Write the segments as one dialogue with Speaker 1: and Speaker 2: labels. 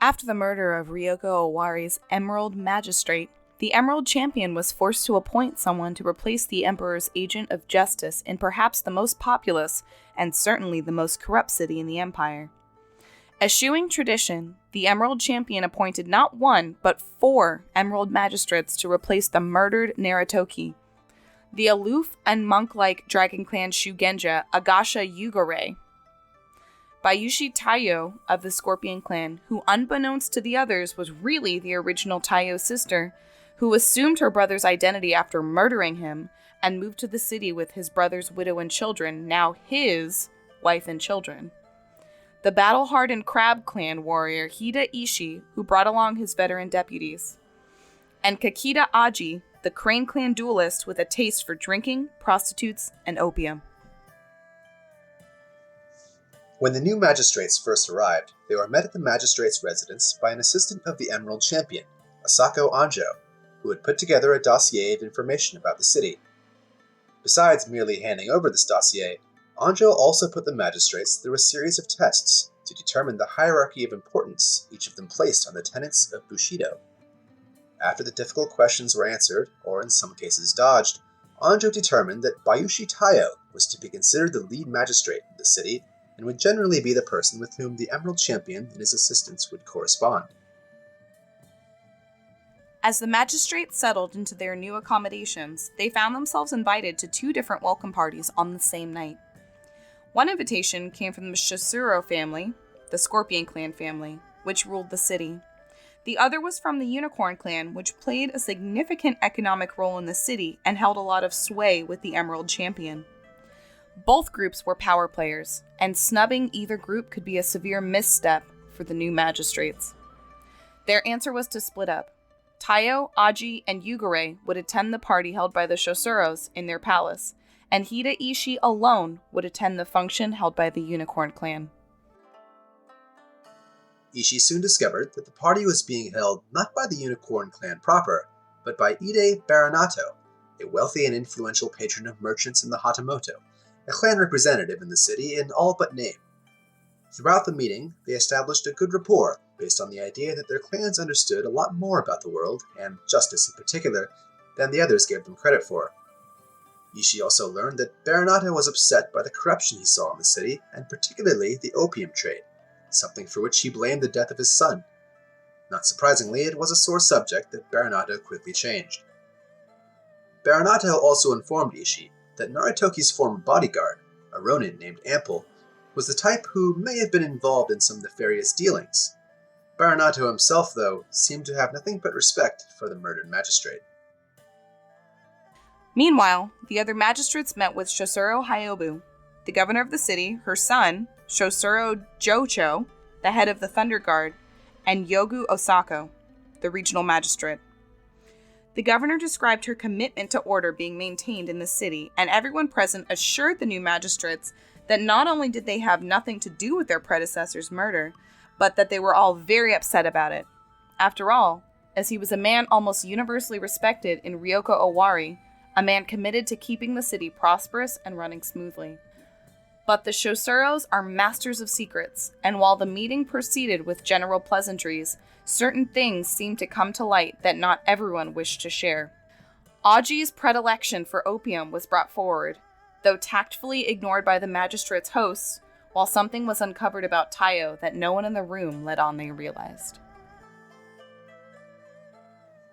Speaker 1: After the murder of Ryoko Owari's Emerald Magistrate, the Emerald Champion was forced to appoint someone to replace the Emperor's agent of justice in perhaps the most populous and certainly the most corrupt city in the Empire. Eschewing tradition, the Emerald Champion appointed not one, but 4 Emerald Magistrates to replace the murdered Naritoki. The aloof and monk-like Dragon Clan Shugenja Agasha Yugure, Bayushi Taiyo of the Scorpion Clan, who unbeknownst to the others was really the original Taiyo's sister, who assumed her brother's identity after murdering him and moved to the city with his brother's widow and children, now his wife and children. The battle-hardened Crab Clan warrior Hida Ishi, who brought along his veteran deputies. And Kakita Aji, the Crane Clan duelist with a taste for drinking, prostitutes, and opium.
Speaker 2: When the new magistrates first arrived, they were met at the magistrate's residence by an assistant of the Emerald Champion, Asako Anjo, who had put together a dossier of information about the city. Besides merely handing over this dossier, Anjo also put the magistrates through a series of tests to determine the hierarchy of importance each of them placed on the tenets of Bushido. After the difficult questions were answered, or in some cases dodged, Anjo determined that Bayushi Taiyo was to be considered the lead magistrate of the city and would generally be the person with whom the Emerald Champion and his assistants would correspond.
Speaker 1: As the magistrates settled into their new accommodations, they found themselves invited to 2 different welcome parties on the same night. One invitation came from the Shosuro family, the Scorpion Clan family, which ruled the city. The other was from the Unicorn Clan, which played a significant economic role in the city and held a lot of sway with the Emerald Champion. Both groups were power players, and snubbing either group could be a severe misstep for the new magistrates. Their answer was to split up. Taiyo, Aji, and Yugure would attend the party held by the Shosuros in their palace, and Hida Ishi alone would attend the function held by the Unicorn Clan.
Speaker 2: Ishi soon discovered that the party was being held not by the Unicorn Clan proper, but by Ide Baranato, a wealthy and influential patron of merchants in the Hatamoto, a clan representative in the city in all but name. Throughout the meeting, they established a good rapport based on the idea that their clans understood a lot more about the world, and justice in particular, than the others gave them credit for. Ishi also learned that Baranato was upset by the corruption he saw in the city, and particularly the opium trade, something for which he blamed the death of his son. Not surprisingly, it was a sore subject that Baranato quickly changed. Baranato also informed Ishi that Naritoki's former bodyguard, a ronin named Ample, was the type who may have been involved in some nefarious dealings. Baranato himself, though, seemed to have nothing but respect for the murdered magistrate.
Speaker 1: Meanwhile, the other magistrates met with Shosuro Hyobu, the governor of the city, her son, Shosuro Jocho, the head of the Thunder Guard, and Yogu Osako, the regional magistrate. The governor described her commitment to order being maintained in the city, and everyone present assured the new magistrates that not only did they have nothing to do with their predecessor's murder, but that they were all very upset about it. After all, as he was a man almost universally respected in Ryoko Owari, a man committed to keeping the city prosperous and running smoothly. But the Shosuros are masters of secrets, and while the meeting proceeded with general pleasantries, certain things seemed to come to light that not everyone wished to share. Aji's predilection for opium was brought forward, though tactfully ignored by the magistrate's hosts, while something was uncovered about Taiyo that no one in the room let on they realized.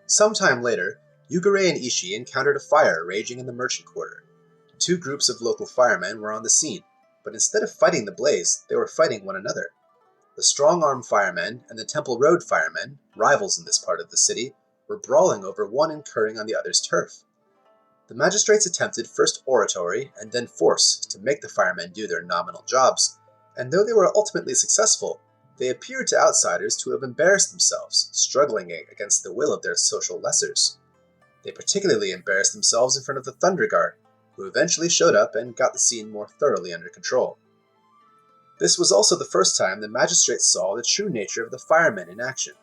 Speaker 2: Sometime later, Yugure and Ishi encountered a fire raging in the merchant quarter. 2 groups of local firemen were on the scene, but instead of fighting the blaze, they were fighting one another. The strong-arm firemen and the Temple Road firemen, rivals in this part of the city, were brawling over one incurring on the other's turf. The magistrates attempted first oratory and then force to make the firemen do their nominal jobs, and though they were ultimately successful, they appeared to outsiders to have embarrassed themselves, struggling against the will of their social lessers. They particularly embarrassed themselves in front of the Thunder Guard, who eventually showed up and got the scene more thoroughly under control. This was also the first time the magistrates saw the true nature of the firemen in action.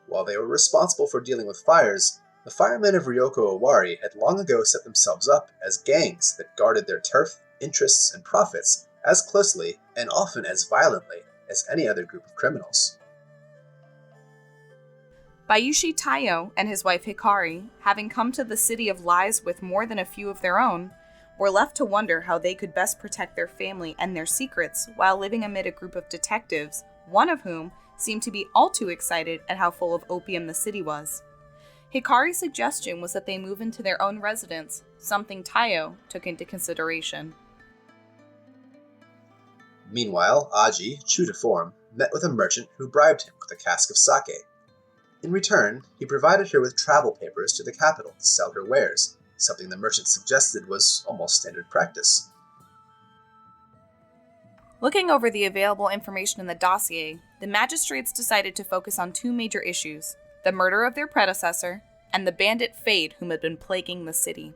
Speaker 2: While they were responsible for dealing with fires, the firemen of Ryoko Owari had long ago set themselves up as gangs that guarded their turf, interests, and profits as closely, and often as violently, as any other group of criminals.
Speaker 1: Bayushi Taiyo and his wife Hikari, having come to the City of Lies with more than a few of their own, were left to wonder how they could best protect their family and their secrets while living amid a group of detectives, one of whom seemed to be all too excited at how full of opium the city was. Hikari's suggestion was that they move into their own residence, something Taiyo took into consideration.
Speaker 2: Meanwhile, Aji, true to form, met with a merchant who bribed him with a cask of sake. In return, he provided her with travel papers to the capital to sell her wares, something the merchant suggested was almost standard practice.
Speaker 1: Looking over the available information in the dossier, the magistrates decided to focus on two major issues: the murder of their predecessor and the bandit Fade whom had been plaguing the city.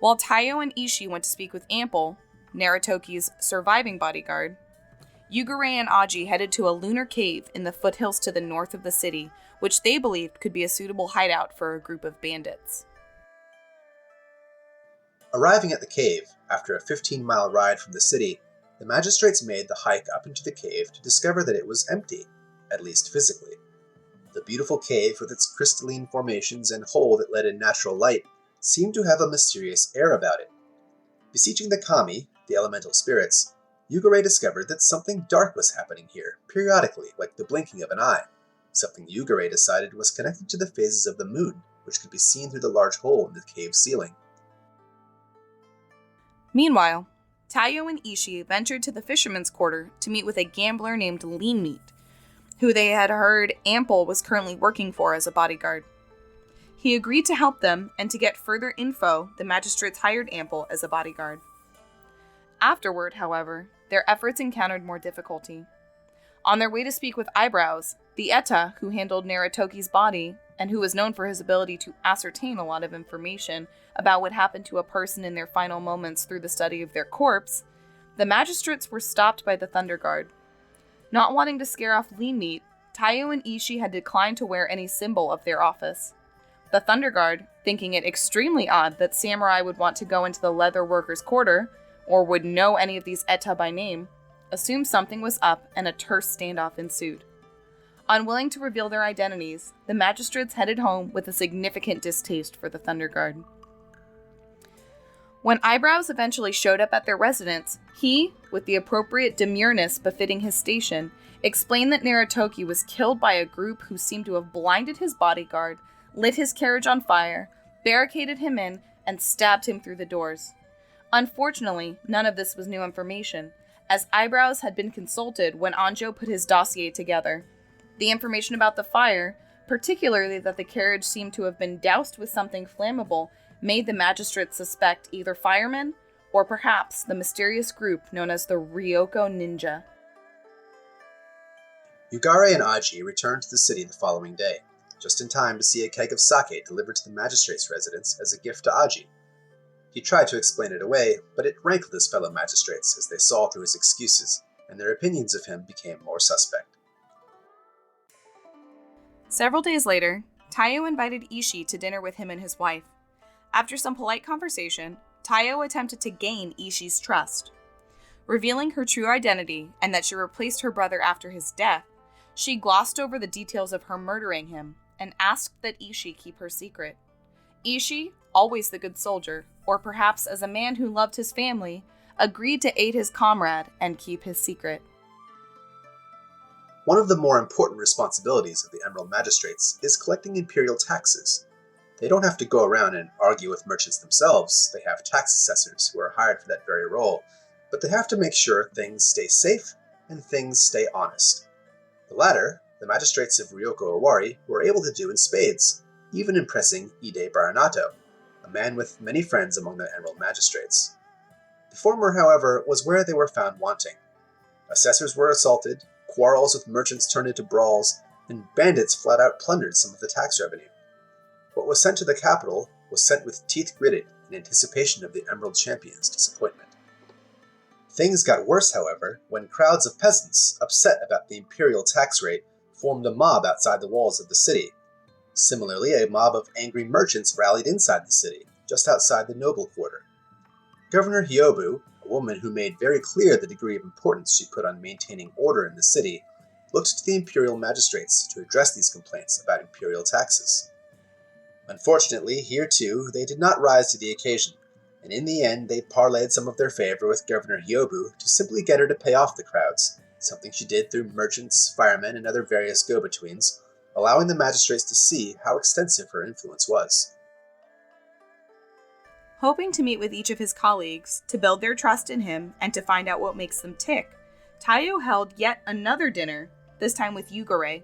Speaker 1: While Taiyo and Ishii went to speak with Ample, Naritoki's surviving bodyguard, Yugure and Aji headed to a lunar cave in the foothills to the north of the city, which they believed could be a suitable hideout for a group of bandits.
Speaker 2: Arriving at the cave, after a 15-mile ride from the city, the magistrates made the hike up into the cave to discover that it was empty, at least physically. The beautiful cave with its crystalline formations and hole that let in natural light seemed to have a mysterious air about it. Beseeching the kami, the elemental spirits, Yugure discovered that something dark was happening here, periodically, like the blinking of an eye, something Yugure decided was connected to the phases of the moon, which could be seen through the large hole in the cave ceiling.
Speaker 1: Meanwhile, Taiyo and Ishii ventured to the fisherman's quarter to meet with a gambler named Lean Meat, who they had heard Ample was currently working for as a bodyguard. He agreed to help them, and to get further info, the magistrates hired Ample as a bodyguard. Afterward, however, their efforts encountered more difficulty. On their way to speak with Eyebrows, the Etta, who handled Naritoki's body, and who was known for his ability to ascertain a lot of information about what happened to a person in their final moments through the study of their corpse, the magistrates were stopped by the Thunder Guard. Not wanting to scare off Lean Meat, Taiyo and Ishii had declined to wear any symbol of their office. The Thunder Guard, thinking it extremely odd that samurai would want to go into the leather workers' quarter, or would know any of these Etta by name, assumed something was up and a terse standoff ensued. Unwilling to reveal their identities, the magistrates headed home with a significant distaste for the Thunder Guard. When Eyebrows eventually showed up at their residence, he, with the appropriate demureness befitting his station, explained that Naritoki was killed by a group who seemed to have blinded his bodyguard, lit his carriage on fire, barricaded him in, and stabbed him through the doors. Unfortunately, none of this was new information, as Eyebrows had been consulted when Anjo put his dossier together. The information about the fire, particularly that the carriage seemed to have been doused with something flammable, made the magistrates suspect either firemen or perhaps the mysterious group known as the Ryoko Ninja.
Speaker 2: Yugare and Aji returned to the city the following day, just in time to see a keg of sake delivered to the magistrate's residence as a gift to Aji. He tried to explain it away, but it rankled his fellow magistrates as they saw through his excuses, and their opinions of him became more suspect.
Speaker 1: Several days later, Taiyo invited Ishii to dinner with him and his wife. After some polite conversation, Taiyo attempted to gain Ishii's trust. Revealing her true identity and that she replaced her brother after his death, she glossed over the details of her murdering him and asked that Ishii keep her secret. Ishii, always the good soldier, or perhaps as a man who loved his family, agreed to aid his comrade and keep his secret.
Speaker 2: One of the more important responsibilities of the Emerald Magistrates is collecting imperial taxes. They don't have to go around and argue with merchants themselves, they have tax assessors who are hired for that very role, but they have to make sure things stay safe and things stay honest. The latter, the magistrates of Ryoko Owari were able to do in spades, even impressing Ide Baranato, a man with many friends among the Emerald Magistrates. The former, however, was where they were found wanting. Assessors were assaulted, quarrels with merchants turned into brawls, and bandits flat out plundered some of the tax revenue. What was sent to the capital was sent with teeth gritted in anticipation of the Emerald Champion's disappointment. Things got worse, however, when crowds of peasants, upset about the imperial tax rate, formed a mob outside the walls of the city. Similarly, a mob of angry merchants rallied inside the city, just outside the noble quarter. Governor Hyobu, a woman who made very clear the degree of importance she put on maintaining order in the city, looked to the imperial magistrates to address these complaints about imperial taxes. Unfortunately, here too, they did not rise to the occasion, and in the end they parlayed some of their favor with Governor Hyobu to simply get her to pay off the crowds, something she did through merchants, firemen, and other various go-betweens, allowing the magistrates to see how extensive her influence was.
Speaker 1: Hoping to meet with each of his colleagues, to build their trust in him, and to find out what makes them tick, Taiyo held yet another dinner, this time with Yugure.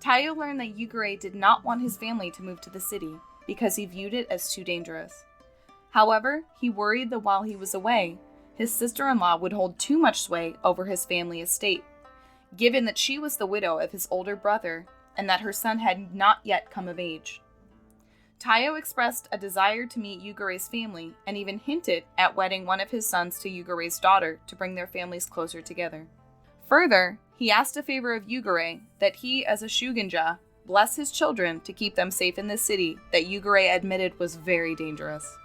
Speaker 1: Taiyo learned that Yugure did not want his family to move to the city, because he viewed it as too dangerous. However, he worried that while he was away, his sister-in-law would hold too much sway over his family estate, given that she was the widow of his older brother, and that her son had not yet come of age. Taiyo expressed a desire to meet Yugure's family, and even hinted at wedding one of his sons to Yugure's daughter to bring their families closer together. Further, he asked a favor of Yugure that he, as a Shugenja, bless his children to keep them safe in this city that Yugure admitted was very dangerous.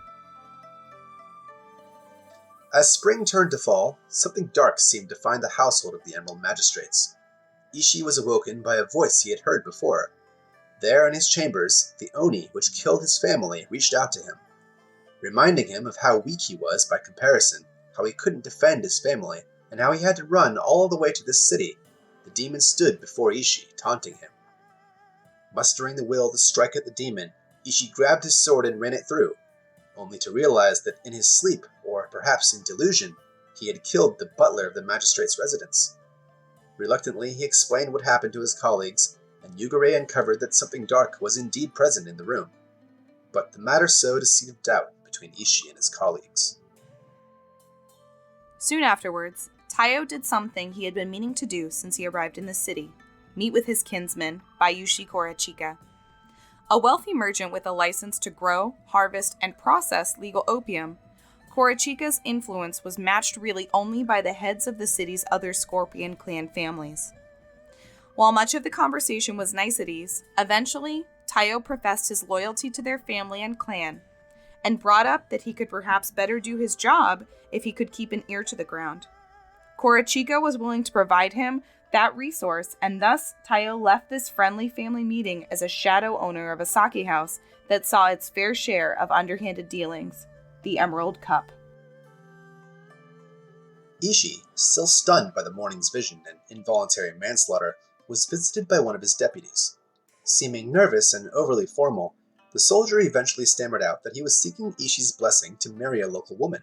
Speaker 2: As spring turned to fall, something dark seemed to find the household of the Emerald Magistrates. Ishii was awoken by a voice he had heard before. There in his chambers, the Oni which killed his family reached out to him, reminding him of how weak he was by comparison, how he couldn't defend his family, and how he had to run all the way to this city. The demon stood before Ishii, taunting him. Mustering the will to strike at the demon, Ishii grabbed his sword and ran it through, only to realize that in his sleep, or perhaps in delusion, he had killed the butler of the magistrate's residence. Reluctantly, he explained what happened to his colleagues, and Yugure uncovered that something dark was indeed present in the room. But the matter sowed a seed of doubt between Ishii and his colleagues.
Speaker 1: Soon afterwards, Taiyo did something he had been meaning to do since he arrived in the city: meet with his kinsman, Bayushi Korachika. A wealthy merchant with a license to grow, harvest, and process legal opium, Korachika's influence was matched really only by the heads of the city's other Scorpion clan families. While much of the conversation was niceties, eventually, Taiyo professed his loyalty to their family and clan, and brought up that he could perhaps better do his job if he could keep an ear to the ground. Korachika was willing to provide him that resource, and thus Taiyo left this friendly family meeting as a shadow owner of a sake house that saw its fair share of underhanded dealings, the Emerald Cup.
Speaker 2: Ishii, still stunned by the morning's vision and involuntary manslaughter, was visited by one of his deputies. Seeming nervous and overly formal, the soldier eventually stammered out that he was seeking Ishii's blessing to marry a local woman.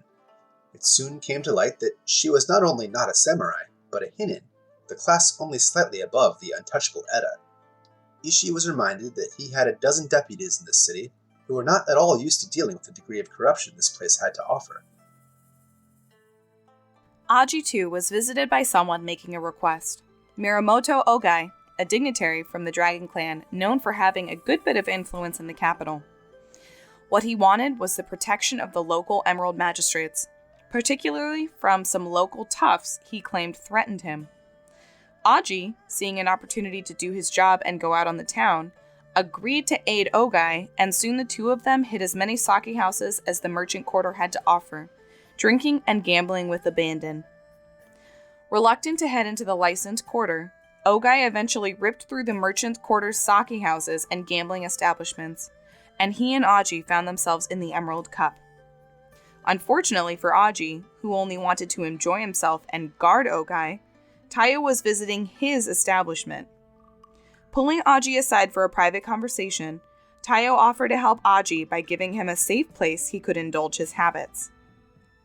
Speaker 2: It soon came to light that she was not only not a samurai, but a hinin, the class only slightly above the untouchable Eda. Ishii was reminded that he had a dozen deputies in this city who were not at all used to dealing with the degree of corruption this place had to offer.
Speaker 1: Aji too was visited by someone making a request. Miramoto Ogai, a dignitary from the Dragon Clan known for having a good bit of influence in the capital. What he wanted was the protection of the local Emerald Magistrates, particularly from some local toughs he claimed threatened him. Aji, seeing an opportunity to do his job and go out on the town, agreed to aid Ogai, and soon the two of them hit as many sake houses as the merchant quarter had to offer, drinking and gambling with abandon. Reluctant to head into the licensed quarter, Ogai eventually ripped through the merchant quarter's sake houses and gambling establishments, and he and Aji found themselves in the Emerald Cup. Unfortunately for Aji, who only wanted to enjoy himself and guard Ogai, Taiyo was visiting his establishment. Pulling Aji aside for a private conversation, Taiyo offered to help Aji by giving him a safe place he could indulge his habits.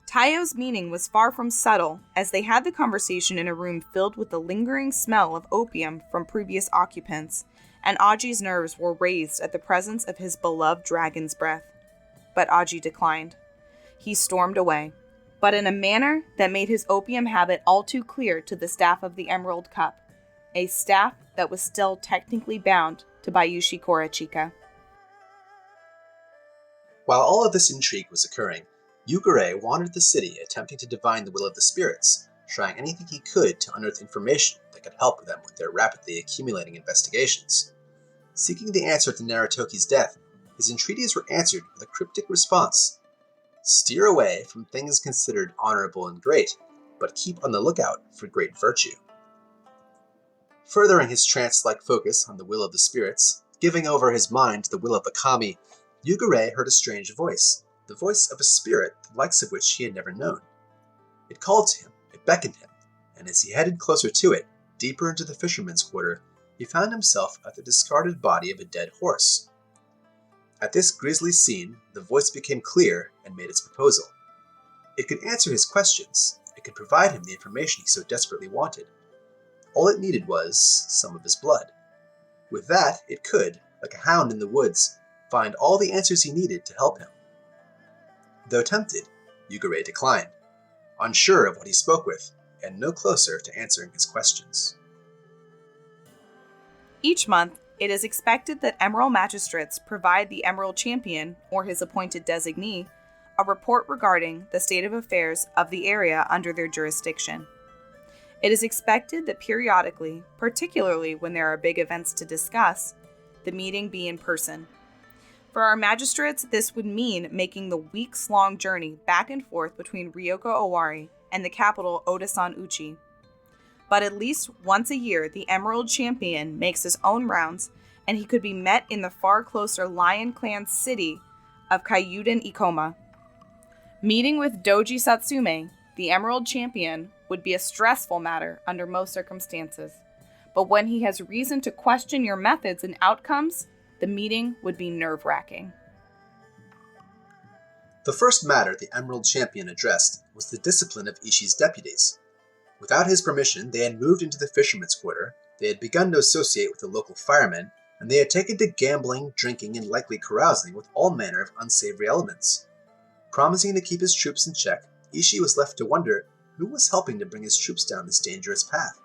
Speaker 1: Taiyo's meaning was far from subtle, as they had the conversation in a room filled with the lingering smell of opium from previous occupants, and Aji's nerves were raised at the presence of his beloved dragon's breath. But Aji declined. He stormed away, but in a manner that made his opium habit all too clear to the staff of the Emerald Cup, a staff that was still technically bound to Bayushi Korachika.
Speaker 2: While all of this intrigue was occurring, Yugure wandered the city attempting to divine the will of the spirits, trying anything he could to unearth information that could help them with their rapidly accumulating investigations. Seeking the answer to Narutoki's death, his entreaties were answered with a cryptic response: steer away from things considered honorable and great, but keep on the lookout for great virtue. Furthering his trance-like focus on the will of the spirits, giving over his mind to the will of the kami, Yugure heard a strange voice, the voice of a spirit the likes of which he had never known. It called to him, it beckoned him, and as he headed closer to it, deeper into the fisherman's quarter, he found himself at the discarded body of a dead horse. At this grisly scene, the voice became clear and made its proposal. It could answer his questions, it could provide him the information he so desperately wanted. All it needed was some of his blood. With that, it could, like a hound in the woods, find all the answers he needed to help him. Though tempted, Yugure declined, unsure of what he spoke with, and no closer to answering his questions.
Speaker 1: Each month, it is expected that Emerald Magistrates provide the Emerald Champion, or his appointed designee, a report regarding the state of affairs of the area under their jurisdiction. It is expected that periodically, particularly when there are big events to discuss, the meeting be in person. For our magistrates, this would mean making the weeks-long journey back and forth between Ryoko Owari and the capital Odasan Uchi. But at least once a year, the Emerald Champion makes his own rounds, and he could be met in the far closer Lion Clan city of Kyuden Ikoma. Meeting with Doji Satsume, the Emerald Champion, would be a stressful matter under most circumstances. But when he has reason to question your methods and outcomes, the meeting would be nerve-wracking.
Speaker 2: The first matter the Emerald Champion addressed was the discipline of Ishii's deputies. Without his permission, they had moved into the fisherman's quarter, they had begun to associate with the local firemen, and they had taken to gambling, drinking, and likely carousing with all manner of unsavory elements. Promising to keep his troops in check, Ishii was left to wonder who was helping to bring his troops down this dangerous path.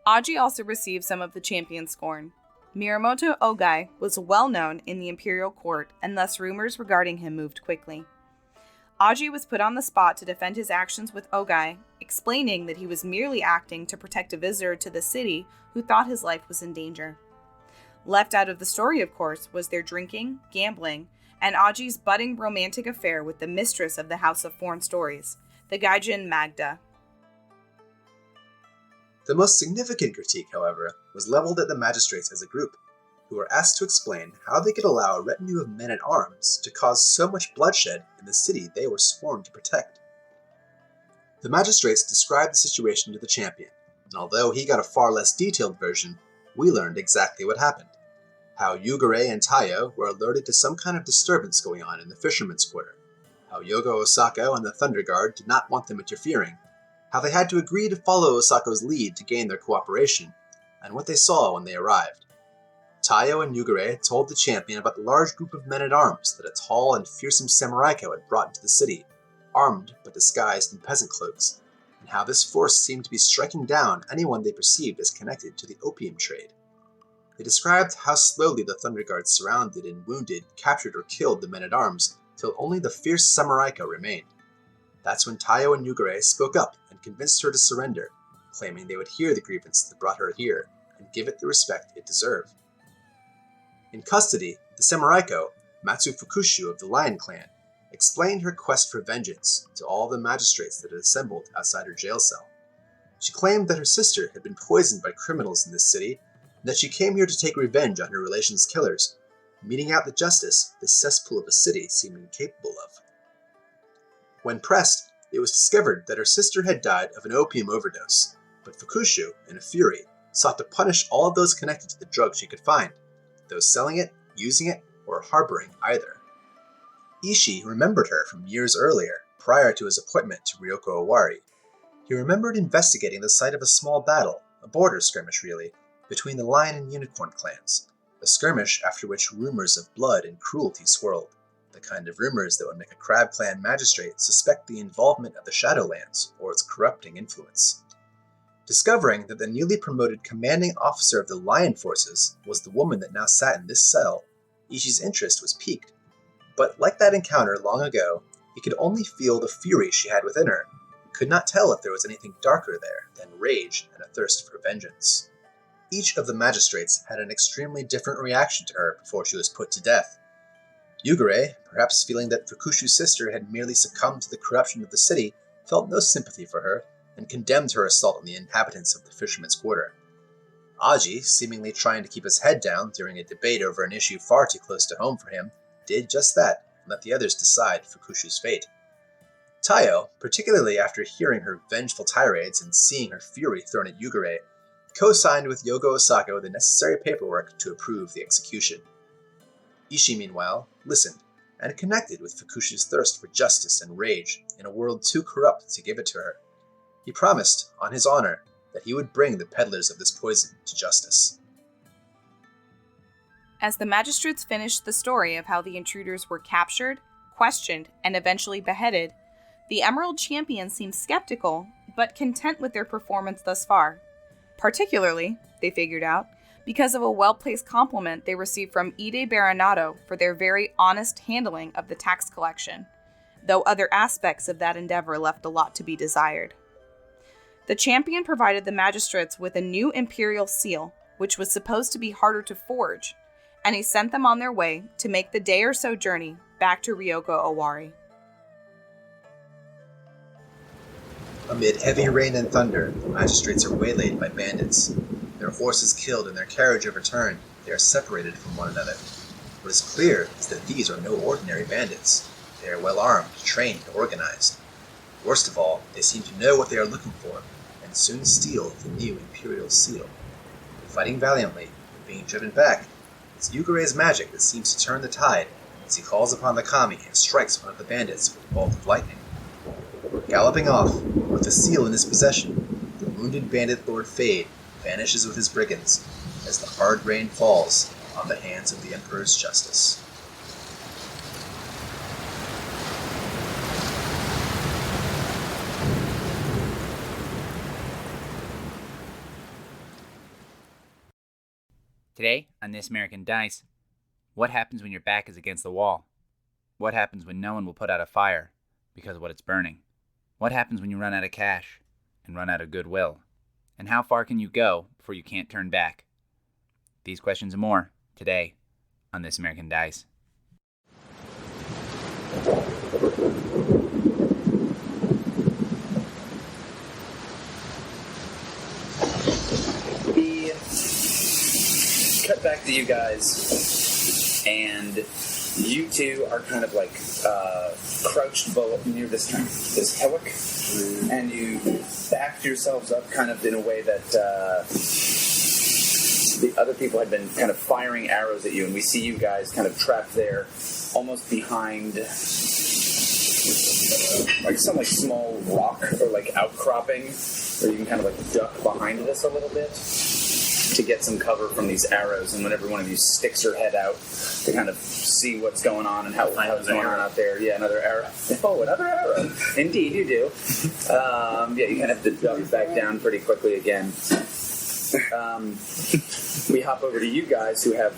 Speaker 1: Aji also received some of the champion's scorn. Miyamoto Ogai was well known in the imperial court, and thus rumors regarding him moved quickly. Aji was put on the spot to defend his actions with Ogai, explaining that he was merely acting to protect a visitor to the city who thought his life was in danger. Left out of the story, of course, was their drinking, gambling, and Aji's budding romantic affair with the mistress of the House of Foreign Stories, the Gaijin Magda.
Speaker 2: The most significant critique, however, was leveled at the magistrates as a group, who were asked to explain how they could allow a retinue of men-at-arms to cause so much bloodshed in the city they were sworn to protect. The magistrates described the situation to the champion, and although he got a far less detailed version, we learned exactly what happened. How Yugure and Taiyo were alerted to some kind of disturbance going on in the fisherman's quarter, how Yogo Osako and the Thunder Guard did not want them interfering, how they had to agree to follow Osako's lead to gain their cooperation, and what they saw when they arrived. Taiyo and Yugure told the champion about the large group of men-at-arms that a tall and fearsome samuraiko had brought into the city, armed but disguised in peasant cloaks, and how this force seemed to be striking down anyone they perceived as connected to the opium trade. They described how slowly the Thunder Guard surrounded and wounded, captured, or killed the men-at-arms, till only the fierce samuraiko remained. That's when Taiyo and Yugure spoke up and convinced her to surrender, claiming they would hear the grievance that brought her here, and give it the respect it deserved. In custody, the samuraiko, Matsu Fukushu of the Lion Clan, explained her quest for vengeance to all the magistrates that had assembled outside her jail cell. She claimed that her sister had been poisoned by criminals in this city, and that she came here to take revenge on her relation's killers, meting out the justice this cesspool of a city seemed incapable of. When pressed, it was discovered that her sister had died of an opium overdose, but Fukushu, in a fury, sought to punish all of those connected to the drug she could find, those selling it, using it, or harboring either. Ishii remembered her from years earlier, prior to his appointment to Ryoko Owari. He remembered investigating the site of a small battle, a border skirmish really, between the Lion and Unicorn clans, a skirmish after which rumors of blood and cruelty swirled, the kind of rumors that would make a Crab Clan magistrate suspect the involvement of the Shadowlands or its corrupting influence. Discovering that the newly promoted commanding officer of the Lion forces was the woman that now sat in this cell, Ishii's interest was piqued. But like that encounter long ago, he could only feel the fury she had within her, and could not tell if there was anything darker there than rage and a thirst for vengeance. Each of the magistrates had an extremely different reaction to her before she was put to death. Yugure, perhaps feeling that Fukushu's sister had merely succumbed to the corruption of the city, felt no sympathy for her, and condemned her assault on the inhabitants of the fisherman's quarter. Aji, seemingly trying to keep his head down during a debate over an issue far too close to home for him, did just that and let the others decide Fukushu's fate. Tayo, particularly after hearing her vengeful tirades and seeing her fury thrown at Yugure, co-signed with Yogo Osako the necessary paperwork to approve the execution. Ishii, meanwhile, listened and connected with Fukushu's thirst for justice and rage in a world too corrupt to give it to her. He promised, on his honor, that he would bring the peddlers of this poison to justice.
Speaker 1: As the magistrates finished the story of how the intruders were captured, questioned, and eventually beheaded, the Emerald champions seemed skeptical, but content with their performance thus far. Particularly, they figured out, because of a well-placed compliment they received from Ide Baronato for their very honest handling of the tax collection, though other aspects of that endeavor left a lot to be desired. The champion provided the magistrates with a new imperial seal, which was supposed to be harder to forge, and he sent them on their way to make the day or so journey back to Ryoko Owari.
Speaker 2: Amid heavy rain and thunder, the magistrates are waylaid by bandits. Their horses killed and their carriage overturned, they are separated from one another. What is clear is that these are no ordinary bandits. They are well armed, trained, and organized. Worst of all, they seem to know what they are looking for, and soon steal the new imperial seal. Fighting valiantly, and being driven back, it's Yugure's magic that seems to turn the tide as he calls upon the kami and strikes one of the bandits with a bolt of lightning. Galloping off, with the seal in his possession, the wounded bandit Lord Fade vanishes with his brigands as the hard rain falls on the hands of the Emperor's justice.
Speaker 3: Today, on This American Dice, what happens when your back is against the wall? What happens when no one will put out a fire because of what it's burning? What happens when you run out of cash and run out of goodwill? And how far can you go before you can't turn back? These questions and more today on This American Dice.
Speaker 4: We cut back to you guys, and you two are kind of like crouched near this hillock, and you backed yourselves up kind of in a way that the other people had been kind of firing arrows at you, and we see you guys kind of trapped there, almost behind like some like small rock or like outcropping, where you can kind of like duck behind this a little bit to get some cover from these arrows. And whenever one of you sticks your head out to kind of see what's going on and how's going on out there, yeah, another arrow. Oh, another arrow! Indeed, you do. Yeah, you kind of have to duck back down pretty quickly again. We hop over to you guys who have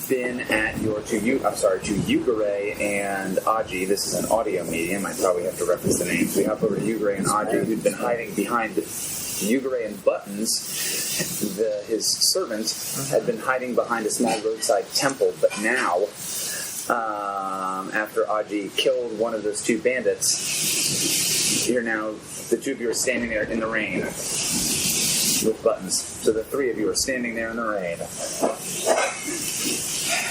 Speaker 4: been at to Yugure and Aji. This is an audio medium. I probably have to reference the names. We hop over to Yugure and Aji, who'd been hiding behind Yugure and Buttons. His servant had been hiding behind a small roadside temple, but now, after Aji killed one of those two bandits, the two of you are standing there in the rain with Buttons. So the three of you are standing there in the rain.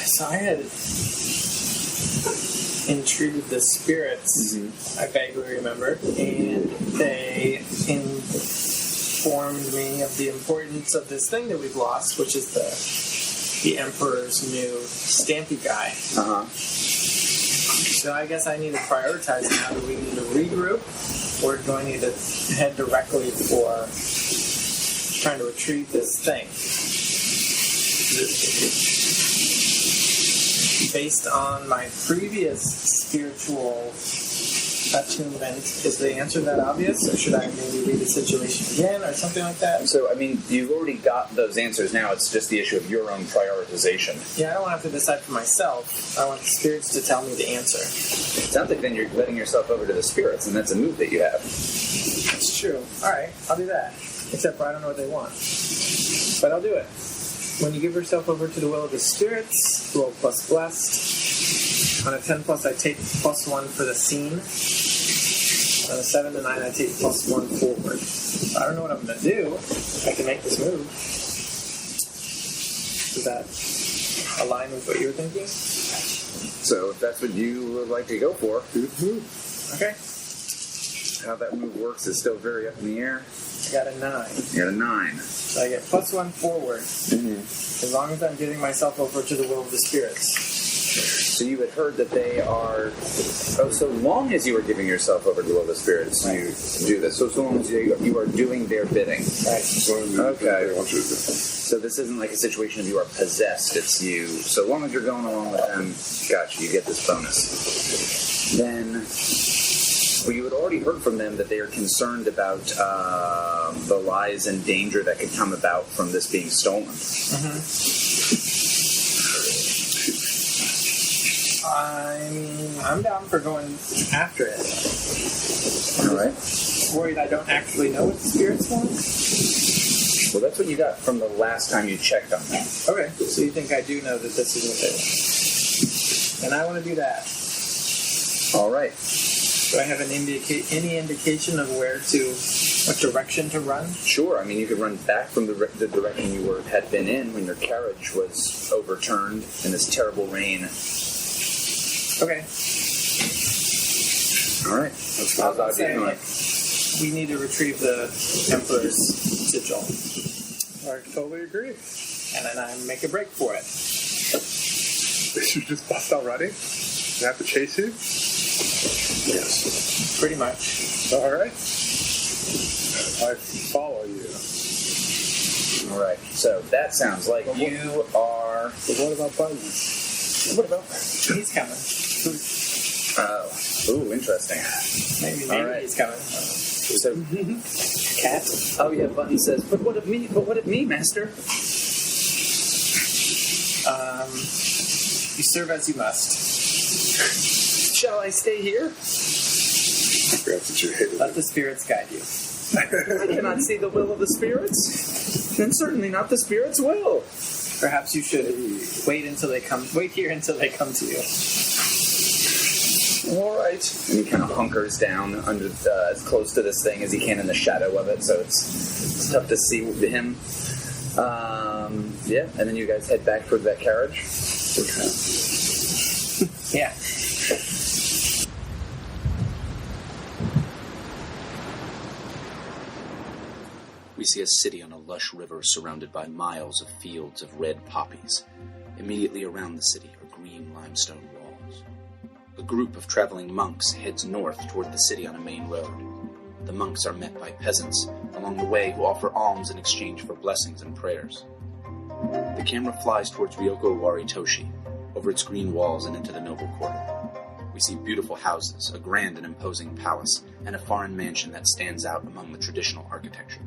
Speaker 5: So I had entreated the spirits, I vaguely remember, and they informed me of the importance of this thing that we've lost, which is the Emperor's new Stampy guy. So I guess I need to prioritize now. Do we need to regroup, or do I need to head directly for trying to retrieve this thing? Based on my previous spiritual attunement, is the answer that obvious, or should I maybe read the situation again or something like that?
Speaker 4: So, I mean, you've already got those answers now. It's just the issue of your own prioritization.
Speaker 5: Yeah, I don't want to have to decide for myself. I want the spirits to tell me the answer.
Speaker 4: It sounds like then you're letting yourself over to the spirits, and that's a move that you have.
Speaker 5: That's true. All right, I'll do that. Except for I don't know what they want. But I'll do it. When you give yourself over to the will of the spirits, roll plus blessed. On a 10 plus, I take plus 1 for the scene. On a 7 to 9, I take +1 forward. I don't know what I'm going to do. I can make this move. Does that align with what you were thinking?
Speaker 4: So if that's what you would like to go for,
Speaker 5: Okay.
Speaker 4: how that move works is still very up in the air.
Speaker 5: I got a 9.
Speaker 4: You got a 9.
Speaker 5: So I get +1 forward. As long as I'm giving myself over to the will of the spirits.
Speaker 4: So you had heard that they are. Oh, so long as you are giving yourself over to the will of the spirits, you do this. So long as you are doing their bidding.
Speaker 5: Right.
Speaker 4: Okay. So this isn't like a situation of you are possessed. It's you. So long as you're going along with them, gotcha. You get this bonus. Then. Well, you had already heard from them that they are concerned about the lies and danger that could come about from this being stolen.
Speaker 5: I'm down for going after it.
Speaker 4: All right.
Speaker 5: Worried I don't actually know what the spirits want.
Speaker 4: Well, that's what you got from the last time you checked on them.
Speaker 5: Okay, so you think I do know that this is what they want. And I want to do that.
Speaker 4: All right.
Speaker 5: Do I have any indication of what direction to run?
Speaker 4: Sure. I mean, you could run back from the direction you had been in when your carriage was overturned in this terrible rain.
Speaker 5: Okay.
Speaker 4: All right.
Speaker 5: I'll say, we need to retrieve the Emperor's sigil.
Speaker 6: I totally agree.
Speaker 5: And then I make a break for it.
Speaker 6: They should just bust out running. They have to chase you.
Speaker 5: Yes. Pretty much.
Speaker 6: All right. I follow you.
Speaker 4: All right. So that sounds like you are.
Speaker 6: But what about Button?
Speaker 5: What about? He's coming.
Speaker 4: Oh. Ooh, interesting.
Speaker 5: Maybe
Speaker 4: right.
Speaker 5: he's coming.
Speaker 4: So,
Speaker 5: Cat?
Speaker 4: oh yeah, Button says, but what of me, master?
Speaker 5: You serve as you must.
Speaker 4: Shall I stay here?
Speaker 6: That's what you hate.
Speaker 5: Let the spirits guide you.
Speaker 4: I cannot see the will of the spirits, and certainly not the spirits' will.
Speaker 5: Perhaps you should wait here until they come to you.
Speaker 4: All right. And he kind of hunkers down under as close to this thing as he can in the shadow of it, so it's tough to see him. Yeah, and then you guys head back toward that carriage.
Speaker 5: Yeah.
Speaker 7: We see a city on a lush river surrounded by miles of fields of red poppies. Immediately around the city are green limestone walls. A group of traveling monks heads north toward the city on a main road. The monks are met by peasants along the way who offer alms in exchange for blessings and prayers. The camera flies towards Ryoko Owari Toshi, over its green walls and into the noble quarter. We see beautiful houses, a grand and imposing palace, and a foreign mansion that stands out among the traditional architecture.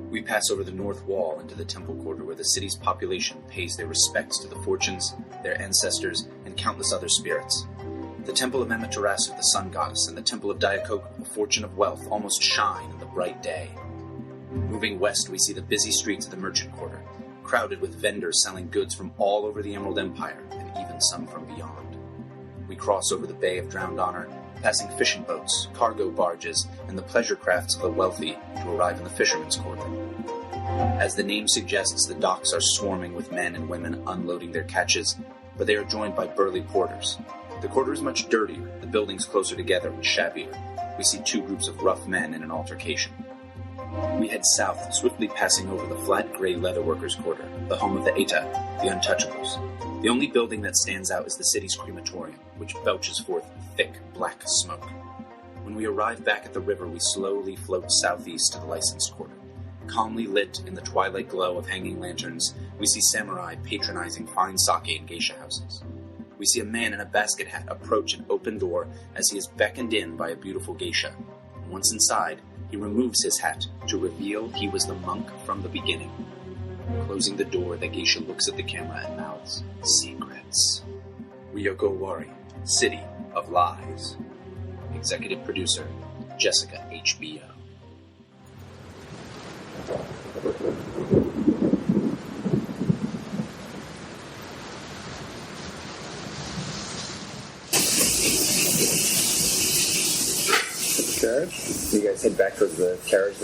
Speaker 7: We pass over the north wall into the temple quarter where the city's population pays their respects to the fortunes, their ancestors, and countless other spirits. The temple of Amaterasu, the sun goddess, and the temple of Daikoku, the fortune of wealth, almost shine in the bright day. Moving west, we see the busy streets of the merchant quarter, crowded with vendors selling goods from all over the Emerald Empire, and even some from beyond. We cross over the Bay of Drowned Honor, passing fishing boats, cargo barges, and the pleasure crafts of the wealthy to arrive in the fishermen's quarter. As the name suggests, the docks are swarming with men and women unloading their catches, but they are joined by burly porters. The quarter is much dirtier, the buildings closer together and shabbier. We see two groups of rough men in an altercation. We head south, swiftly passing over the flat gray leatherworkers' quarter, the home of the Eta, the Untouchables. The only building that stands out is the city's crematorium, which belches forth thick, black smoke. When we arrive back at the river, we slowly float southeast to the licensed quarter. Calmly lit in the twilight glow of hanging lanterns, we see samurai patronizing fine sake and geisha houses. We see a man in a basket hat approach an open door as he is beckoned in by a beautiful geisha. And once inside, he removes his hat to reveal he was the monk from the beginning. Closing the door, the geisha looks at the camera and mouths, "Secrets." Ryoko Owari, City of Lies. Executive Producer, Jessica HBO.
Speaker 6: Okay. carriage.
Speaker 4: You guys head back towards the carriage.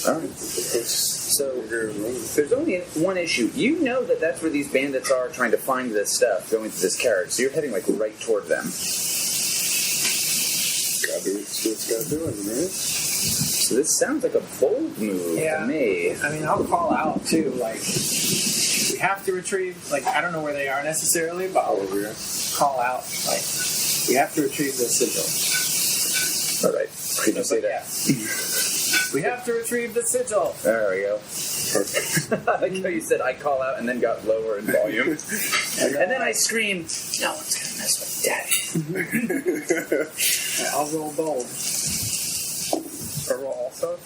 Speaker 4: All right. So there's only one issue. You know that's where these bandits are trying to find this stuff going to this carriage. So you're heading like right toward them.
Speaker 6: Gotta do what it's gotta do, right?
Speaker 4: So this sounds like a bold move to me.
Speaker 5: I mean, I'll call out too. Like, we have to retrieve. Like, I don't know where they are necessarily, but I'll call out. Like, we have to retrieve the sigil.
Speaker 4: All right. Can you say that?
Speaker 5: We have to retrieve the sigil.
Speaker 4: There we go. Perfect. I like how you said I call out and then got lower in volume. and then I scream, no one's going to mess with Daddy.
Speaker 5: I'll roll bold.
Speaker 6: I roll also.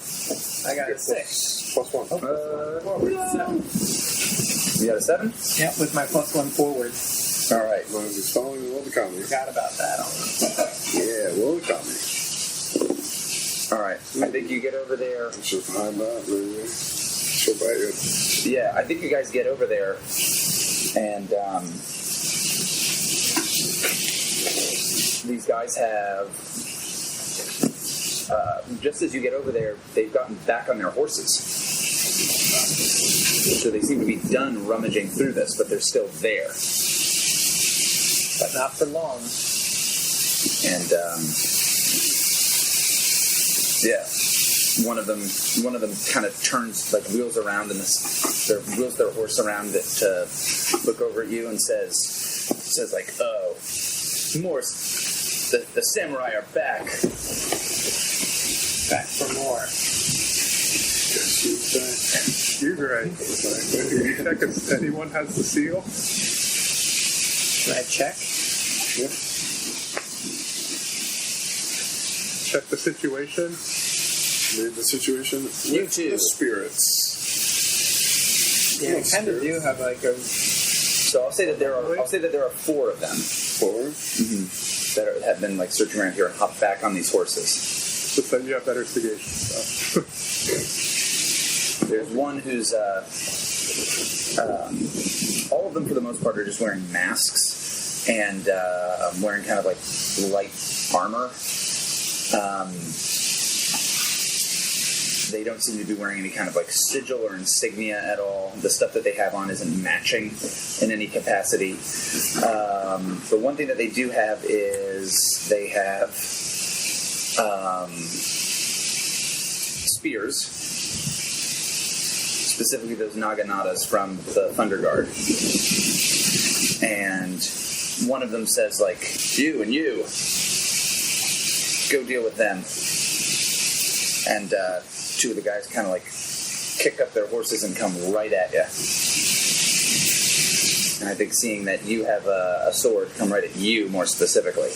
Speaker 5: I got a 6.
Speaker 6: Plus 1.
Speaker 5: Forward. 7.
Speaker 4: You got a 7?
Speaker 5: Yep, with my +1 forward.
Speaker 4: All right.
Speaker 6: As long as he's following the world economy.
Speaker 5: Forgot about that.
Speaker 6: Yeah, world economy.
Speaker 4: All right. I think you get over there.
Speaker 6: It's just behind that, really. So bad.
Speaker 4: Yeah, I think you guys get over there, and these guys have, just as you get over there, they've gotten back on their horses. So they seem to be done rummaging through this, but they're still there.
Speaker 5: But not for long.
Speaker 4: And yeah, one of them kind of turns, like wheels around and wheels their horse around it to look over at you and says like, oh, more, the samurai are back.
Speaker 5: Back for more.
Speaker 6: You're right. You check if anyone has the seal.
Speaker 5: Can I check?
Speaker 6: Yep. Check the situation. Read the situation.
Speaker 4: You
Speaker 6: with
Speaker 4: too.
Speaker 6: The spirits.
Speaker 5: Yeah, I kind of do have like a.
Speaker 4: So I'll say that there are 4 of them.
Speaker 6: 4?
Speaker 4: Mm-hmm. That have been like searching around here and hopped back on these horses.
Speaker 6: Just that you have better investigation stuff.
Speaker 4: There's one who's all of them for the most part are just wearing masks and wearing kind of like light armor. They don't seem to be wearing any kind of like sigil or insignia at all. The stuff that they have on isn't matching in any capacity. The one thing that they do have is they have spears, specifically those Naganatas from the Thunder Guard. And one of them says, like, you and you, go deal with them. And 2 of the guys kind of like kick up their horses and come right at you. And I think seeing that you have a sword come right at you more specifically.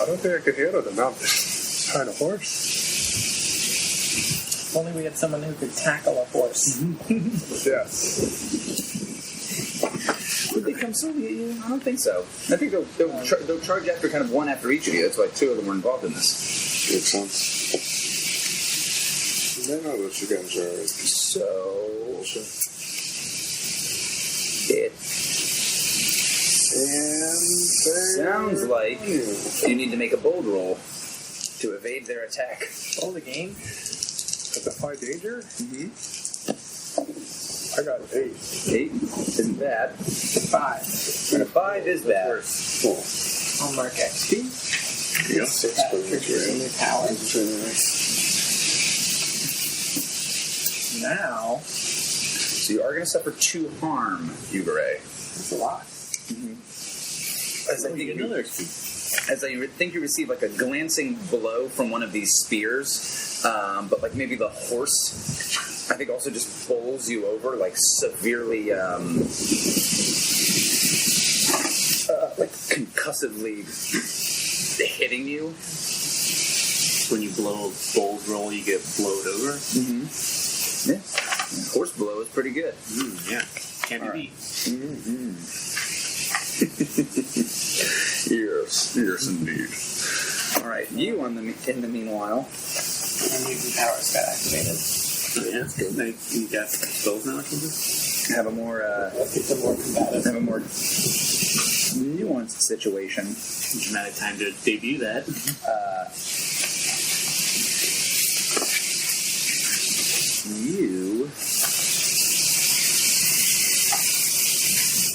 Speaker 6: I don't think I could handle them out behind a horse.
Speaker 5: If only we had someone who could tackle a horse.
Speaker 6: Yes.
Speaker 4: Would they come slowly at you? I don't think so. I think they'll charge after kind of one after each of you. That's why 2 of them were involved in this.
Speaker 6: Makes sense. They know that you guys are.
Speaker 4: So it sounds like you need to make a bold roll to evade their attack.
Speaker 5: Roll the game.
Speaker 6: To defy danger?
Speaker 4: Mm-hmm.
Speaker 6: I got an 8.
Speaker 4: 8 isn't bad.
Speaker 5: 5.
Speaker 4: And a 5 is bad.
Speaker 6: Cool.
Speaker 5: I'll mark XP.
Speaker 6: Yeah. 6
Speaker 5: That
Speaker 6: for
Speaker 5: triggers a new power. Now,
Speaker 4: So you are going to suffer 2 harm, Ugare.
Speaker 5: that's a lot.
Speaker 4: As I think you receive like a glancing blow from one of these spears, but like maybe the horse, I think also just bowls you over, like severely, like concussively hitting you.
Speaker 8: When you blow a bold roll, you get blowed over.
Speaker 4: Mm-hmm. Yeah, horse blow is pretty good.
Speaker 8: Yeah, can't be beat.
Speaker 4: Mm-hmm.
Speaker 6: Yes, indeed.
Speaker 4: All right, you in the meanwhile.
Speaker 5: My mutant powers got activated.
Speaker 8: Yeah, that's good. You got spells now or something?
Speaker 4: Have a more
Speaker 5: It's a more combative.
Speaker 4: have a more nuanced situation.
Speaker 8: Dramatic time to debut that.
Speaker 4: You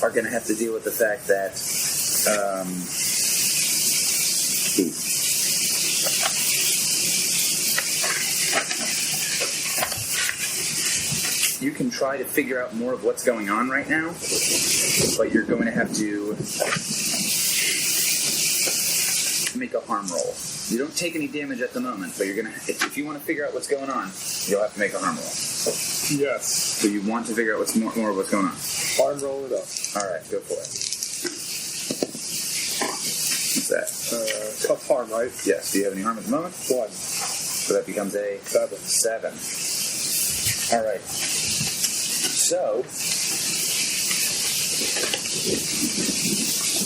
Speaker 4: are going to have to deal with the fact that you can try to figure out more of what's going on right now, but you're going to have to make a harm roll. You don't take any damage at the moment, but you're gonna. If you want to figure out what's going on, you'll have to make a harm roll.
Speaker 6: Yes.
Speaker 4: So you want to figure out what's more of what's going on.
Speaker 6: Harm roll it up.
Speaker 4: All right, go for it. What's that?
Speaker 6: Tough harm, right?
Speaker 4: Yes. Do you have any harm at the moment?
Speaker 6: 1.
Speaker 4: So that becomes a 7. All right. So,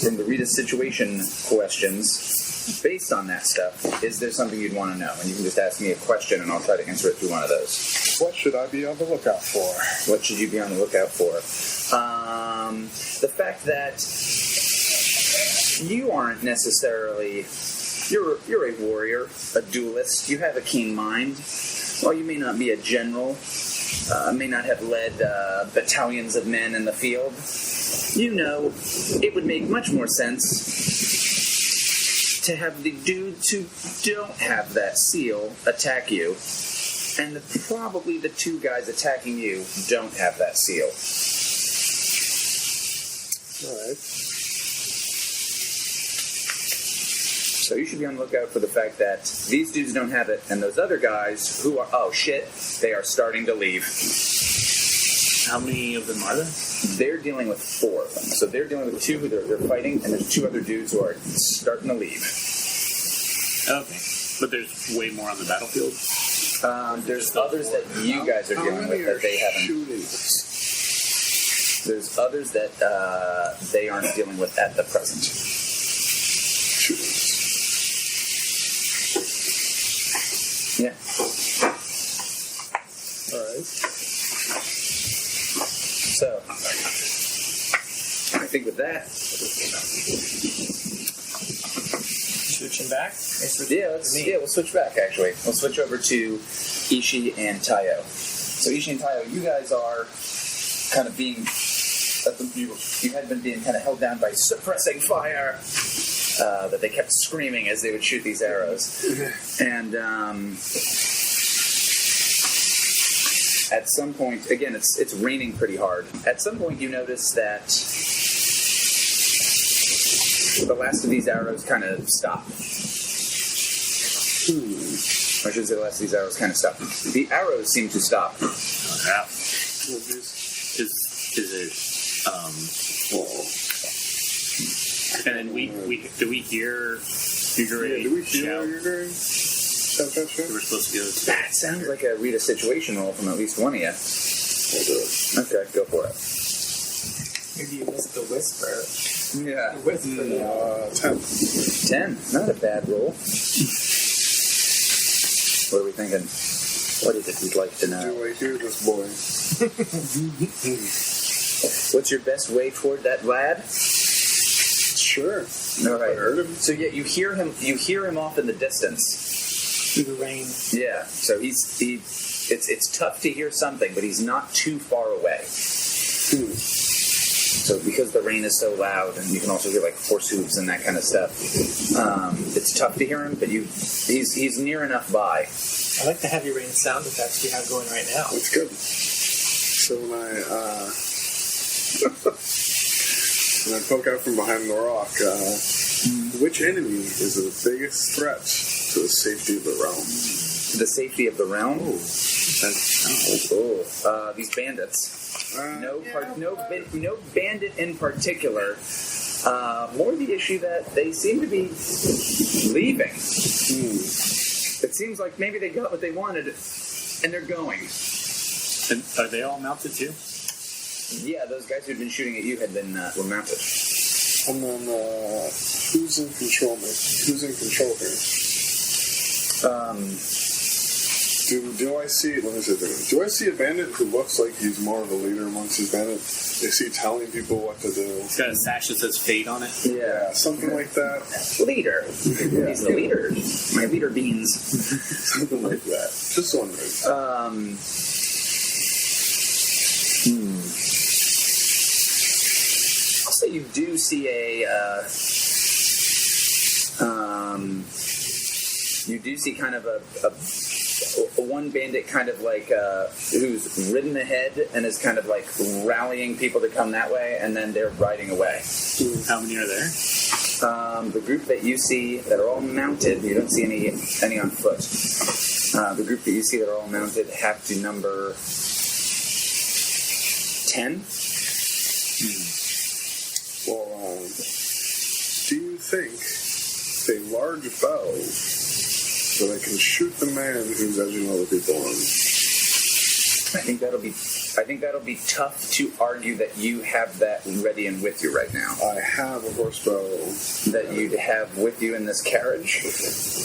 Speaker 4: from the read a situation questions, based on that stuff, is there something you'd want to know? And you can just ask me a question, and I'll try to answer it through one of those.
Speaker 6: What should I be on the lookout for?
Speaker 4: What should you be on the lookout for? The fact that you aren't necessarily... You're a warrior, a duelist. You have a keen mind. While you may not be a general, may not have led battalions of men in the field, you know it would make much more sense to have the dudes who don't have that seal attack you, and probably the 2 guys attacking you don't have that seal.
Speaker 6: Alright.
Speaker 4: So you should be on the lookout for the fact that these dudes don't have it, and those other guys who are, oh shit, they are starting to leave.
Speaker 8: How many of them are there?
Speaker 4: They're dealing with 4 of them. So they're dealing with 2 who they're fighting, and there's 2 other dudes who are starting to leave.
Speaker 8: Okay. But there's way more on the battlefield?
Speaker 4: There's others that you guys are dealing with that they haven't. There's others that they aren't dealing with at the present. Yeah.
Speaker 6: Alright.
Speaker 4: So, I think with that,
Speaker 5: Switching back?
Speaker 4: we'll switch back actually. We'll switch over to Ishii and Tayo. So Ishii and Tayo, you guys are kind of being, you had been being kind of held down by suppressing fire. That they kept screaming as they would shoot these arrows. And at some point, again, it's raining pretty hard. At some point, you notice that the last of these arrows kind of stop. I should say the last of these arrows kind of stop. The arrows seem to stop.
Speaker 8: Yeah. Is it, and then do we hear Yugure
Speaker 6: do we hear
Speaker 8: shout?
Speaker 6: Yugure? Shout.
Speaker 8: We're supposed to go to
Speaker 4: That sounds like a read a situation roll from at least one of you.
Speaker 6: I'll do it.
Speaker 4: Okay, go for it.
Speaker 5: Maybe you missed the whisper.
Speaker 4: Yeah.
Speaker 5: The whisper.
Speaker 6: 10.
Speaker 4: 10. Not a bad roll. What are we thinking? What is it you'd like to know?
Speaker 6: Do I hear this boy?
Speaker 4: What's your best way toward that lad?
Speaker 6: Sure.
Speaker 4: All right.
Speaker 6: I heard him.
Speaker 4: So yeah, you hear him off in the distance.
Speaker 5: Through the rain.
Speaker 4: Yeah. So it's tough to hear something, but he's not too far away. So because the rain is so loud, and you can also hear like horse hooves and that kind of stuff, it's tough to hear him. But he's near enough by.
Speaker 5: I like the heavy rain sound effects we have going right now.
Speaker 6: That's good. So when I poke out from behind the rock, which enemy is the biggest threat to the safety of the realm?
Speaker 4: The safety of the realm? These bandits. No bandit in particular. More the issue that they seem to be leaving. It seems like maybe they got what they wanted, and they're going.
Speaker 8: And are they all mounted too?
Speaker 4: Yeah, those guys who'd been shooting at you had been were mounted.
Speaker 6: And then, who's in control here? Do I see? Let me say this. Do I see a bandit who looks like he's more of a leader amongst his bandits? Is he telling people what to do?
Speaker 8: He's got a sash that says fate on it.
Speaker 6: Yeah, something like that.
Speaker 4: Leader. He's the leader. My leader beans.
Speaker 6: Something like that. Just wondering.
Speaker 4: Also, you do see you do see kind of a one bandit kind of like who's ridden ahead and is kind of like rallying people to come that way, and then they're riding away.
Speaker 8: How many are there?
Speaker 4: The group that you see that are all mounted, you don't see any on foot. The group that you see that are all mounted have to number 10.
Speaker 6: Well, do you think a large bow so that I can shoot the man who's edging other people on?
Speaker 4: I think that'll be tough to argue that you have that ready and with you right now.
Speaker 6: I have a horse bow.
Speaker 4: That you'd have with you in this carriage.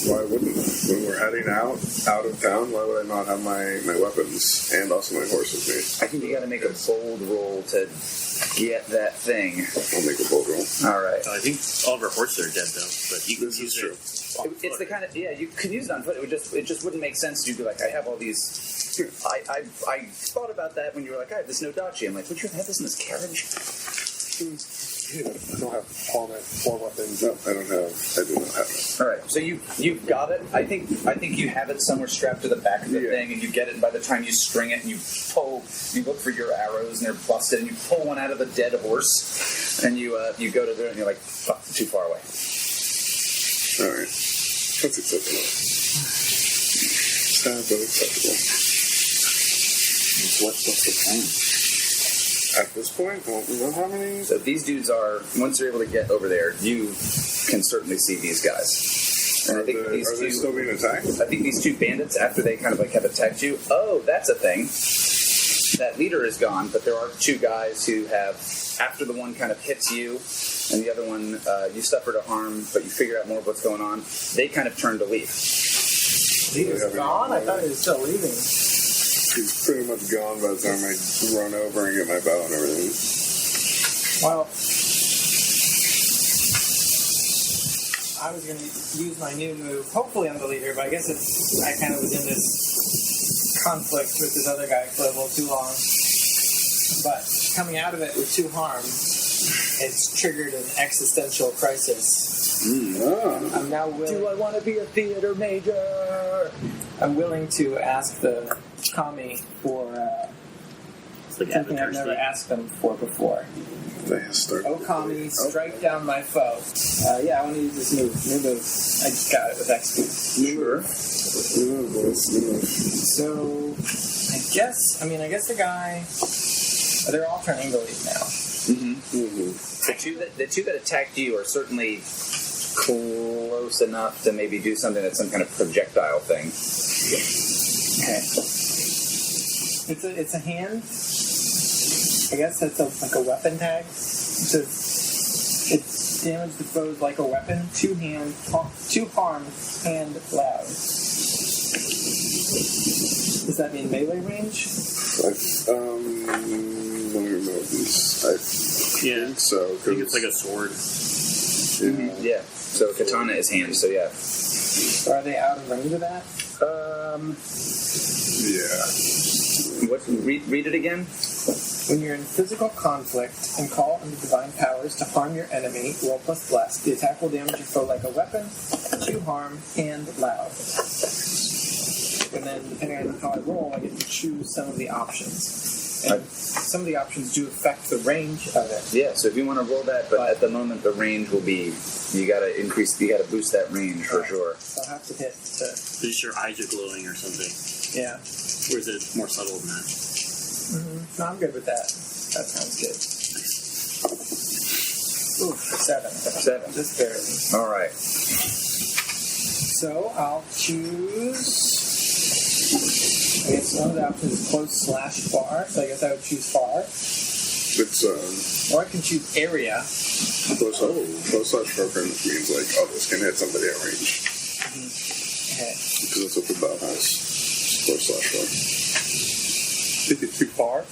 Speaker 6: Why wouldn't I? When we're heading out of town, why would I not have my weapons and also my horse with me?
Speaker 4: I think you got to make a bold roll to get that thing.
Speaker 6: I'll make a bold roll.
Speaker 4: All right.
Speaker 8: I think all of our horses are dead though, but you can
Speaker 6: This
Speaker 8: use
Speaker 6: is true.
Speaker 8: it.
Speaker 4: It's the kind of you could use it on foot. It just wouldn't make sense to be like, I have all these. I thought about that when you were like, I have this Nodachi. I'm like, would you have this in this carriage?
Speaker 6: Yeah, I don't have four weapons. No, I do not have it.
Speaker 4: All right, so you've got it. I think you have it somewhere strapped to the back of the thing, and you get it. And by the time you string it, and you look for your arrows, and they're busted, and you pull one out of the dead horse, and you go to do it, and you're like, fuck, too far away.
Speaker 6: All right, that's acceptable. Sad but acceptable.
Speaker 3: What's the plan?
Speaker 6: At this point, well, we don't have any.
Speaker 4: So these dudes are, once you're able to get over there, you can certainly see these guys. And
Speaker 6: Are
Speaker 4: I think
Speaker 6: they still being attacked?
Speaker 4: I think these two bandits, after they kind of like have attacked you, oh, that's a thing. That leader is gone, but there are two guys who have, after the one kind of hits you, and the other one, you suffered a harm, but you figure out more of what's going on, they kind of turn to leave.
Speaker 5: He was gone? I thought he was still leaving.
Speaker 6: He's pretty much gone by the time I run over and get my bow and everything.
Speaker 5: Well, I was going to use my new move, hopefully on the leader, but I guess I kind of was in this conflict with this other guy for a little too long. But coming out of it with 2 harm, it's triggered an existential crisis. I'm now willing.
Speaker 4: Do I want to be a theater major?
Speaker 5: I'm willing to ask the Kami for something I've never asked them for before. Oh, Kami, strike down my foe. Yeah, I want to use this move. New move. I just got it with XP.
Speaker 4: Sure.
Speaker 5: So, I guess the guy. They're all turning to leave now.
Speaker 4: The two that attacked you are certainly close enough to maybe do something that's some kind of projectile thing.
Speaker 5: Okay. It's a hand. I guess that's like a weapon tag. It says it's damage the foes like a weapon. 2 harm, hand loud. Does that mean melee range?
Speaker 6: Let me remove these. I think so.
Speaker 8: I think it's like a sword.
Speaker 4: Yeah. So katana is hand. So yeah.
Speaker 5: So are they out of range of that?
Speaker 6: Yeah.
Speaker 4: What? Read it again.
Speaker 5: When you're in physical conflict and call on the divine powers to harm your enemy, roll plus bless. The attack will damage your foe like a weapon. 2 harm, hand loud. And then, depending on how I roll, I get to choose some of the options. And some of the options do affect the range of it.
Speaker 4: Yeah, so if you want to roll that, but at the moment the range will be, you gotta boost that range for sure.
Speaker 5: So I'll have to hit to...
Speaker 8: Because your eyes are glowing or something.
Speaker 5: Yeah.
Speaker 8: Or is it more subtle than that?
Speaker 5: No, I'm good with that. That sounds good. Ooh, 7.
Speaker 4: 7.
Speaker 5: Just barely.
Speaker 4: Alright.
Speaker 5: So I'll choose... I guess one of the options is close/far, so I guess I would choose far.
Speaker 6: It's
Speaker 5: Or I can choose area.
Speaker 6: close/far pretty much means like, oh, this can hit somebody at range.
Speaker 5: Okay.
Speaker 6: Because that's what the bow has. 4/4.
Speaker 9: Think it's too far?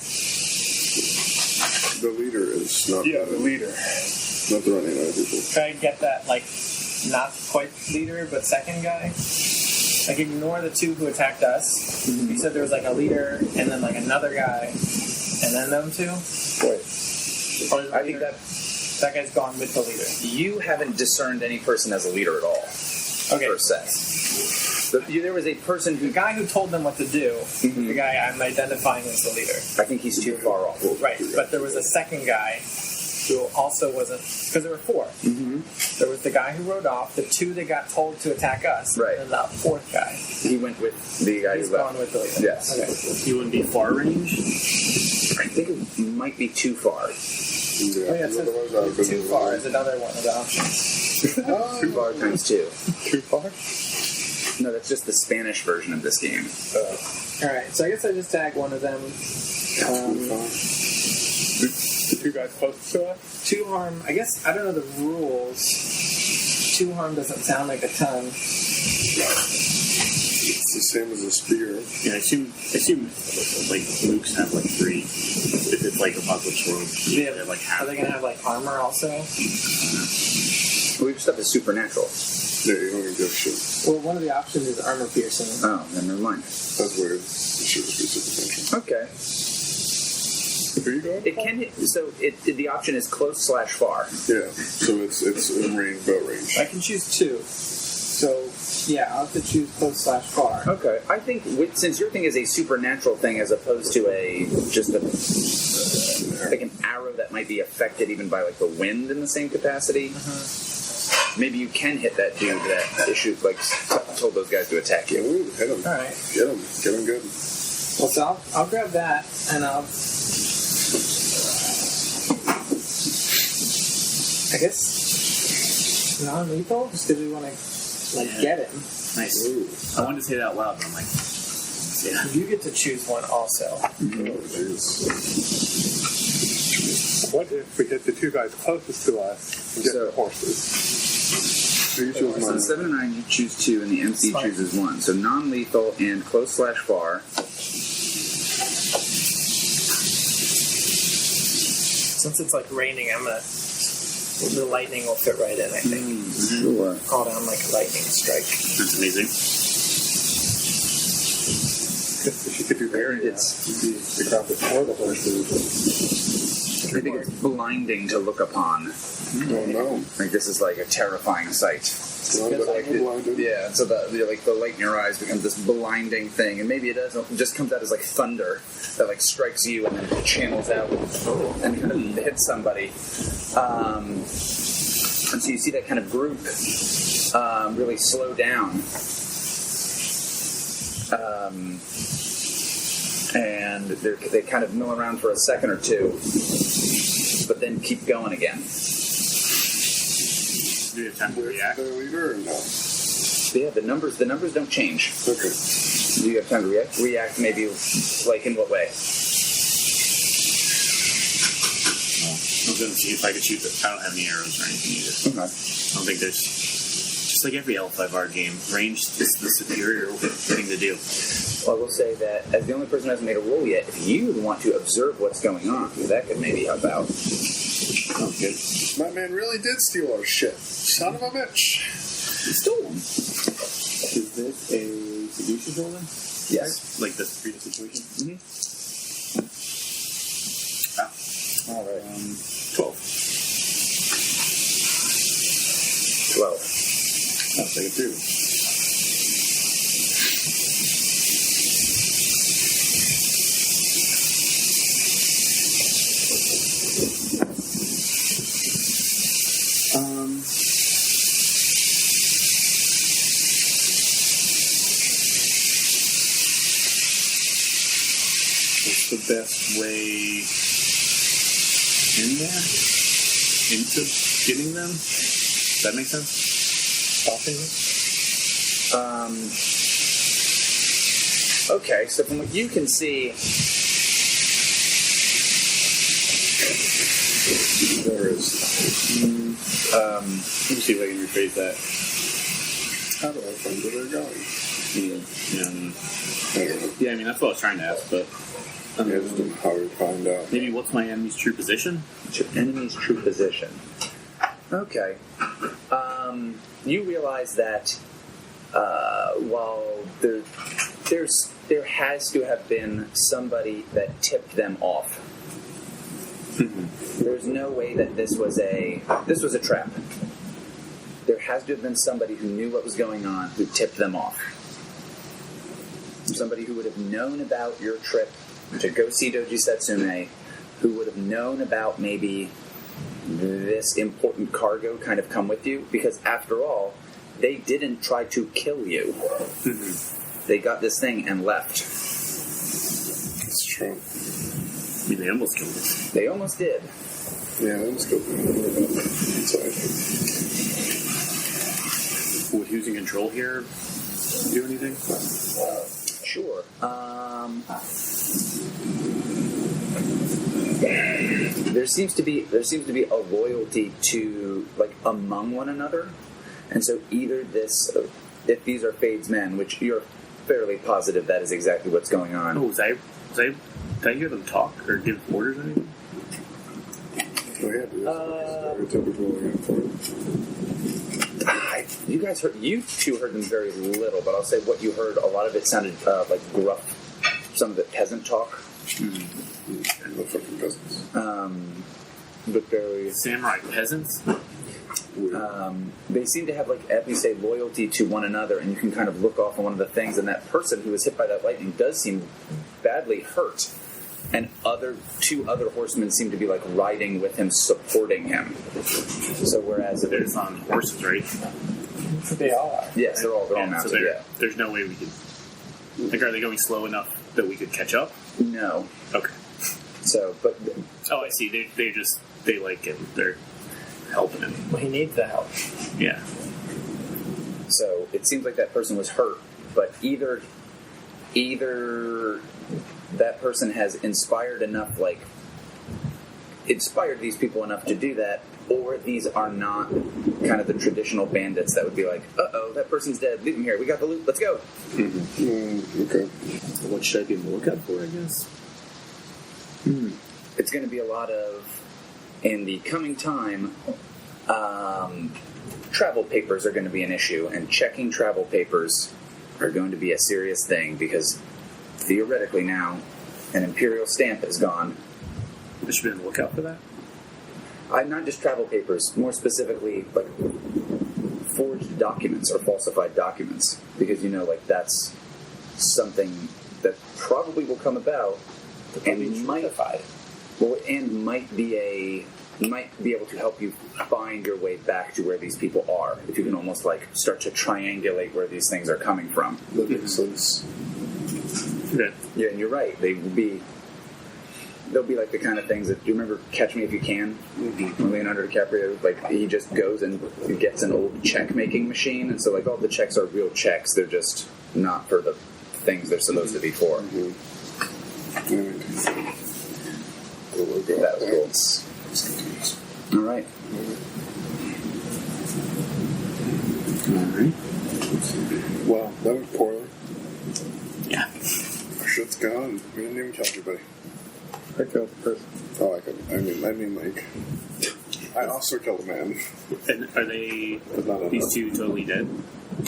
Speaker 6: The leader is not.
Speaker 9: Yeah, the leader.
Speaker 6: Not the running other people.
Speaker 5: Try to get that, like, not quite leader, but second guy. Like, ignore the two who attacked us. You said there was, like, a leader, and then, like, another guy, and then them two?
Speaker 4: Wait.
Speaker 5: Or is the
Speaker 4: I think
Speaker 5: leader- that guy's gone with the leader.
Speaker 4: You haven't discerned any person as a leader at all.
Speaker 5: Okay.
Speaker 4: Per se. There was a person who.
Speaker 5: The guy who told them what to do, the guy I'm identifying as the leader.
Speaker 4: I think he's too far off.
Speaker 5: Right, but there was a second guy who also wasn't, because there were four. There was the guy who rode off, the two that got told to attack us,
Speaker 4: Right.
Speaker 5: and the fourth guy.
Speaker 4: He went with the guy
Speaker 5: He's
Speaker 4: who left.
Speaker 5: gone with the leader.
Speaker 4: Yes.
Speaker 5: Okay.
Speaker 8: He wouldn't be far range.
Speaker 4: I think it might be too far.
Speaker 6: Yeah,
Speaker 5: Oh, yeah, it says
Speaker 6: otherwise I would
Speaker 5: too far is another one of the options.
Speaker 4: Too far times two.
Speaker 9: Too far?
Speaker 4: No, that's just the Spanish version of this game.
Speaker 5: Alright, so I guess I just tag one of them.
Speaker 9: The two guys closest to us?
Speaker 5: 2 harm, I guess, I don't know the rules. 2 harm doesn't sound like a ton.
Speaker 6: It's the same as a spear.
Speaker 8: Yeah, I assume like Luke's have like 3. If it's like Apocalypse World,
Speaker 5: Yeah,
Speaker 8: they have like half.
Speaker 5: Are they going to have, like, armor also?
Speaker 4: We just have the supernatural.
Speaker 6: Yeah, you don't even give a shit.
Speaker 5: Well, one of the options is armor piercing.
Speaker 4: Oh, then never mind.
Speaker 6: That's weird. It should just be supernatural.
Speaker 4: Okay.
Speaker 6: Who you going?
Speaker 4: It can hit. So the option is close/far.
Speaker 6: Yeah, so it's in range, bow range.
Speaker 5: I can choose 2. So, yeah, I'll have to choose close/far.
Speaker 4: Okay. I think since your thing is a supernatural thing as opposed to like an arrow that might be affected even by like the wind in the same capacity. Maybe you can hit that dude that issued told those guys to attack you.
Speaker 6: Ooh, hit him.
Speaker 5: Alright.
Speaker 6: Get him good.
Speaker 5: Well, so I'll grab that, and I guess non-lethal, just because we want to get him.
Speaker 8: Nice.
Speaker 6: Ooh.
Speaker 8: I wanted to say that out loud, but I'm like, yeah.
Speaker 5: You get to choose one also.
Speaker 6: Oh, jeez.
Speaker 9: What if we hit the two guys closest to us and get
Speaker 4: So-
Speaker 9: the horses?
Speaker 6: So you choose
Speaker 4: So
Speaker 6: mine.
Speaker 4: 7 and 9, you choose 2, and the MC
Speaker 5: Fine.
Speaker 4: chooses 1. So non-lethal and close/far.
Speaker 5: Since it's like raining, the lightning will fit right in, I think.
Speaker 4: Sure.
Speaker 5: Call down like a lightning strike.
Speaker 8: That's amazing.
Speaker 9: If you could do that,
Speaker 4: It's.
Speaker 9: the crowd before the horses.
Speaker 4: I think it's blinding to look upon.
Speaker 6: Oh no.
Speaker 4: Like this is like a terrifying sight.
Speaker 6: Blinded.
Speaker 4: Yeah, so the light in your eyes becomes this blinding thing, and maybe it just comes out as like thunder that like strikes you and then channels out and kind of hits somebody. And so you see that kind of group really slow down. And they kind of mill around for a second or two, but then keep going again.
Speaker 8: Do you have time to react?
Speaker 6: The leader or no?
Speaker 4: So yeah, the numbers don't change.
Speaker 6: Okay.
Speaker 4: Do you have time to react? React maybe like in what way?
Speaker 8: I was going to see if I could shoot the... I don't have any arrows or anything either.
Speaker 4: Okay.
Speaker 8: I don't think there's... Just like every L5R game, range is the superior thing to do.
Speaker 4: Well, I will say that as the only person who hasn't made a roll yet, if you would want to observe what's going on, that could maybe help out.
Speaker 8: Sounds good.
Speaker 6: My man really did steal our shit. Son of a bitch.
Speaker 4: He stole them.
Speaker 8: Is this a seduction roll then?
Speaker 4: Yes.
Speaker 8: Like the freedom situation?
Speaker 4: Mm-hmm.
Speaker 8: All right. 12.
Speaker 4: 12.
Speaker 6: I'll take it too.
Speaker 8: What's the best way in there? Into getting them? Does that make sense?
Speaker 9: Stopping it?
Speaker 4: Okay, so from what you can see,
Speaker 6: There is.
Speaker 8: Let me see if I can rephrase that.
Speaker 6: How do I find where they're going?
Speaker 8: Yeah, I mean, that's what I was trying to ask, but...
Speaker 6: Yeah, just don't know how we find out.
Speaker 8: Maybe what's my enemy's true position?
Speaker 4: Enemy's true position. Okay. You realize that while there has to have been somebody that tipped them off. There's no way that this was a trap. There has to have been somebody who knew what was going on who tipped them off. Somebody who would have known about your trip to go see Doji Setsume, who would have known about maybe this important cargo kind of come with you, because after all, they didn't try to kill you. They got this thing and left.
Speaker 6: That's true.
Speaker 8: I mean, they almost killed us.
Speaker 4: They almost did.
Speaker 6: Yeah, that was good. Sorry.
Speaker 8: Would who's in control here do anything?
Speaker 4: Sure. There seems to be a loyalty to among one another, and so either this, if these are Fade's men, which you're fairly positive that is exactly what's going on.
Speaker 8: Oh, did I hear them talk or give orders or anything?
Speaker 6: Oh, yeah,
Speaker 4: You two heard them very little, but I'll say what you heard. A lot of it sounded like gruff, some of it peasant talk.
Speaker 6: No fucking peasants.
Speaker 4: But very
Speaker 8: samurai peasants.
Speaker 4: They seem to have at least a loyalty to one another, and you can kind of look off on one of the things. And that person who was hit by that lightning does seem badly hurt, and two other horsemen seem to be riding with him, supporting him. So whereas if
Speaker 8: there's on horses, right?
Speaker 5: They all are.
Speaker 4: Yes, they're all mounted.
Speaker 8: So there's no way we could. Are they going slow enough that we could catch up?
Speaker 4: No.
Speaker 8: Okay.
Speaker 4: So, but
Speaker 8: I see. They like him. They're helping him.
Speaker 5: Well, he needs the help.
Speaker 8: Yeah.
Speaker 4: So it seems like that person was hurt, but either that person has inspired these people enough to do that, or these are not kind of the traditional bandits that would be uh-oh, that person's dead, leave him here, we got the loot, let's go.
Speaker 6: Okay.
Speaker 8: What should I be on the lookout for, I guess?
Speaker 4: It's going to be a lot of, in the coming time, travel papers are going to be an issue, and checking travel papers are going to be a serious thing, because theoretically now an imperial stamp is gone.
Speaker 8: I should be on the lookout for that?
Speaker 4: Not just travel papers, more specifically forged documents or falsified documents, because that's something that probably will come about and might be able to help you find your way back to where these people are, if you can almost start to triangulate where these things are coming from.
Speaker 6: That makes sense.
Speaker 8: Okay.
Speaker 4: Yeah, and you're right. They'll be the kind of things that, do you remember Catch Me If You Can? When Leonardo DiCaprio, he just goes and gets an old check making machine, and so all the checks are real checks, they're just not for the things they're supposed to be for. That was cool. Alright.
Speaker 6: Well, that went poorly.
Speaker 8: Yeah.
Speaker 6: Our shit's gone. We didn't even kill everybody.
Speaker 9: I killed the person.
Speaker 6: Oh, I also killed a man.
Speaker 8: And are they
Speaker 6: Not
Speaker 8: these
Speaker 6: enough.
Speaker 8: two totally dead?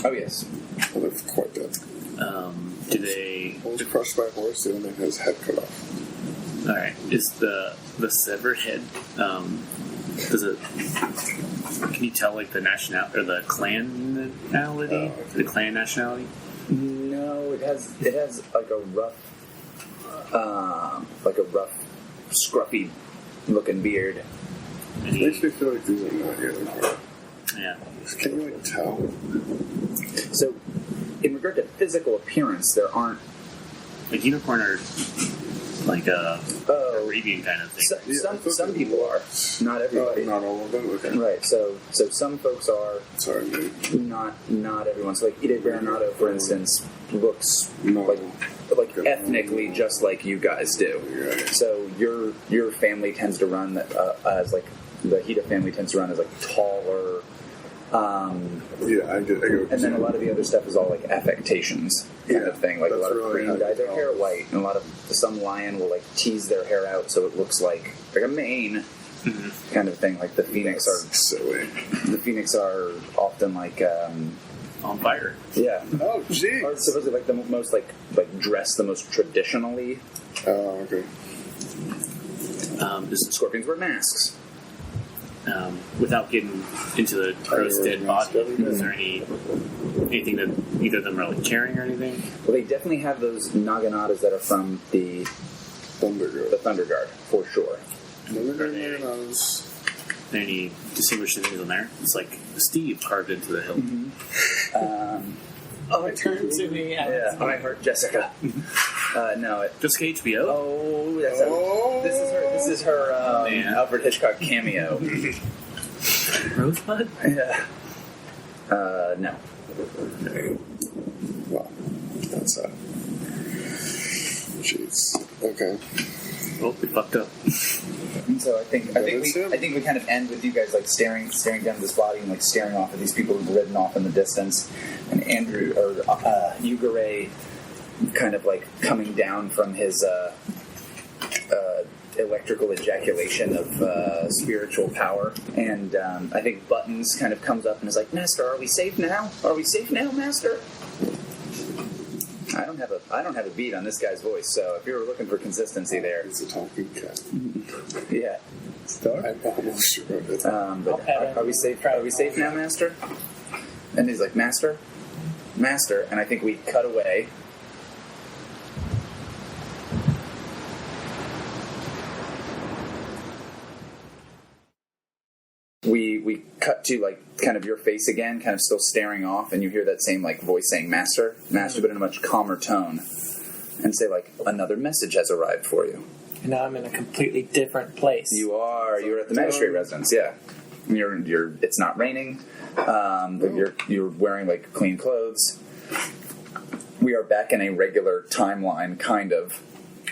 Speaker 4: Oh, yes.
Speaker 6: Well, they're quite dead.
Speaker 8: Do they?
Speaker 6: One was crushed by a horse, the other man had his head cut off.
Speaker 8: All right. Is the severed head? Does it? Can you tell the nationality or the clan nationality? The clan nationality?
Speaker 4: No, it has a rough, scruffy looking beard.
Speaker 6: Makes me feel like these are not here.
Speaker 8: Yeah.
Speaker 6: Can you tell?
Speaker 4: So, in regard to physical appearance, there aren't
Speaker 8: Unicorn are a Arabian kind of thing.
Speaker 4: Some people are, not everybody.
Speaker 6: Not all of them. Okay.
Speaker 4: Right. So some folks are.
Speaker 6: Sorry, man.
Speaker 4: Not everyone. So Ide Bernardo, for instance, looks ethnically just like you guys do.
Speaker 6: Yeah.
Speaker 4: So your family tends to run the Hida family tends to run as taller,
Speaker 6: Yeah, I get what
Speaker 4: And then a lot of the other stuff is all like affectations kind of thing. Like a lot of Korean dye their hair white, and some lion will like tease their hair out so it looks like a mane kind of thing. Like the phoenix
Speaker 6: silly.
Speaker 4: The phoenix are often like
Speaker 8: on fire.
Speaker 4: Yeah.
Speaker 6: Oh, geez.
Speaker 4: Or supposedly like the most like dressed the most traditionally.
Speaker 6: Oh, okay.
Speaker 4: Scorpions wear masks.
Speaker 8: Without getting into the gross dead body, is there anything that either of them are like carrying or anything?
Speaker 4: Well, they definitely have those naganatas that are from the Thunder Guard, for sure.
Speaker 8: Are there any distinguishing things on there? It's like Steve carved into the hill.
Speaker 5: Turn to me.
Speaker 4: Yeah, I heard Jessica. No,
Speaker 8: Jessica HBO.
Speaker 4: Oh, this is her Alfred Hitchcock cameo.
Speaker 8: Rosebud.
Speaker 4: Yeah. No.
Speaker 6: Wow, that's jeez. Okay.
Speaker 8: Oh, we fucked up.
Speaker 4: So I think we kind of end with you guys like staring down this body and like staring off at these people who've ridden off in the distance, and Andrew or Yugure kind of like coming down from his electrical ejaculation of spiritual power, and I think Buttons kind of comes up and is like, "Master, are we safe now? Are we safe now, Master?" I don't have a beat on this guy's voice, so if you were looking for consistency there,
Speaker 6: He's a talking cat.
Speaker 4: yeah.
Speaker 6: I'm almost sure of it.
Speaker 4: But are we safe? Are we safe now, Master? And he's like, Master, and I think we cut away. We cut to like kind of your face again, kind of still staring off, and you hear that same like voice saying "Master," but in a much calmer tone, and say like, "Another message has arrived for you."
Speaker 5: And now I'm in a completely different place.
Speaker 4: You're at the magistrate residence, yeah. You're. It's not raining. You're wearing like clean clothes. We are back in a regular timeline, kind of.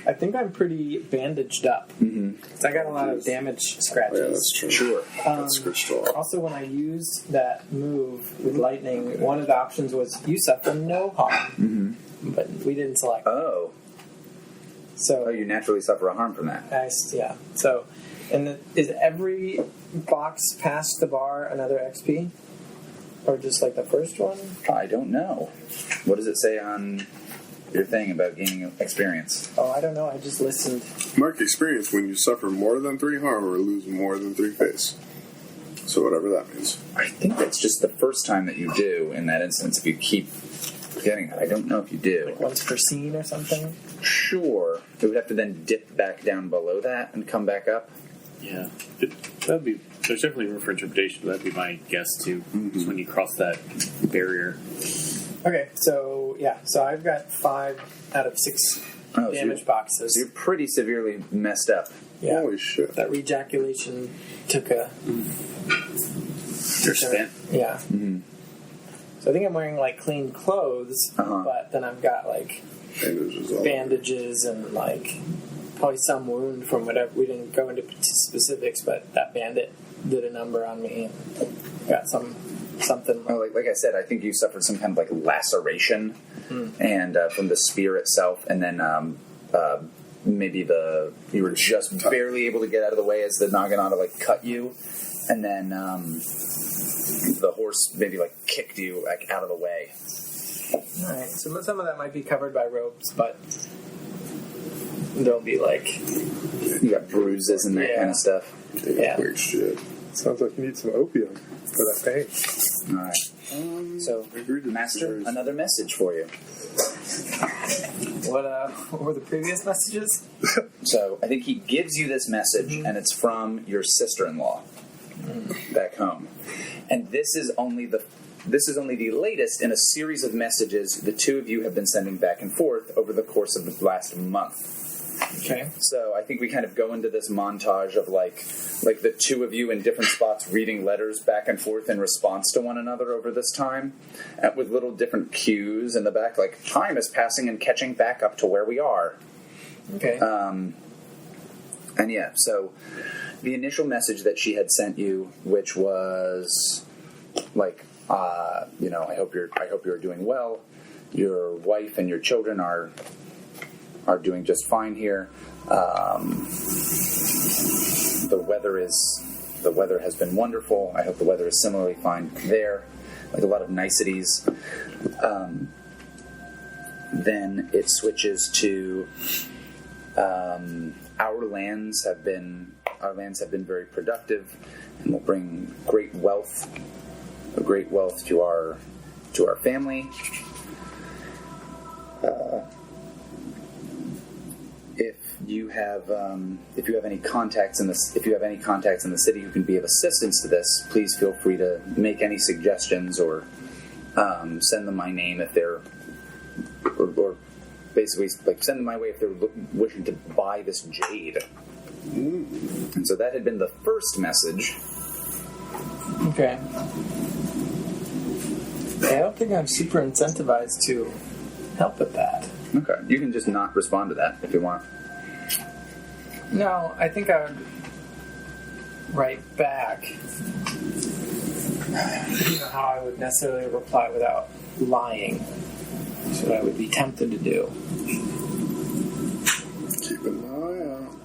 Speaker 5: I think I'm pretty bandaged up. Because I got a lot of damage scratches.
Speaker 6: Yeah, that's true.
Speaker 4: Sure.
Speaker 6: That's crystal.
Speaker 5: Also, when I used that move with lightning, one of the options was you suffer no harm. But we didn't select.
Speaker 4: Oh,
Speaker 5: So
Speaker 4: you naturally suffer a harm from that.
Speaker 5: yeah. So, is every box past the bar another XP? Or just like the first one?
Speaker 4: I don't know. What does it say on your thing about gaining experience?
Speaker 5: Oh, I don't know. I just listened.
Speaker 6: Mark experience when you suffer more than 3 harm or lose more than 3 face. So whatever that means.
Speaker 4: I think that's just the first time that you do in that instance. If you keep getting it, I don't know if you do.
Speaker 5: Like once per scene or something?
Speaker 4: Sure. It would have to then dip back down below that and come back up.
Speaker 8: Yeah, there's definitely room for interpretation, but that'd be my guess too. Is when you cross that barrier.
Speaker 5: Okay, so I've got 5 out of 6 damage boxes.
Speaker 4: So you're pretty severely messed up.
Speaker 5: Yeah.
Speaker 6: Holy shit.
Speaker 5: That rejaculation took a...
Speaker 8: You're spent.
Speaker 5: Yeah. So I think I'm wearing like clean clothes, but then I've got like bandages and like probably some wound from whatever. We didn't go into specifics, but that bandit did a number on me and got something.
Speaker 4: Well, like I said, I think you suffered some kind of like laceration, and from the spear itself, and then maybe you were just barely able to get out of the way as the Naginata like cut you, and then the horse maybe like kicked you like out of the way.
Speaker 5: All right, so some of that might be covered by ropes, but there'll be like
Speaker 4: you got bruises and that kind of stuff.
Speaker 5: Yeah.
Speaker 6: Weird shit.
Speaker 9: Sounds like you need some opium for that pain.
Speaker 4: All right. So, Master, another message for you.
Speaker 5: What were the previous messages?
Speaker 4: So, I think he gives you this message, and it's from your sister-in-law back home. And this is only the latest in a series of messages the two of you have been sending back and forth over the course of the last month.
Speaker 5: Okay.
Speaker 4: So I think we kind of go into this montage of like the two of you in different spots reading letters back and forth in response to one another over this time, with little different cues in the back, like time is passing and catching back up to where we are.
Speaker 5: Okay.
Speaker 4: And yeah, so the initial message that she had sent you, which was I hope you're doing well. Your wife and your children are doing just fine here. The weather has been wonderful. I hope the weather is similarly fine there. Like a lot of niceties. Then it switches to our lands have been very productive and will bring great wealth to our family. If you have any contacts in the city who can be of assistance to this, please feel free to make any suggestions or send them my name if they're or basically send them my way if they're wishing to buy this jade. And so that had been the first message.
Speaker 5: Okay. I don't think I'm super incentivized to help with that.
Speaker 4: Okay, you can just not respond to that if you want.
Speaker 5: No, I think I would write back. I don't know how I would necessarily reply without lying. That's what I would be tempted to do.
Speaker 6: Keep an eye out.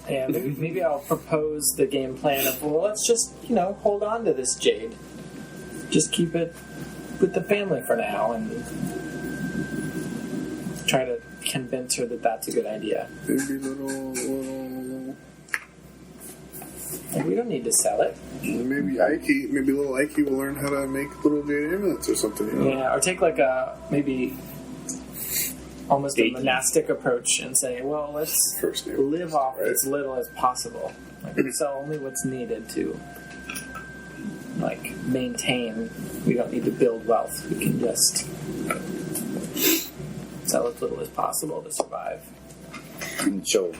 Speaker 5: And maybe I'll propose the game plan of, well, let's just, hold on to this jade. Just keep it with the family for now and try to convince her that that's a good idea.
Speaker 6: Maybe little.
Speaker 5: And we don't need to sell it.
Speaker 6: Maybe little Ike will learn how to make little jade amulets or something.
Speaker 5: Yeah, or take maybe almost a monastic approach and say, well, let's live off as little as possible. We sell only what's needed to maintain. We don't need to build wealth. We can just sell as little as possible to survive.
Speaker 4: And she'll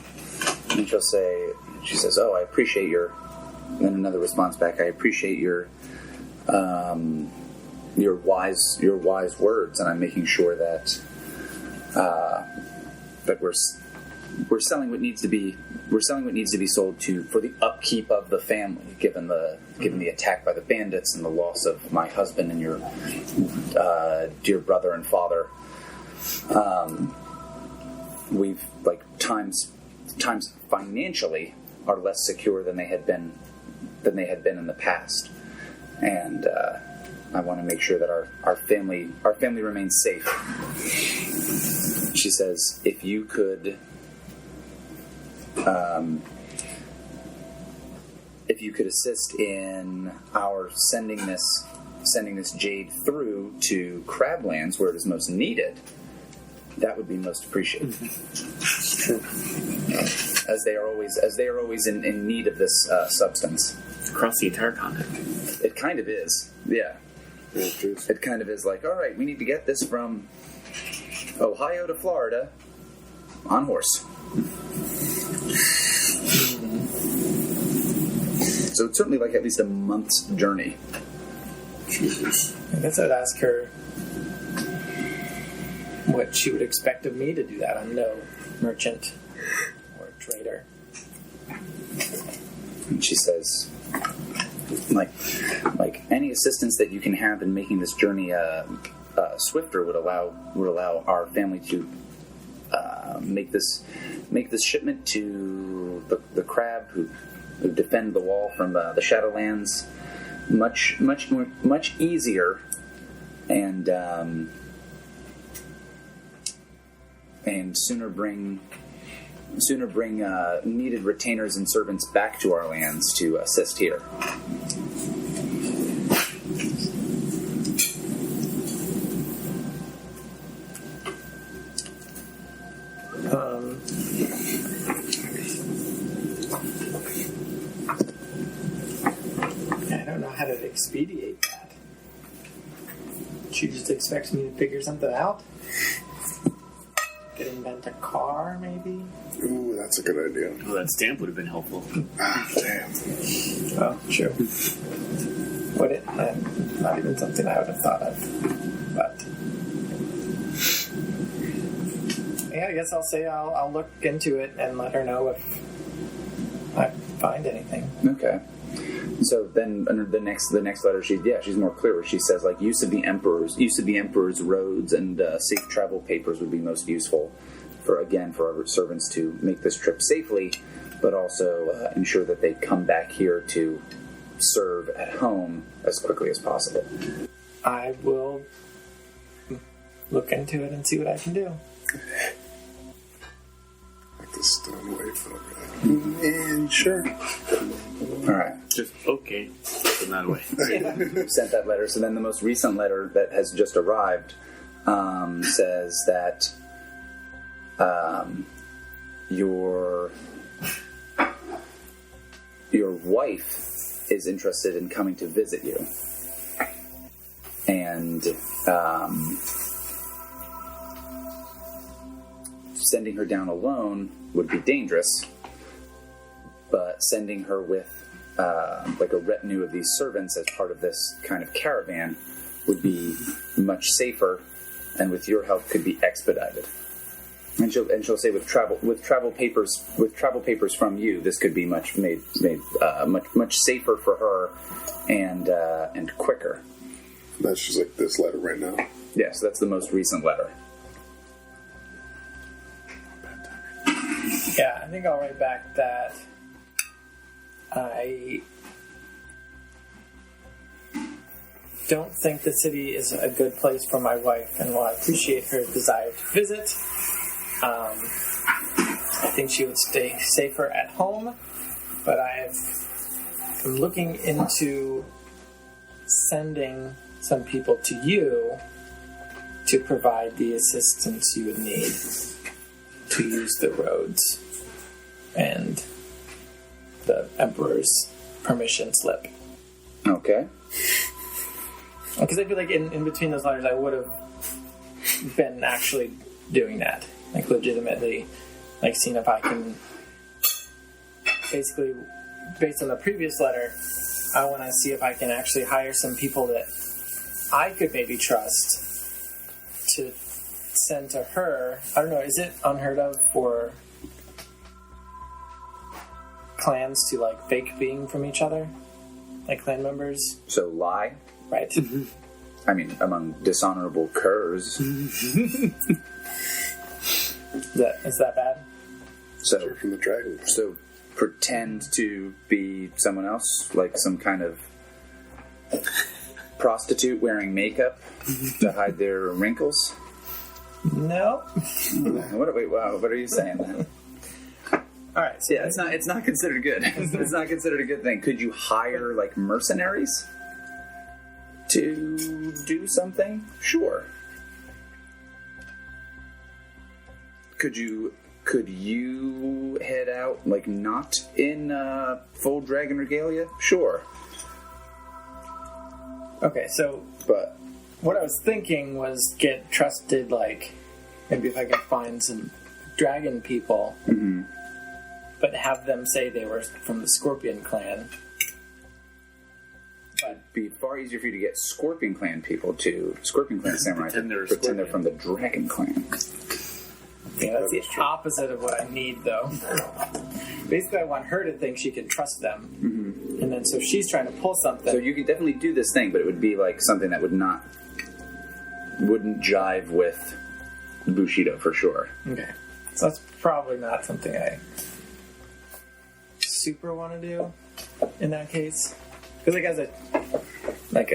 Speaker 4: say, she says, "Oh, I appreciate your." And then another response back, "I appreciate your wise words, and I'm making sure that we're selling what needs to be sold for the upkeep of the family, given the attack by the bandits and the loss of my husband and your dear brother and father. We've times financially are less secure than they had been in the past, and I want to make sure that our family remains safe." She says, "If you could assist in our sending this jade through to Crablands where it is most needed, that would be most appreciated." As they are always in need of this substance.
Speaker 8: Across the entire continent.
Speaker 4: It kind of is, yeah. It kind of is all right, we need to get this from Ohio to Florida on horse. So it's certainly at least a month's journey.
Speaker 6: Jesus.
Speaker 5: I guess I'd ask her what she would expect of me to do that. I'm no merchant or trader.
Speaker 4: And she says, any assistance that you can have in making this journey swifter would allow our family to make this shipment to the crab who defend the wall from the Shadowlands much easier and sooner bring needed retainers and servants back to our lands to assist here.
Speaker 5: I don't know how to expedite that. She just expects me to figure something out? Could invent a car, maybe?
Speaker 6: Ooh, that's a good idea.
Speaker 8: Well, that stamp would have been helpful.
Speaker 6: Ah, damn.
Speaker 5: Oh, sure. Would it? Not even something I would have thought of. But yeah, I guess I'll say I'll look into it and let her know if I find anything.
Speaker 4: Okay. So then under the next letter, she's more clear. She says like use of the emperor's roads and safe travel papers would be most useful for our servants to make this trip safely, but also ensure that they come back here to serve at home as quickly as possible.
Speaker 5: I will look into it and see what I can do.
Speaker 6: Like the stone wafer. And sure.
Speaker 4: All right.
Speaker 8: Just okay. Put that away.
Speaker 4: Sent that letter. So then the most recent letter that has just arrived says that your wife is interested in coming to visit you, and sending her down alone would be dangerous, but sending her with like a retinue of these servants as part of this kind of caravan would be much safer, and with your help could be expedited. And she'll say with travel papers from you, this could be much safer for her and quicker.
Speaker 6: That's just like this letter right now.
Speaker 4: Yes, that's the most recent letter.
Speaker 5: Yeah, I think I'll write back that I don't think the city is a good place for my wife, and while I appreciate her desire to visit, I think she would stay safer at home, but I'm looking into sending some people to you to provide the assistance you would need to use the roads and the Emperor's permission slip.
Speaker 4: Okay.
Speaker 5: Because I feel like in between those letters I would have been actually doing that. Like legitimately, like seeing if I can basically, based on the previous letter, I want to see if I can actually hire some people that I could maybe trust to send to her. I don't know, is it unheard of for clans to like fake being from each other? Like clan members?
Speaker 4: So lie?
Speaker 5: Right.
Speaker 4: I mean, among dishonorable curs.
Speaker 5: Is that bad?
Speaker 4: So
Speaker 6: from the dragon.
Speaker 4: So pretend to be someone else, like some kind of prostitute wearing makeup to hide their wrinkles.
Speaker 5: No.
Speaker 4: What are you saying then?
Speaker 5: All right. So
Speaker 4: yeah, it's not considered good. It's not considered a good thing. Could you hire like mercenaries to do something? Sure. Could you head out like not in full dragon regalia? Sure.
Speaker 5: Okay, so
Speaker 4: but
Speaker 5: what I was thinking was get trusted, like maybe if I could find some dragon people, but have them say they were from the Scorpion clan.
Speaker 4: It'd be far easier for you to get Scorpion clan people to Scorpion clan samurai
Speaker 8: Pretend
Speaker 4: they're from the Dragon clan.
Speaker 5: Yeah, that's the opposite of what I need, though. Basically, I want her to think she can trust them, and then so she's trying to pull something.
Speaker 4: So you could definitely do this thing, but it would be like something that wouldn't jive with Bushido for sure.
Speaker 5: Okay, so that's probably not something I super want to do in that case, because as an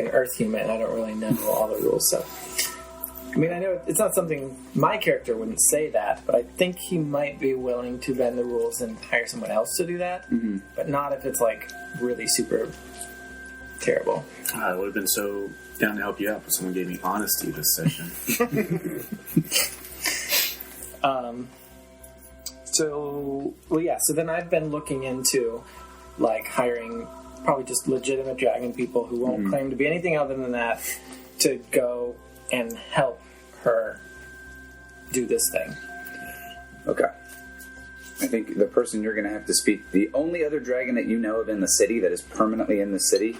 Speaker 5: Earth human, I don't really know all the rules. So, I mean, I know it's not something my character wouldn't say that, but I think he might be willing to bend the rules and hire someone else to do that, but not if it's like really super terrible.
Speaker 8: I would have been so down to help you out, but someone gave me honesty this session.
Speaker 5: So then I've been looking into like hiring probably just legitimate dragon people who won't claim to be anything other than that to go and help her do this thing.
Speaker 4: Okay. I think the person you're going to have to speak, the only other dragon that you know of in the city that is permanently in the city,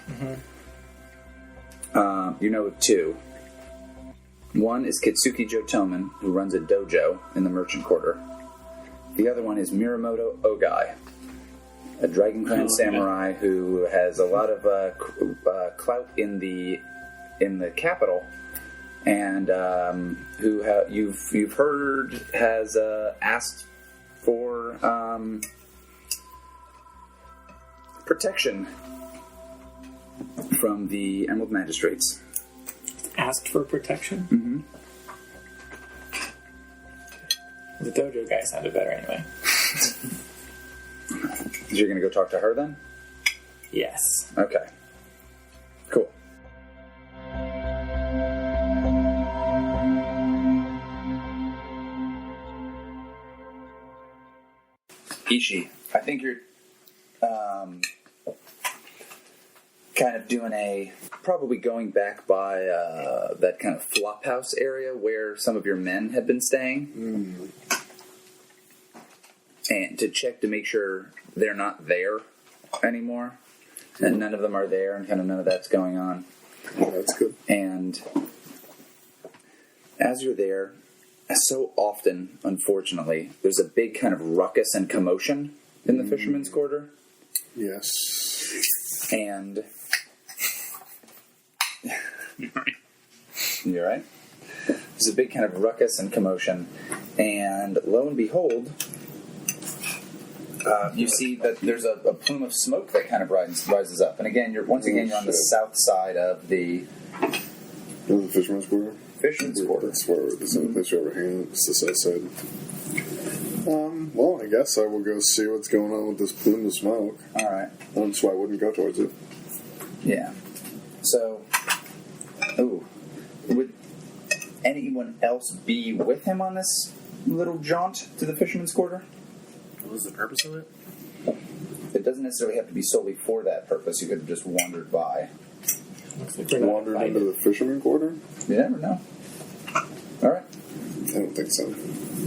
Speaker 4: you know of two. One is Kitsuki Jotomen, who runs a dojo in the Merchant Quarter. The other one is Miramoto Ogai, a Dragon Clan samurai who has a lot of clout in the capital, and who you've heard has asked for protection from the Emerald Magistrates.
Speaker 5: Asked for protection?
Speaker 4: Mm-hmm.
Speaker 5: The dojo guy sounded better anyway.
Speaker 4: You're going to go talk to her then?
Speaker 5: Yes.
Speaker 4: Okay. Cool. Ishi, I think you're kind of doing probably going back by that kind of flop house area where some of your men had been staying. And to check to make sure they're not there anymore. And none of them are there, and kind of none of that's going on.
Speaker 6: Yeah, that's good.
Speaker 4: And as you're there, so often, unfortunately, there's a big kind of ruckus and commotion in the fisherman's quarter.
Speaker 6: Yes.
Speaker 4: And you're right. There's a big kind of ruckus and commotion, and lo and behold, you see that there's a plume of smoke that kind of rises up. And again, you're on the south side of the
Speaker 6: fisherman's quarter.
Speaker 4: Fisherman's quarter.
Speaker 6: That's where there's a place over here. It's the south side. Well, I guess I will go see what's going on with this plume of smoke.
Speaker 4: All right.
Speaker 6: That's why I wouldn't go towards it.
Speaker 4: Yeah. So, would anyone else be with him on this little jaunt to the fisherman's quarter?
Speaker 8: What was the purpose of it?
Speaker 4: It doesn't necessarily have to be solely for that purpose. You could have just wandered by.
Speaker 6: Wandered into the fisherman quarter?
Speaker 4: You never know. All right.
Speaker 6: I don't think so.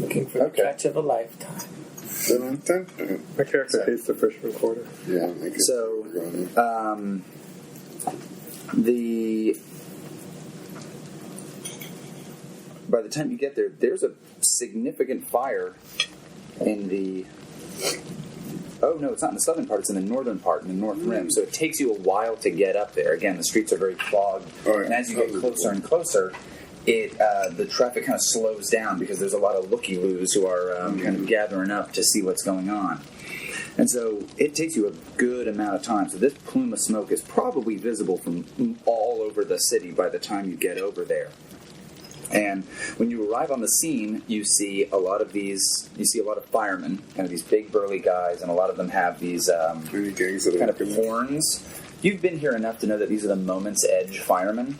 Speaker 5: Looking for the catch of a lifetime.
Speaker 9: My character hates the fisherman quarter.
Speaker 6: Yeah, I guess
Speaker 4: so, by the time you get there, there's a significant fire in the... Oh, no, it's not in the southern part. It's in the northern part, in the north rim. So it takes you a while to get up there. Again, the streets are very fogged.
Speaker 6: Right.
Speaker 4: And as you get closer and closer, the traffic kind of slows down because there's a lot of looky-loos who are kind of gathering up to see what's going on. And so it takes you a good amount of time. So this plume of smoke is probably visible from all over the city by the time you get over there. And when you arrive on the scene, you see a lot of firemen, kind of these big burly guys, and a lot of them have these kind of horns. You've been here enough to know that these are the Moment's Edge firemen.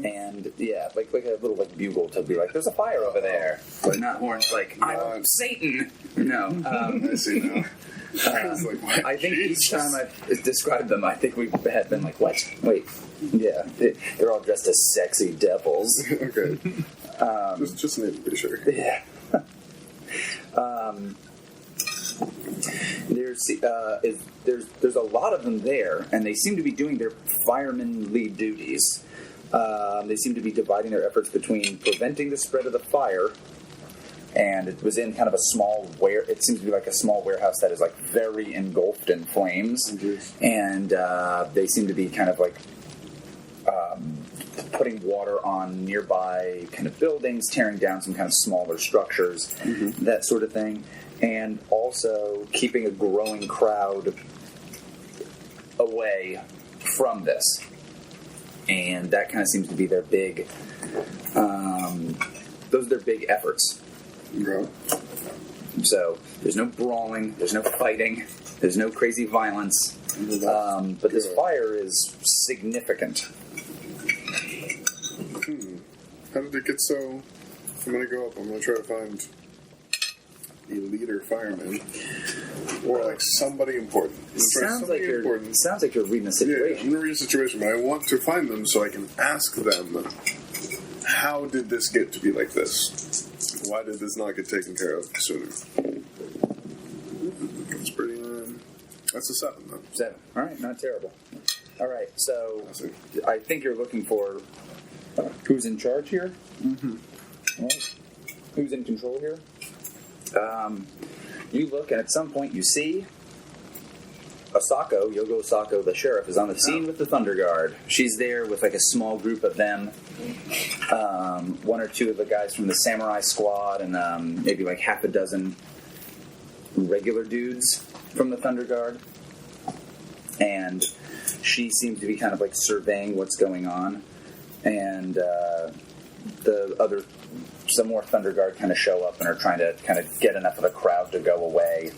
Speaker 4: And yeah, like a little bugle to be like, there's a fire over there. But not horns like, I'm Satan. No.
Speaker 6: I see now.
Speaker 4: I think each time I've described them, I think we had been like, what? Wait. Yeah. They're all dressed as sexy devils.
Speaker 6: Okay. Just need to be sure.
Speaker 4: Yeah. There's a lot of them there, and they seem to be doing their firemanly duties. They seem to be dividing their efforts between preventing the spread of the fire, and it was in kind of a small it seems to be like a small warehouse that is like very engulfed in flames, and they seem to be kind of like putting water on nearby kind of buildings, tearing down some kind of smaller structures, that sort of thing, and also keeping a growing crowd away from this. And that kind of seems to be their big, those are their big efforts.
Speaker 6: Yeah.
Speaker 4: So there's no brawling, there's no fighting, there's no crazy violence, but this fire is significant.
Speaker 6: How did it get so... I'm going to go up, I'm going to try to find a leader fireman, or like somebody important.
Speaker 4: Sounds like you're reading the situation.
Speaker 6: Yeah, I'm going to read the situation, but I want to find them so I can ask them, how did this get to be like this? Why did this not get taken care of sooner? That's pretty... that's a 7, though.
Speaker 4: 7. All right, not terrible. All right, so I think you're looking for who's in charge here? Mm-hmm. Right. Who's in control here? You look, and at some point you see Yogo Osako, the sheriff, is on the scene with the Thunder Guard. She's there with like a small group of them. One or two of the guys from the Samurai Squad, and maybe like half a dozen regular dudes from the Thunder Guard. And she seems to be kind of like surveying what's going on. And some more Thunder Guard kind of show up and are trying to kind of get enough of the crowd to go away.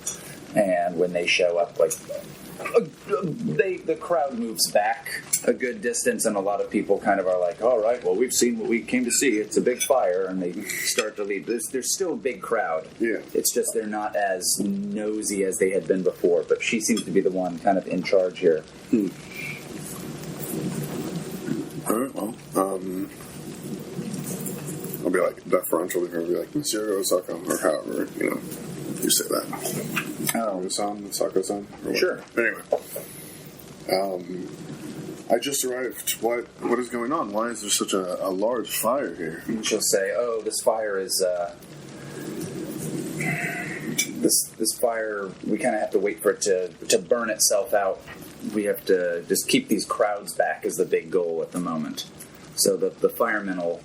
Speaker 4: And when they show up, like the crowd moves back a good distance, and a lot of people kind of are like, "All right, well, we've seen what we came to see. It's a big fire," and they start to leave. There's still a big crowd.
Speaker 6: Yeah.
Speaker 4: It's just they're not as nosy as they had been before. But she seems to be the one kind of in charge here.
Speaker 6: All right, well, I'll be like deferential to her and be like, Miss Yogo Osaka, or however, you say that. San, Sako-san?
Speaker 4: Sure.
Speaker 6: Anyway. I just arrived. What is going on? Why is there such a large fire here?
Speaker 4: And she'll say, "Oh, this fire is this fire. We kind of have to wait for it to burn itself out. We have to just keep these crowds back is the big goal at the moment. So the firemen will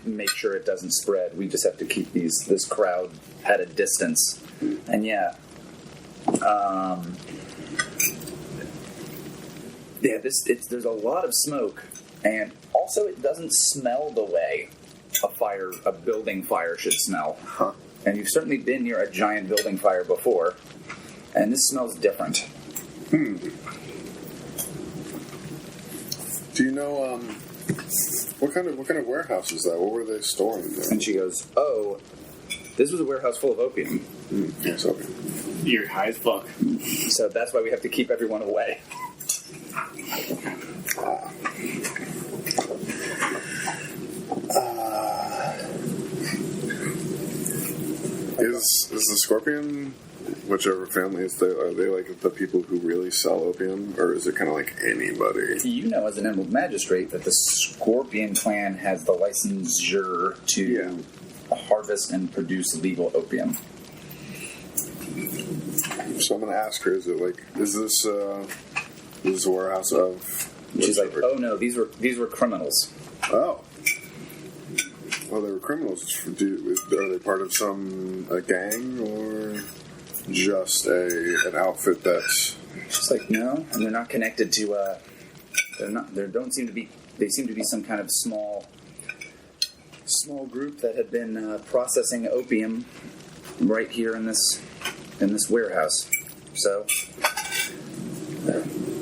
Speaker 4: make sure it doesn't spread. We just have to keep this crowd at a distance." And there's a lot of smoke, and also it doesn't smell the way a building fire should smell.
Speaker 6: Huh.
Speaker 4: And you've certainly been near a giant building fire before, and this smells different.
Speaker 6: Do you know what kind of warehouse is that? What were they storing there?
Speaker 4: And she goes, "Oh, this was a warehouse full of opium.
Speaker 6: Yes, opium.
Speaker 8: You're high as fuck.
Speaker 4: So that's why we have to keep everyone away."
Speaker 6: Is the Scorpion, whichever family is there, are they like the people who really sell opium, or is it kind of like anybody?
Speaker 4: You know, as an Emerald Magistrate, that the Scorpion clan has the licensure to harvest and produce legal opium.
Speaker 6: So I'm going to ask her: is this a warehouse of?
Speaker 4: She's like, "Oh no, these were criminals."
Speaker 6: Oh. Well, they were criminals. Are they part of a gang, or just an outfit that's?
Speaker 4: She's like, "No, and they're not connected to. They're not. There don't seem to be. They seem to be some kind of small group that had been processing opium right here in this warehouse. So,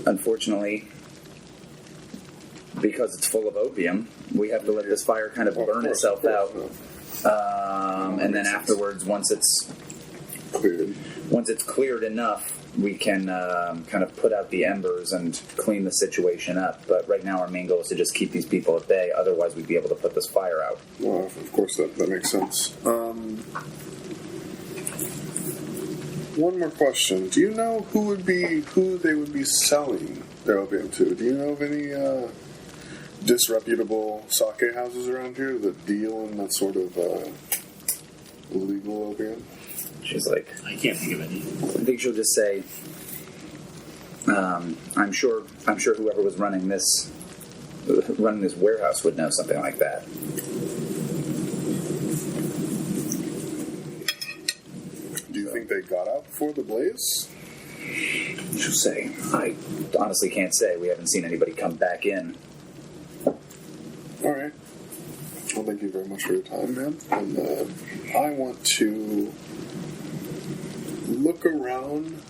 Speaker 4: unfortunately, because it's full of opium, we have to let this fire kind of burn itself out. And then afterwards, once it's cleared enough, we can kind of put out the embers and clean the situation up. But right now, our main goal is to just keep these people at bay. Otherwise, we'd be able to put this fire out."
Speaker 6: Well, of course, that makes sense. One more question: do you know who they would be selling their opium to? Do you know of any disreputable sake houses around here that deal in that sort of illegal opium?
Speaker 4: She's like,
Speaker 8: I can't think of any.
Speaker 4: I think she'll just say, I'm sure whoever was running this warehouse would know something like that.
Speaker 6: Do you think they got out before the blaze?
Speaker 4: She'll say, I honestly can't say. We haven't seen anybody come back in.
Speaker 6: All right. Well, thank you very much for your time, man. And I want to look around,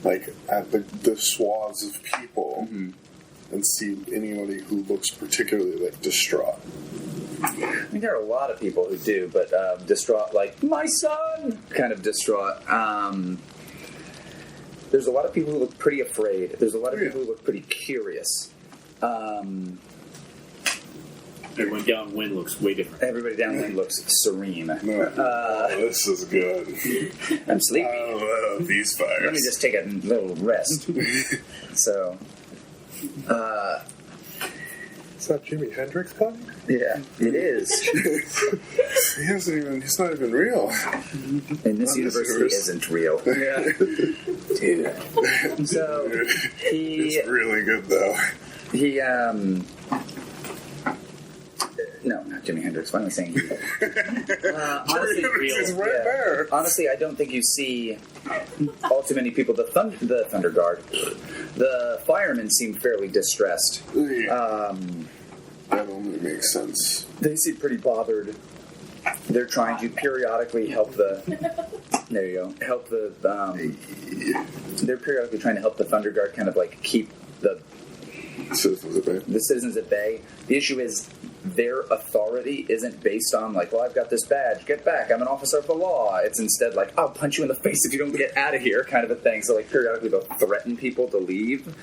Speaker 6: like, at the swaths of people and see anybody who looks particularly, like, distraught.
Speaker 4: I mean, there are a lot of people who do, but distraught, like, "My son!" kind of distraught. There's a lot of people who look pretty afraid. There's a lot of people who look pretty curious.
Speaker 8: Everyone downwind looks way different.
Speaker 4: Everybody downwind looks serene.
Speaker 6: This is good.
Speaker 4: I'm sleepy.
Speaker 6: I love these fires.
Speaker 4: Let me just take a little rest. So
Speaker 9: Is that Jimi Hendrix playing?
Speaker 4: Yeah, it is.
Speaker 6: He's not even real.
Speaker 4: And this university isn't real.
Speaker 6: Yeah.
Speaker 4: Dude. So,
Speaker 6: It's really good, though.
Speaker 4: No, not Jimi Hendrix. Why am I saying he?
Speaker 8: Honestly, real.
Speaker 6: It's right there.
Speaker 4: Honestly, I don't think you see all too many people. The Thunder Guard, the firemen seem fairly distressed.
Speaker 6: Yeah. That only makes sense.
Speaker 4: They seem pretty bothered. They're trying to periodically help the. There you go. Help the. They're periodically trying to help the Thunder Guard kind of like keep the
Speaker 6: Citizens at bay.
Speaker 4: the citizens at bay. The issue is their authority isn't based on like, well, I've got this badge, get back, I'm an officer of the law. It's instead like, I'll punch you in the face if you don't get out of here, kind of a thing. So like periodically they'll threaten people to leave.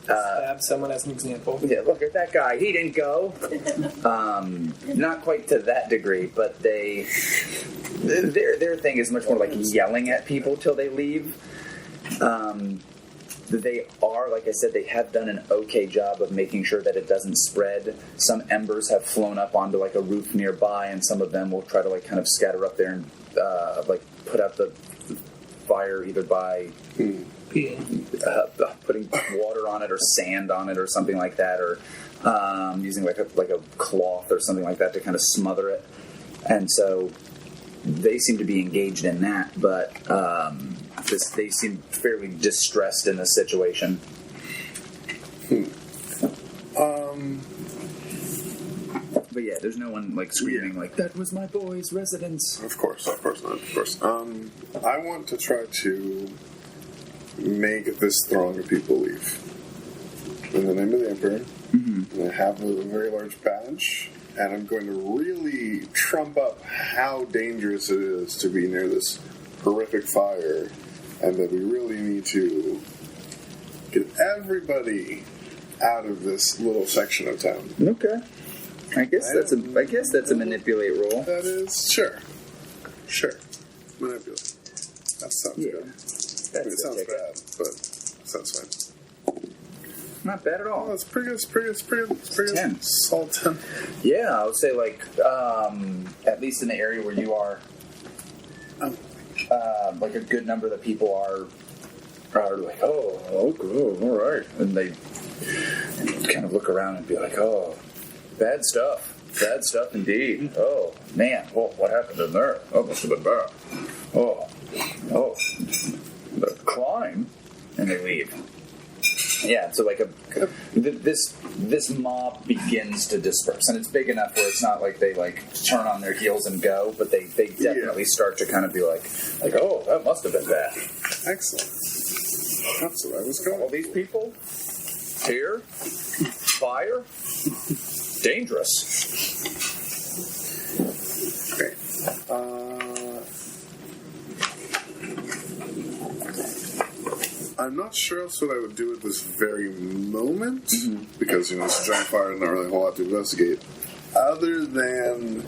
Speaker 5: Stab someone as an example.
Speaker 4: Yeah, look at that guy. He didn't go. Not quite to that degree, but their thing is much more like yelling at people till they leave. They are, like I said, they have done an okay job of making sure that it doesn't spread. Some embers have flown up onto like a roof nearby, and some of them will try to like kind of scatter up there and like put out the fire either by putting water on it or sand on it or something like that, or using like a cloth or something like that to kind of smother it. And so they seem to be engaged in that, but they seem fairly distressed in this situation. But yeah, there's no one like screaming like, that was my boy's residence.
Speaker 6: Of course not. Of course. I want to try to make this throng of people leave. In the name of the Emperor, and I have a very large badge, and I'm going to really trump up how dangerous it is to be near this horrific fire, and that we really need to get everybody out of this little section of town.
Speaker 4: Okay. I guess that's a manipulate roll.
Speaker 6: That is sure. Manipulate. That sounds good. It sounds bad, but sounds fine.
Speaker 4: Not bad at all.
Speaker 6: Oh, it's pretty good. It's pretty good.
Speaker 4: 10.
Speaker 6: Solid 10.
Speaker 4: Yeah, I would say like at least in the area where you are, like a good number of the people are like, oh, okay, all right, and they kind of look around and be like, oh, bad stuff indeed. Oh man, well, what happened in there? Oh, must have been bad. Oh, the crime, and they leave. Yeah, so like this mob begins to disperse, and it's big enough where it's not like they like turn on their heels and go, but they definitely start to kind of be like, oh, that must have been bad.
Speaker 6: Excellent. That's what I was going.
Speaker 4: All these people here, fire, dangerous.
Speaker 6: Great. I'm not sure else what I would do at this very moment, because, it's a giant fire and not really a whole lot to investigate, other than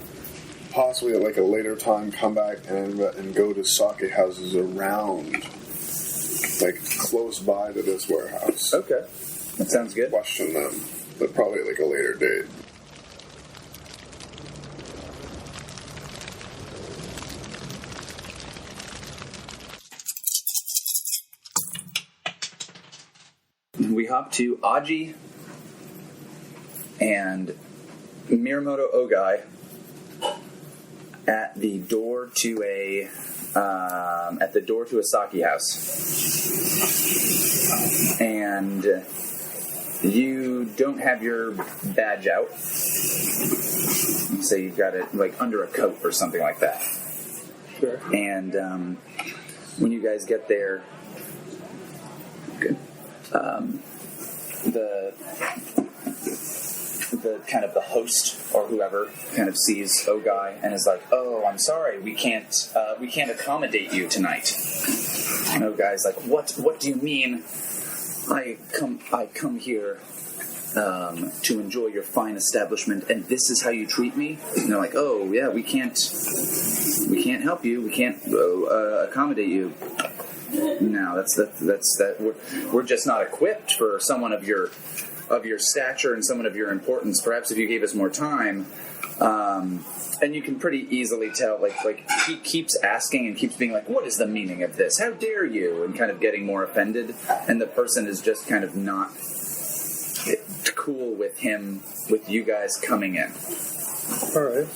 Speaker 6: possibly at like a later time come back and go to sake houses around, like close by to this warehouse.
Speaker 4: Okay, that sounds good.
Speaker 6: Question them, but probably at like a later date.
Speaker 4: We hop to Aji and Miyamoto Ogai at the door to a sake house, and you don't have your badge out, so you've got it like under a coat or something like that.
Speaker 5: Sure.
Speaker 4: And when you guys get there, good. The kind of the host or whoever kind of sees Ogai and is like, "Oh, I'm sorry, we can't accommodate you tonight." And Ogai's like, "What do you mean? I come here to enjoy your fine establishment, and this is how you treat me?" And they're like, "Oh, yeah, we can't help you. We can't accommodate you." No, that's we're just not equipped for someone of your of your stature and someone of your importance. Perhaps if you gave us more time, and you can pretty easily tell, like he keeps asking and keeps being like, what is the meaning of this? How dare you? And kind of getting more offended. And the person is just kind of not cool with you guys coming in.
Speaker 9: All right.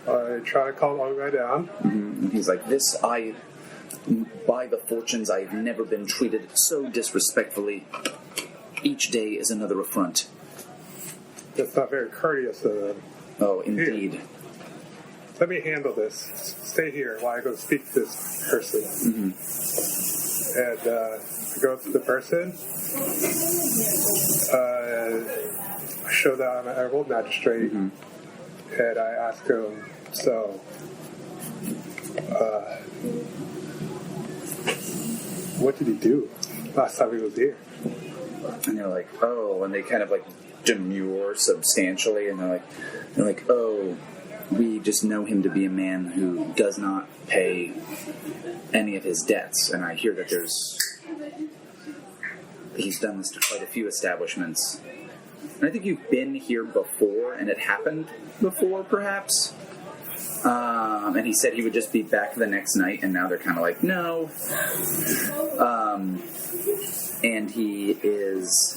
Speaker 9: I try to calm all the way down.
Speaker 4: And he's like, by the fortunes, I've never been treated so disrespectfully. Each day is another affront.
Speaker 9: That's not very courteous of them.
Speaker 4: Oh, indeed.
Speaker 9: Here. Let me handle this. Stay here while I go speak to this person. And I go to the person. I show that I'm an Emerald Magistrate. And I ask him, so, what did he do last time he was here?
Speaker 4: And they're like, oh, and they kind of like demur substantially, and they're like, oh, we just know him to be a man who does not pay any of his debts, and I hear that he's done this to quite a few establishments. And I think you've been here before, and it happened before, perhaps. And he said he would just be back the next night, and now they're kind of like, no. And he is,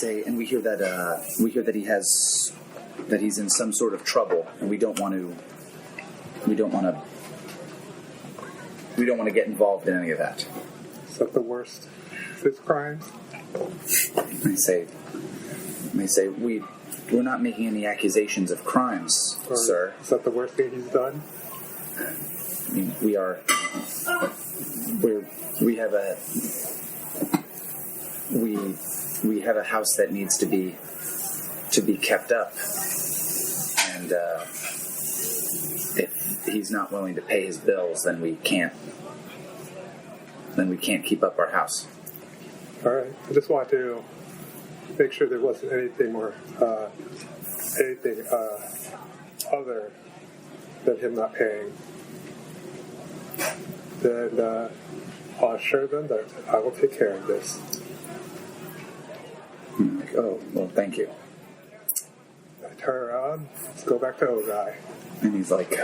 Speaker 4: and we hear that he's in some sort of trouble, and we don't want to get involved in any of that.
Speaker 9: Is that the worst of his crimes?
Speaker 4: They say we're not making any accusations of crimes, sir.
Speaker 9: Is that the worst thing he's done?
Speaker 4: I mean, we have a house that needs to be kept up, and if he's not willing to pay his bills, then we can't keep up our house.
Speaker 9: All right. I just want to make sure there wasn't anything other than him not paying. Then I'll assure them that I will take care of this.
Speaker 4: Like, oh, well, thank you.
Speaker 9: I turn around, let's go back to Ogai.
Speaker 4: And he's like,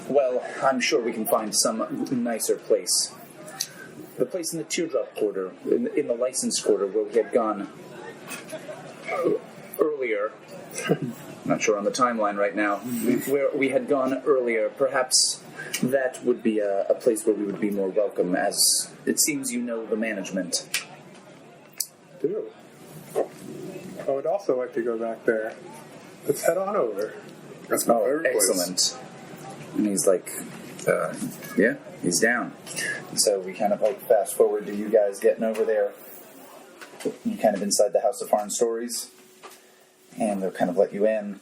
Speaker 4: well, I'm sure we can find some nicer place. The place in the teardrop quarter, in the license quarter where we had gone earlier. Not sure on the timeline right now. Where we had gone earlier, perhaps that would be a place where we would be more welcome, as it seems you know the management.
Speaker 9: Do. I would also like to go back there. Let's head on over.
Speaker 6: That's my favorite
Speaker 4: excellent.
Speaker 6: place.
Speaker 4: And he's like, yeah, he's down. So we kind of like fast forward to you guys getting over there. You kind of inside the House of Farm Stories, and they'll kind of let you in,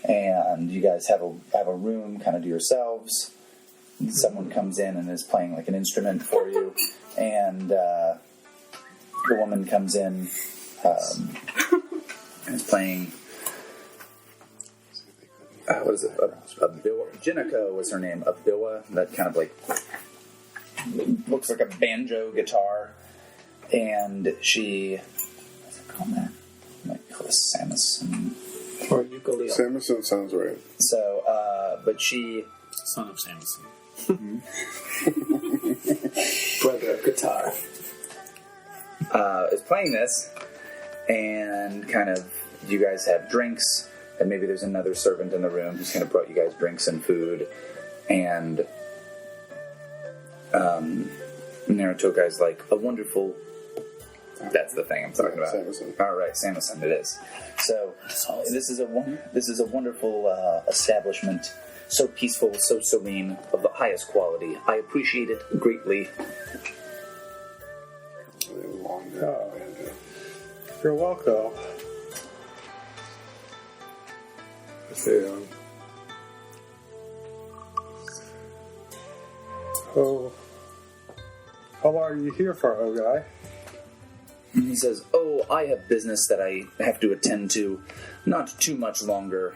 Speaker 4: and you guys have a room kind of to yourselves. Someone comes in and is playing like an instrument for you, and the woman comes in and is playing. What is it? Abiwa. Jinako was her name. Abiwa. That kind of like looks like a banjo guitar, and she. What's it called, man? Like Samson or ukulele.
Speaker 6: Samson sounds right.
Speaker 4: So, but she.
Speaker 8: Son of Samson.
Speaker 5: Brother of guitar.
Speaker 4: Is playing this, and kind of you guys have drinks, and maybe there's another servant in the room who's kind of brought you guys drinks and food, and Narutoka's like a wonderful. That's the thing I'm talking about.
Speaker 6: Samson.
Speaker 4: All right, Samson it is. So this is a wonderful establishment. So peaceful, so serene, of the highest quality. I appreciate it greatly.
Speaker 9: Oh, you're welcome. Let's see. Oh, how long are you here for, Ogai?
Speaker 4: And he says, oh, I have business that I have to attend to. Not too much longer.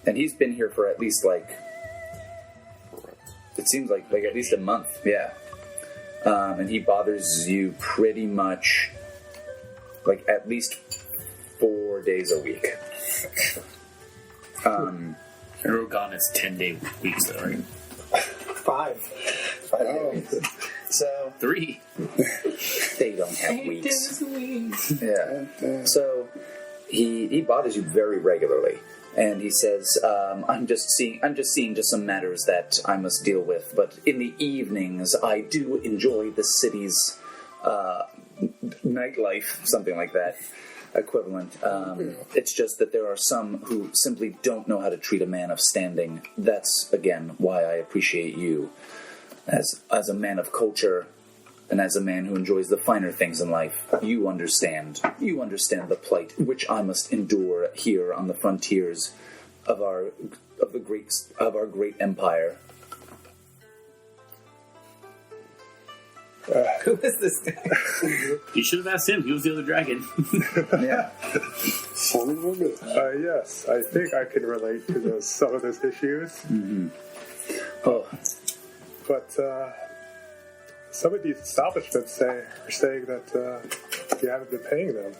Speaker 4: And he's been here for at least, like, It seems like at least a month, yeah. And he bothers you pretty much, at least 4 days a week.
Speaker 8: Rokugan is 10-day weeks, though, right?
Speaker 5: 5 days.
Speaker 4: So
Speaker 8: 3.
Speaker 4: they don't have weeks. Yeah. So he bothers you very regularly, and he says, "I'm just seeing just some matters that I must deal with. But in the evenings, I do enjoy the city's nightlife, something like that." Equivalent. It's just that there are some who simply don't know how to treat a man of standing. That's, again, why I appreciate you as a man of culture and as a man who enjoys the finer things in life. You understand the plight which I must endure here on the frontiers of our great empire.
Speaker 1: Who is this guy?
Speaker 8: You should have asked him. He was the other dragon.
Speaker 4: Yeah.
Speaker 6: Son of a bitch.
Speaker 9: Yes, I think I can relate to some of those issues.
Speaker 4: Mm-hmm. Oh.
Speaker 9: But some of these establishments are saying that you haven't been paying them.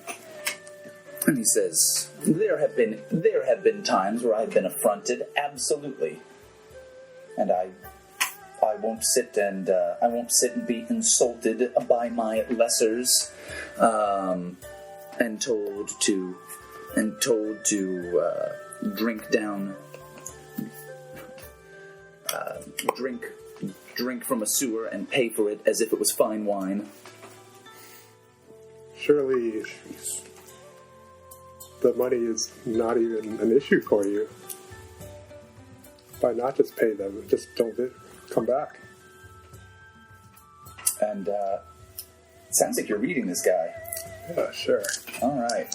Speaker 4: And he says, there have been times where I've been affronted, absolutely. And I won't sit and be insulted by my lessers, and told to drink down, drink from a sewer and pay for it as if it was fine wine.
Speaker 9: Surely the money is not even an issue for you. Why not just pay them? Just don't come back.
Speaker 4: And sounds like you're reading this guy.
Speaker 9: Yeah, sure.
Speaker 4: All right.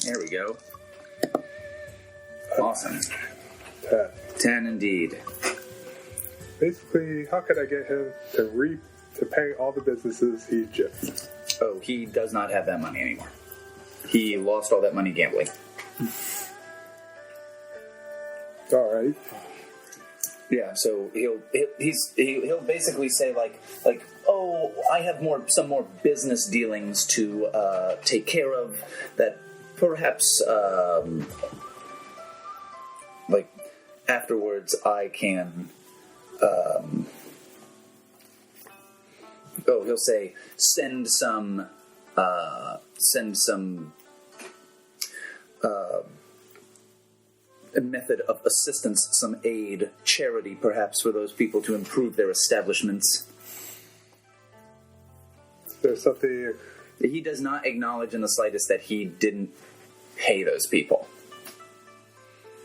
Speaker 4: There we go. Awesome. 10 indeed.
Speaker 9: Basically, how could I get him to pay all the businesses he gypped?
Speaker 4: Oh, he does not have that money anymore. He lost all that money gambling.
Speaker 9: All right.
Speaker 4: Yeah, so he'll basically say like, oh, I have some more business dealings to take care of that perhaps afterwards I can he'll say send some a method of assistance, some aid, charity perhaps for those people to improve their establishments.
Speaker 9: There's something...
Speaker 4: He does not acknowledge in the slightest that he didn't pay those people.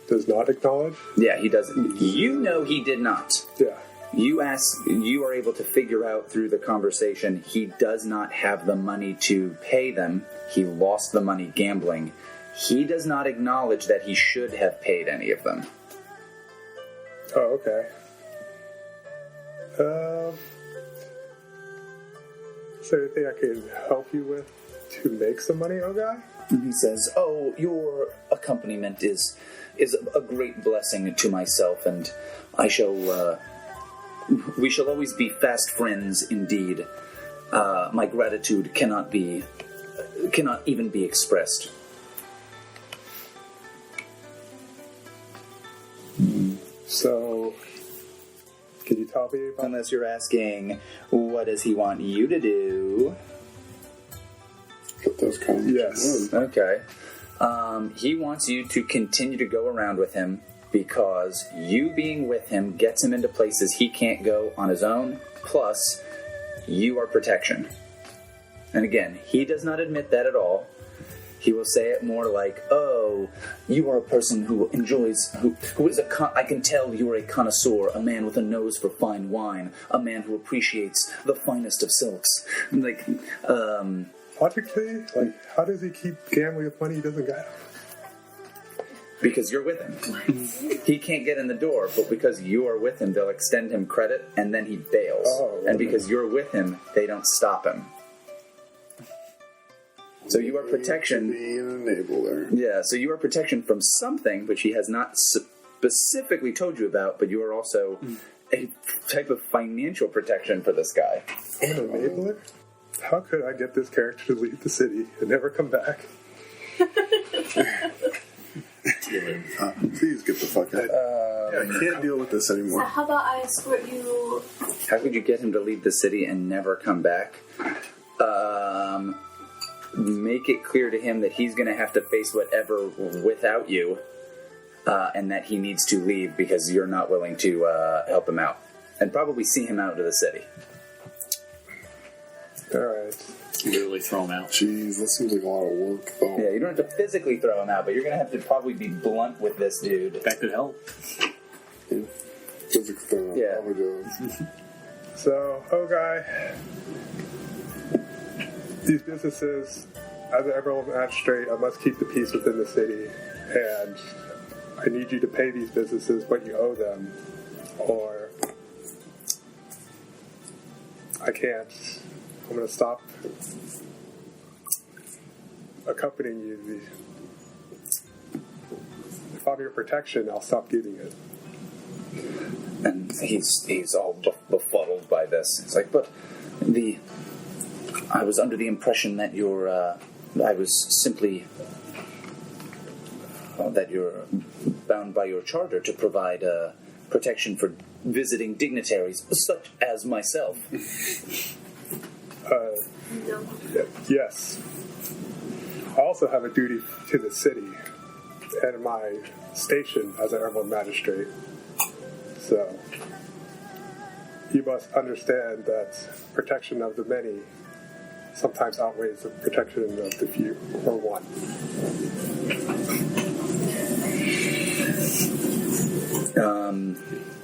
Speaker 9: Does not acknowledge?
Speaker 4: Yeah, he doesn't. You know he did not.
Speaker 9: Yeah.
Speaker 4: You are able to figure out through the conversation he does not have the money to pay them. He lost the money gambling. He does not acknowledge that he should have paid any of them.
Speaker 9: Oh, okay. Is there anything I can help you with to make some money, oh guy?
Speaker 4: And he says, oh, your accompaniment is a great blessing to myself, and we shall always be fast friends indeed. My gratitude cannot even be expressed.
Speaker 9: So, can you tell me about...
Speaker 4: Unless you're asking, what does he want you to do?
Speaker 6: Get those comments.
Speaker 9: Yes.
Speaker 4: Okay. He wants you to continue to go around with him because you being with him gets him into places he can't go on his own, plus you are protection. And again, he does not admit that at all. He will say it more like, oh, you are a person who enjoys, who is I can tell you are a connoisseur, a man with a nose for fine wine, a man who appreciates the finest of silks.
Speaker 9: Logically, how does he keep gambling with money he doesn't got?
Speaker 4: Because you're with him. He can't get in the door, but because you are with him, they'll extend him credit, and then he bails.
Speaker 9: Oh,
Speaker 4: and because you're with him, they don't stop him. So you are protection.
Speaker 6: Being an enabler.
Speaker 4: Yeah, so you are protection from something which he has not specifically told you about, but you are also a type of financial protection for this guy.
Speaker 9: An enabler? How could I get this character to leave the city and never come back?
Speaker 6: Please get the fuck out. I can't deal with this
Speaker 10: So
Speaker 6: anymore.
Speaker 10: how about I escort you?
Speaker 4: How could you get him to leave the city and never come back? Make it clear to him that he's going to have to face whatever without you, and that he needs to leave because you're not willing to help him out. And probably see him out of the city.
Speaker 9: Alright.
Speaker 8: Literally throw him out.
Speaker 6: Jeez, that seems like a lot of work, though.
Speaker 4: Yeah, you don't have to physically throw him out, but you're going to have to probably be blunt with this dude.
Speaker 8: That could help.
Speaker 6: Physical thing,
Speaker 4: Yeah.
Speaker 6: apologize.
Speaker 9: So, guy, these businesses, as an Emerald Magistrate, I must keep the peace within the city, and I need you to pay these businesses what you owe them, or I can't. I'm going to stop accompanying you. If I'm your protection, I'll stop giving it.
Speaker 4: And he's all befuddled by this. It's like, but I was under the impression that I was simply that you're bound by your charter to provide protection for visiting dignitaries such as myself.
Speaker 9: Yes. I also have a duty to the city and my station as an Emerald Magistrate. So, you must understand that protection of the many sometimes outweighs the protection of the few, or one.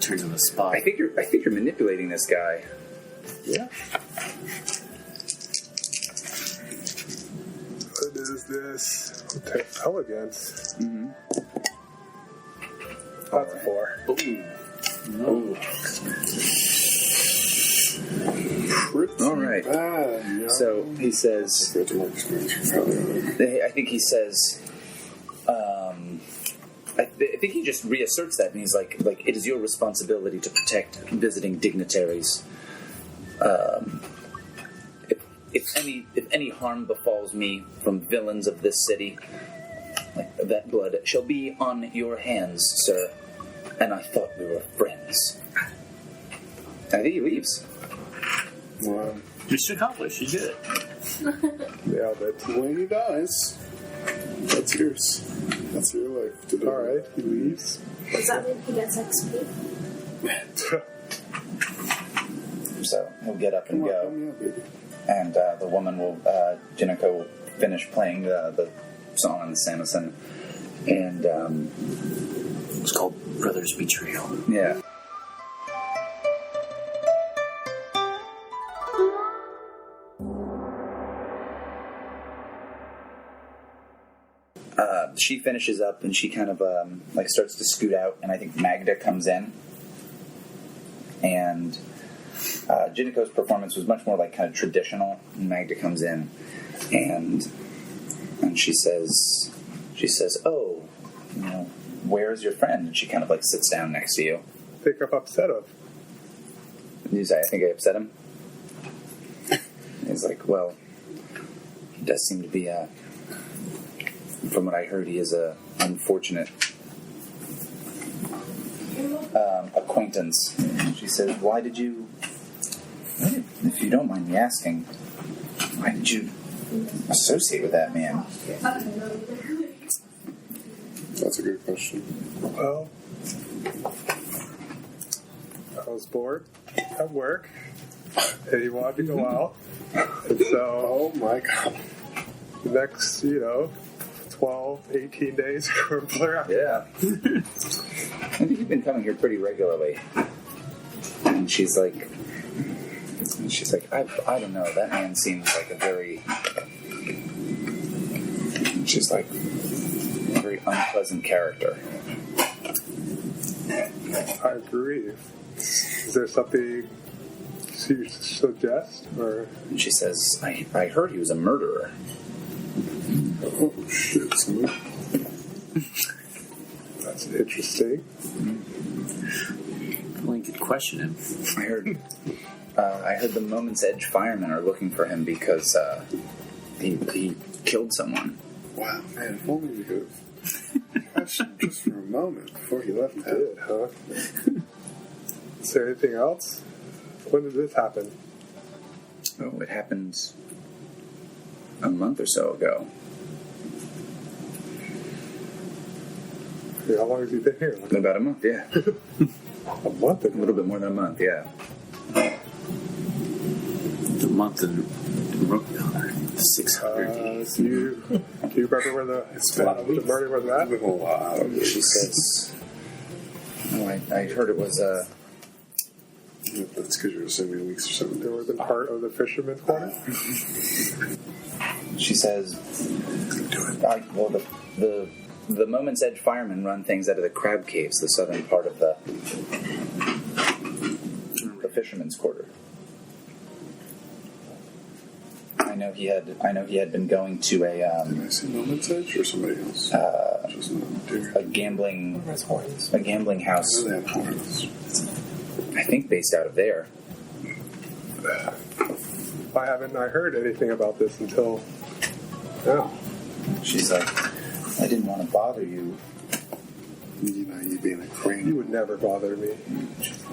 Speaker 8: Turns on the spot.
Speaker 4: I think you're manipulating this guy.
Speaker 9: Yeah. What is this? Okay, elegance.
Speaker 4: Mm-hmm.
Speaker 9: That's a 4.
Speaker 8: Ooh.
Speaker 4: Ooh.
Speaker 6: Pretty
Speaker 4: All right.
Speaker 6: bad, yeah.
Speaker 4: So he says, I think he says, I think he just reasserts that, and he's like, it is your responsibility to protect visiting dignitaries. If any harm befalls me from villains of this city, that blood shall be on your hands, sir. And I thought we were friends. I think he leaves.
Speaker 6: Well,
Speaker 8: Mission accomplished. You did it.
Speaker 9: Yeah, but
Speaker 6: when he dies, that's yours. That's your life to do.
Speaker 9: alright, he leaves.
Speaker 10: Does that mean he gets XP?
Speaker 4: So he'll get up and
Speaker 6: Come
Speaker 4: go.
Speaker 6: on, baby.
Speaker 4: And the woman will, Jinoko will finish playing the song on the samisen. And,
Speaker 8: It's called Brothers Betrayal.
Speaker 4: yeah. She finishes up and she kind of starts to scoot out, and I think Magda comes in. And Jinico's performance was much more kind of traditional. And Magda comes in, and she says, "Oh, where's your friend?" And she kind of sits down next to you.
Speaker 9: Think I'm upset of.
Speaker 4: You say, "I think I upset him." He's like, "Well, he does seem to be from what I heard, he is a unfortunate acquaintance." She says, if you don't mind me asking, why did you associate with that man?
Speaker 6: That's a good question.
Speaker 9: Well, I was bored at work, and he wanted to go out. And so,
Speaker 6: Oh my god.
Speaker 9: the next, 12, 18 days, we're around.
Speaker 4: Yeah. I think you've been coming here pretty regularly. And she's like, I don't know, that man seems like a very unpleasant character.
Speaker 9: I agree. Is there something you suggest? Or
Speaker 4: And she says, I heard he was a murderer.
Speaker 6: Oh shit, son.
Speaker 9: that's interesting.
Speaker 8: We could question him.
Speaker 4: I heard the Moment's Edge firemen are looking for him because he killed someone.
Speaker 6: Wow, man, if only we could have questioned him just for a moment before he left town.
Speaker 9: Good, huh? Is there anything else? When did this happen?
Speaker 4: Oh, it happened a month or so ago.
Speaker 9: How long has he been here?
Speaker 4: About a month, yeah.
Speaker 9: A month
Speaker 4: A
Speaker 9: ago.
Speaker 4: little bit more than a month, yeah.
Speaker 8: The month in Rokugan. 600 days.
Speaker 9: Do you remember where the murder was at?
Speaker 6: A lot of
Speaker 4: She says... Oh, I heard it was,
Speaker 6: That's because you're assuming weeks or something.
Speaker 9: There was a part of the fisherman's quarter?
Speaker 4: she says... The Moment's Edge firemen run things out of the crab caves, the southern part of the fisherman's quarter. I know he had been going to
Speaker 6: Did I see Moment's Edge or somebody else? Just not deer.
Speaker 4: a gambling house.
Speaker 6: I know they have horns.
Speaker 4: I think based out of there.
Speaker 9: Why haven't I heard anything about this until now?
Speaker 4: She's like, I didn't want to bother you.
Speaker 6: You know, you being a
Speaker 9: You
Speaker 6: crane.
Speaker 9: would never bother me.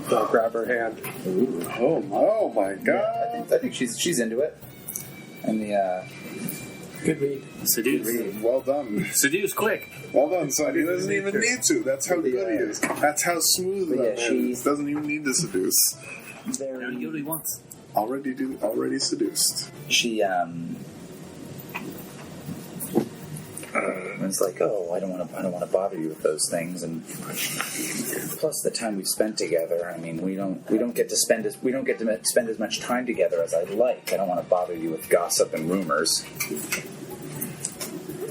Speaker 9: So I'll grab her hand.
Speaker 6: Oh my God!
Speaker 4: I think she's into it. And the
Speaker 5: Good read.
Speaker 8: Seduce.
Speaker 6: Well done.
Speaker 8: Seduce, quick.
Speaker 6: Well done, son. He doesn't even need to. That's how good he is. That's how smooth
Speaker 4: But
Speaker 6: that
Speaker 4: yeah,
Speaker 6: man is. Doesn't even need to seduce.
Speaker 8: Now he get what he wants.
Speaker 6: Already seduced.
Speaker 4: she it's like, oh, I don't want to bother you with those things, and plus the time we've spent together. I mean, we don't get to spend as much time together as I'd like. I don't want to bother you with gossip and rumors.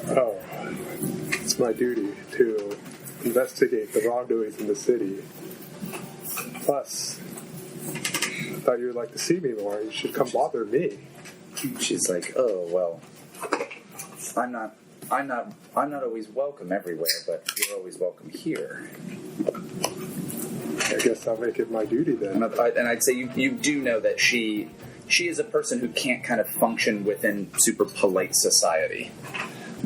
Speaker 9: Oh, it's my duty to investigate the wrongdoings in the city. Plus, I thought you would like to see me more. You should come bother me.
Speaker 4: She's like, oh well, I'm not always welcome everywhere, but you're always welcome here.
Speaker 9: I guess I'll make it my duty then.
Speaker 4: And I'd say you do know that she is a person who can't kind of function within super polite society,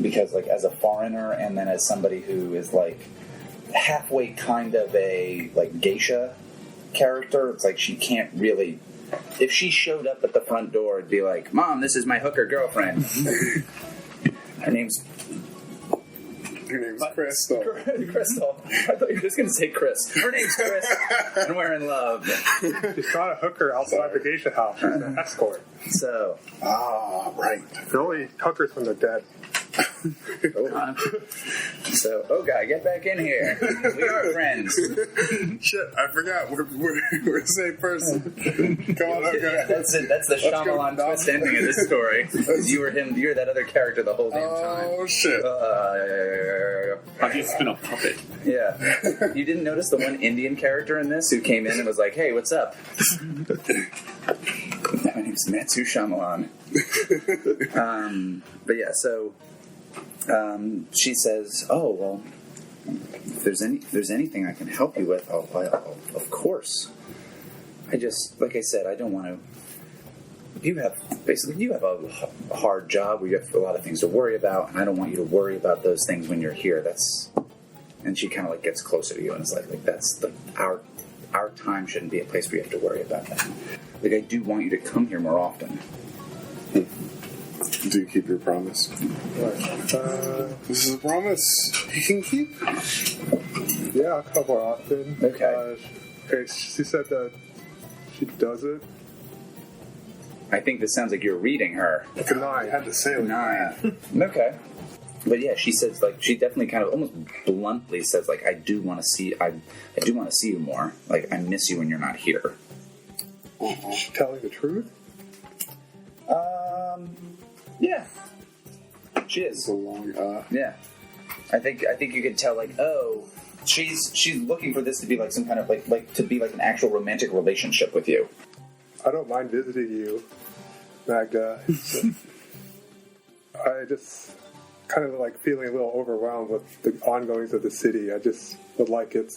Speaker 4: because like as a foreigner and then as somebody who is like halfway kind of a like geisha character, it's like she can't really. If she showed up at the front door, it'd be like, Mom, this is my hooker girlfriend. Her name's
Speaker 6: Crystal.
Speaker 4: Crystal. I thought you were just going to say Chris. Her name's Chris, and we're in love.
Speaker 9: She's not a hooker outside the geisha house. She's an escort.
Speaker 4: So,
Speaker 6: Right.
Speaker 9: The only hookers when they're dead.
Speaker 4: oh God, get back in here. We are friends.
Speaker 6: Shit, I forgot. We're the same person. Come on, okay.
Speaker 4: That's it. That's the
Speaker 6: Let's go.
Speaker 4: Shyamalan twist ending of this story. You were him. You're that other character the whole damn time.
Speaker 6: Oh shit.
Speaker 8: I've just been a puppet.
Speaker 4: Yeah. You didn't notice the one Indian character in this who came in and was like, "Hey, what's up?" My name's Matsu Shyamalan. But yeah, so she says, "Oh well, if there's anything I can help you with, I'll of course. I just, like I said, I don't want to. You have a hard job where you have a lot of things to worry about, and I don't want you to worry about those things when you're here. That's." And she kind of like gets closer to you and is like that's like our time shouldn't be a place where you have to worry about that. Like I do want you to come here more often.
Speaker 6: Do you keep your promise? This is a promise you can keep.
Speaker 9: Yeah, I'll come more often.
Speaker 4: Okay.
Speaker 9: She said that she does it.
Speaker 4: I think this sounds like you're reading her.
Speaker 9: It's a 9.
Speaker 6: I had to say it.
Speaker 4: 9. Okay. But yeah, she says like she definitely kind of almost bluntly says like I do want to see you more. Like I miss you when you're not here.
Speaker 9: Is she telling the truth?
Speaker 4: Yeah. She is.
Speaker 6: It's a long.
Speaker 4: Yeah. I think you could tell like she's looking for this to be like some kind of like to be like an actual romantic relationship with you.
Speaker 9: I don't mind visiting you, Magda. I just kind of like feeling a little overwhelmed with the ongoings of the city. I just would like it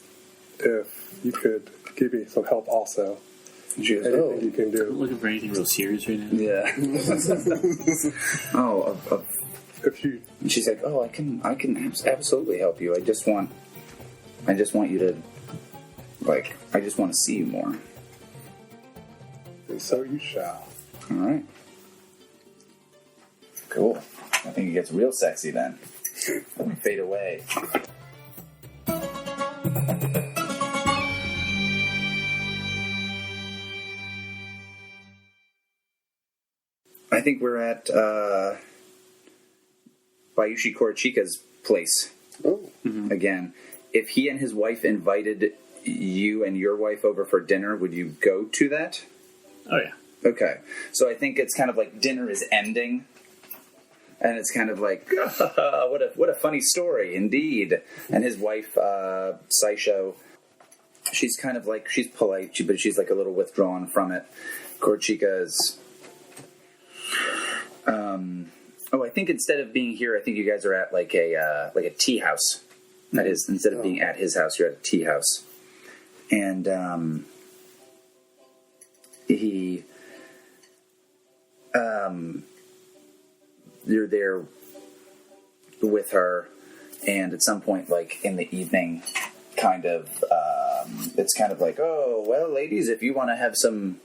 Speaker 9: if you could give me some help also.
Speaker 4: She goes,
Speaker 9: Anything you can
Speaker 8: I'm
Speaker 9: do.
Speaker 8: looking for anything real serious right now.
Speaker 4: yeah.
Speaker 9: If you
Speaker 4: And she's like, "Oh, I can absolutely help you. I just want you to, like, I just want to see you more."
Speaker 9: and so you shall.
Speaker 4: All right. Cool. I think it gets real sexy then. Let me fade away. I think we're at Bayushi Korochika's place
Speaker 6: Oh,
Speaker 4: again. If he and his wife invited you and your wife over for dinner, would you go to that?
Speaker 8: Oh yeah.
Speaker 4: Okay. So I think it's kind of like dinner is ending. And it's kind of like, what a funny story, indeed. And his wife, Saisho, she's kind of like, she's polite, but she's like a little withdrawn from it. Korochika is... I think instead of being here, I think you guys are at like a tea house. That is, instead of being at his house, you're at a tea house. And you're there with her, and at some point, like in the evening, kind of, it's kind of like, oh, well, ladies, if you want to have some...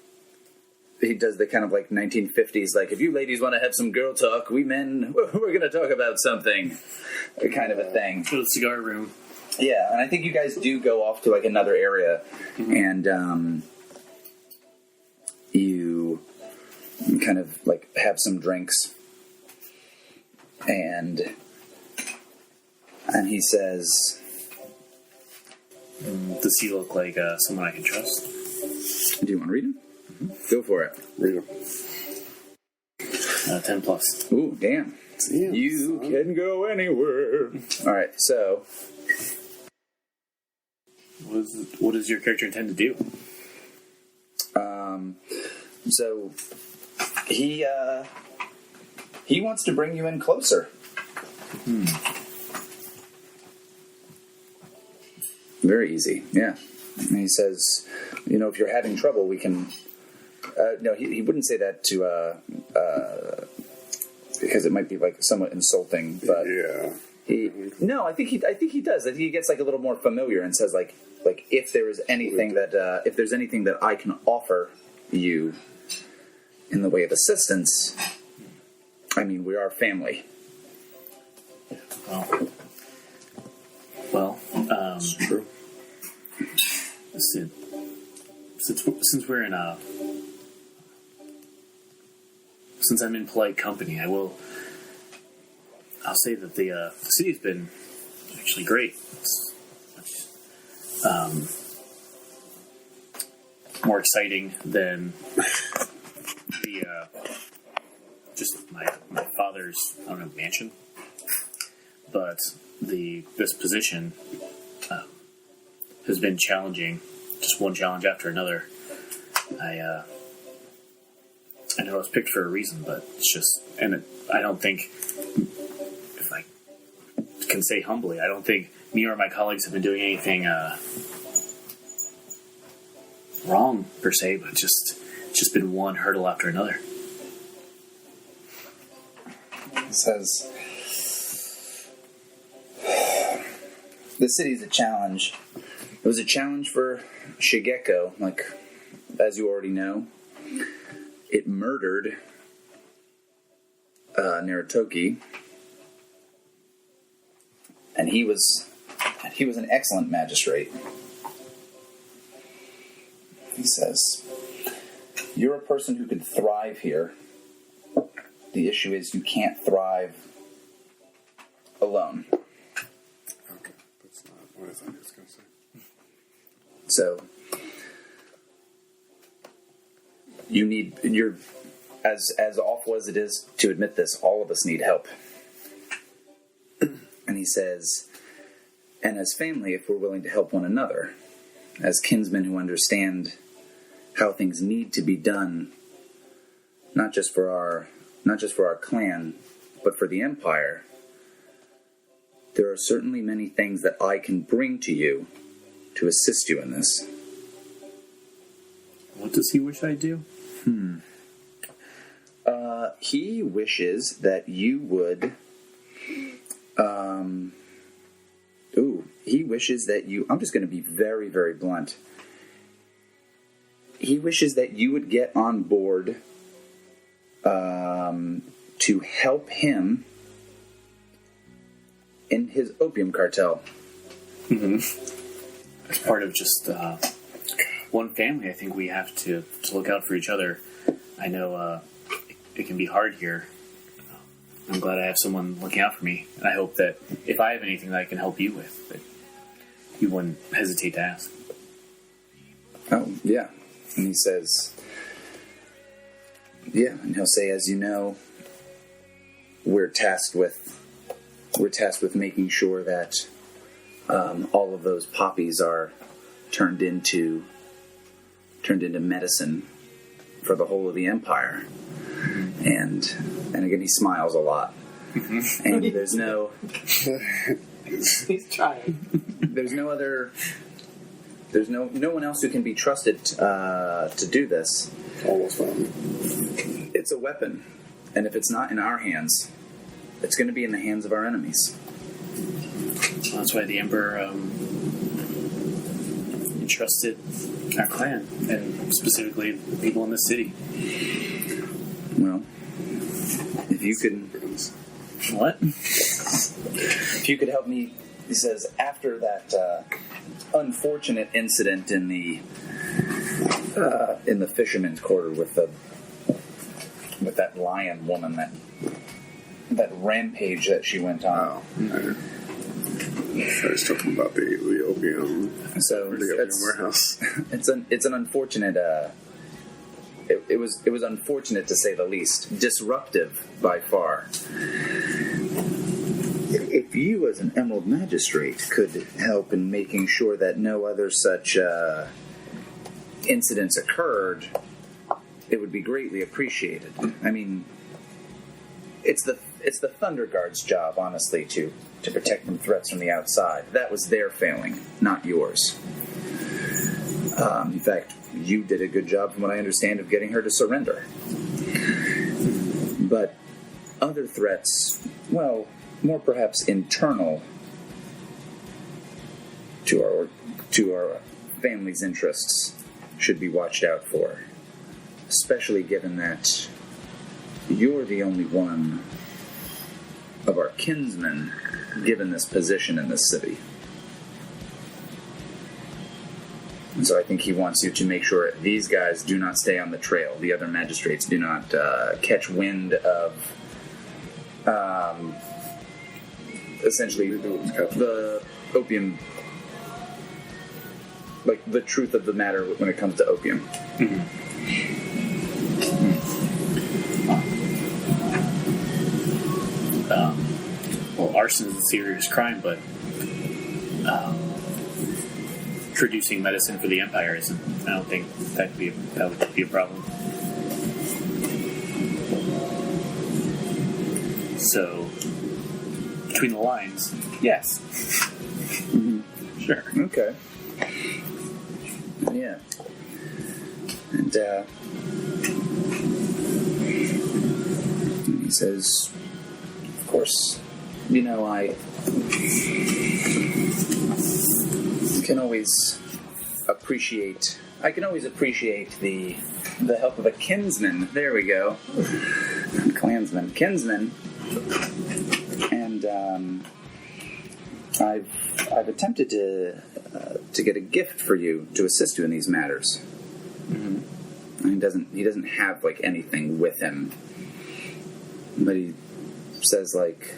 Speaker 4: He does the kind of like 1950s, like, if you ladies want to have some girl talk, we men, we're going to talk about something, kind of a thing.
Speaker 8: To the cigar room.
Speaker 4: Yeah, and I think you guys do go off to like another area, and you kind of like have some drinks, and he says,
Speaker 8: Does he look like someone I can trust?
Speaker 4: do you want to read him? Go for it.
Speaker 6: read them.
Speaker 8: 10 plus.
Speaker 4: Ooh, damn. You can go anywhere. All right, so
Speaker 8: What does your character intend to do?
Speaker 4: so he wants to bring you in closer. Very easy, yeah. And he says, if you're having trouble, we can... no, he wouldn't say that to... because it might be like somewhat insulting, but...
Speaker 6: Yeah.
Speaker 4: I think he does. I think he gets like a little more familiar and says like if there is anything that if there's anything that I can offer you in the way of assistance, I mean, we are family.
Speaker 8: Well,
Speaker 6: It's true.
Speaker 8: since we're in since I'm in polite company, I'll say that the city's been actually great. It's more exciting than the just my father's mansion, but this position has been challenging, just one challenge after another. I know I was picked for a reason, but it's just, I don't think, if I can say humbly, I don't think me or my colleagues have been doing anything wrong per se, but it's just been one hurdle after another.
Speaker 4: He says, the city's a challenge. It was a challenge for Shigeko, like, as you already know. It murdered Narutoki, and he was an excellent magistrate. He says, you're a person who could thrive here. The issue is you can't thrive alone.
Speaker 6: Okay, that's not what I thought he was going to say.
Speaker 4: So you're as awful as it is to admit this, all of us need help. And he says, and as family, if we're willing to help one another, as kinsmen who understand how things need to be done, not just for our clan, but for the empire, there are certainly many things that I can bring to you
Speaker 3: to assist you in this.
Speaker 8: What does he wish I do?
Speaker 3: He wishes that you would. He wishes that you. I'm just going to be very, very blunt. He wishes that you would get on board to help him in his opium cartel.
Speaker 8: As part of just one family, I think we have to look out for each other. I know it can be hard here. I'm glad I have someone looking out for me. And I hope that if I have anything that I can help you with, that you wouldn't hesitate to ask.
Speaker 3: Oh, yeah. And he says, and he'll say, as you know, we're tasked with making sure that all of those poppies are turned into medicine for the whole of the empire. And again, he smiles a lot. And there's no...
Speaker 5: He's trying.
Speaker 3: There's no other... There's no one else who can be trusted to do this.
Speaker 6: Almost family.
Speaker 3: It's a weapon. And if it's not in our hands, it's going to be in the hands of our enemies.
Speaker 8: Well, that's why the Emperor entrusted our clan, and specifically the people in the city.
Speaker 3: Well, if you could...
Speaker 8: What?
Speaker 3: If you could help me, he says, after that unfortunate incident in the fisherman's quarter with that lion woman, that rampage that she went on.
Speaker 6: I was talking about the opium.
Speaker 3: So
Speaker 6: the opium warehouse.
Speaker 3: It's an unfortunate. It was unfortunate to say the least. Disruptive by far. If you, as an Emerald Magistrate, could help in making sure that no other such incidents occurred, it would be greatly appreciated. I mean, it's the Thunder Guard's job, honestly, to protect from threats from the outside. That was their failing, not yours. In fact, you did a good job, from what I understand, of getting her to surrender. But other threats, well, more perhaps internal to our family's interests, should be watched out for. Especially given that you're the only one of our kinsmen given this position in this city. And so I think he wants you to make sure these guys do not stay on the trail. The other magistrates do not catch wind of essentially the opium, like the truth of the matter when it comes to opium.
Speaker 8: Well, arson is a serious crime, but producing medicine for the Empire isn't. I don't think that would be a problem. So, between the lines, yes. Sure.
Speaker 3: Okay. Yeah. And he says, of course, you know, I can always appreciate the help of a kinsman. There we go. Clansman. Kinsman. And I've attempted to get a gift for you to assist you in these matters. He doesn't have like anything with him, but he says like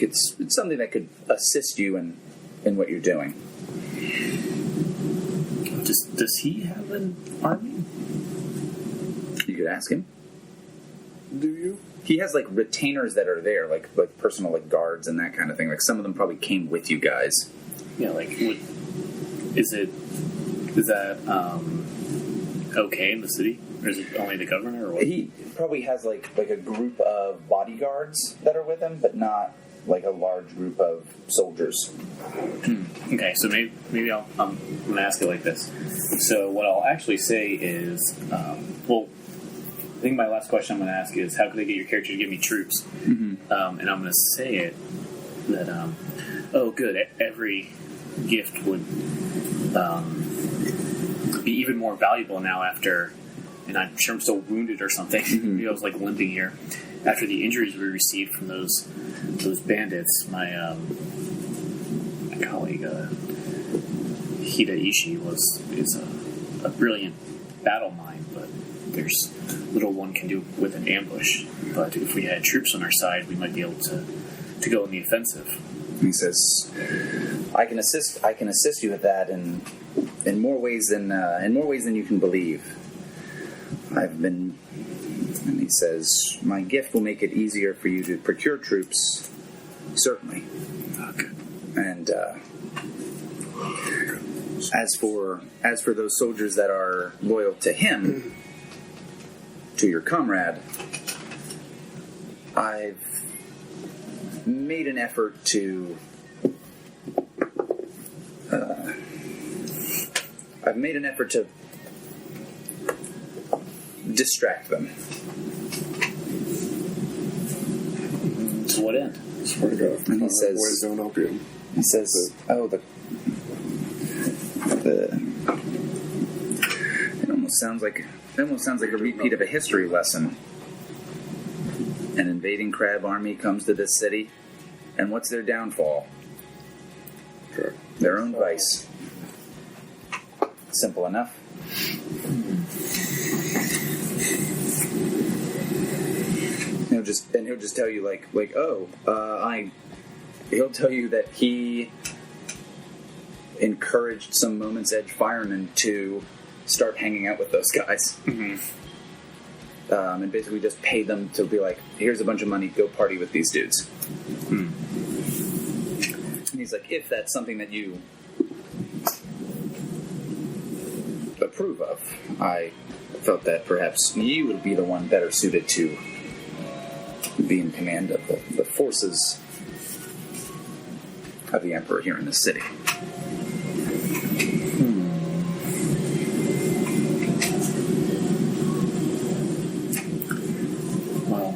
Speaker 3: it's something that could assist you in what you're doing.
Speaker 8: Does he have an army?
Speaker 3: You could ask him.
Speaker 6: Do you?
Speaker 3: He has like retainers that are there, like personal like guards and that kind of thing. Like some of them probably came with you guys.
Speaker 8: Yeah, like is that okay in the city, or is it only the governor? Or what?
Speaker 3: He probably has like a group of bodyguards that are with him, but not
Speaker 4: like a large group of soldiers.
Speaker 8: Okay, so maybe I'm going to ask it like this. So what I'll actually say is, I think my last question I'm going to ask is, how could I get your character to give me troops? And I'm going to say it that, every gift would be even more valuable now after, and I'm sure I'm still wounded or something. Maybe I was like limping here. After the injuries we received from those bandits, my colleague Hida Ishii is a brilliant battle mind, but there's little one can do with an ambush. But if we had troops on our side, we might be able to go in the offensive.
Speaker 4: He says, "I can assist you with that in more ways than you can believe. And he says, my gift will make it easier for you to procure troops, certainly.
Speaker 8: Okay.
Speaker 4: And as for those soldiers that are loyal to him, to your comrade, I've made an effort to distract them."
Speaker 8: To what end?
Speaker 6: Swear to God.
Speaker 4: And he says,
Speaker 6: "Boys don't opium."
Speaker 4: He says, it almost sounds like a repeat of a history lesson. An invading crab army comes to this city, and what's their downfall?
Speaker 6: Sure.
Speaker 4: Their own vice. Simple enough. He'll just tell you he'll tell you that he encouraged some Moment's Edge firemen to start hanging out with those guys. And basically just pay them to be like, here's a bunch of money, go party with these dudes. And he's like, if that's something that you approve of, I felt that perhaps you would be the one better suited to be in command of the forces of the Emperor here in the city.
Speaker 8: Well,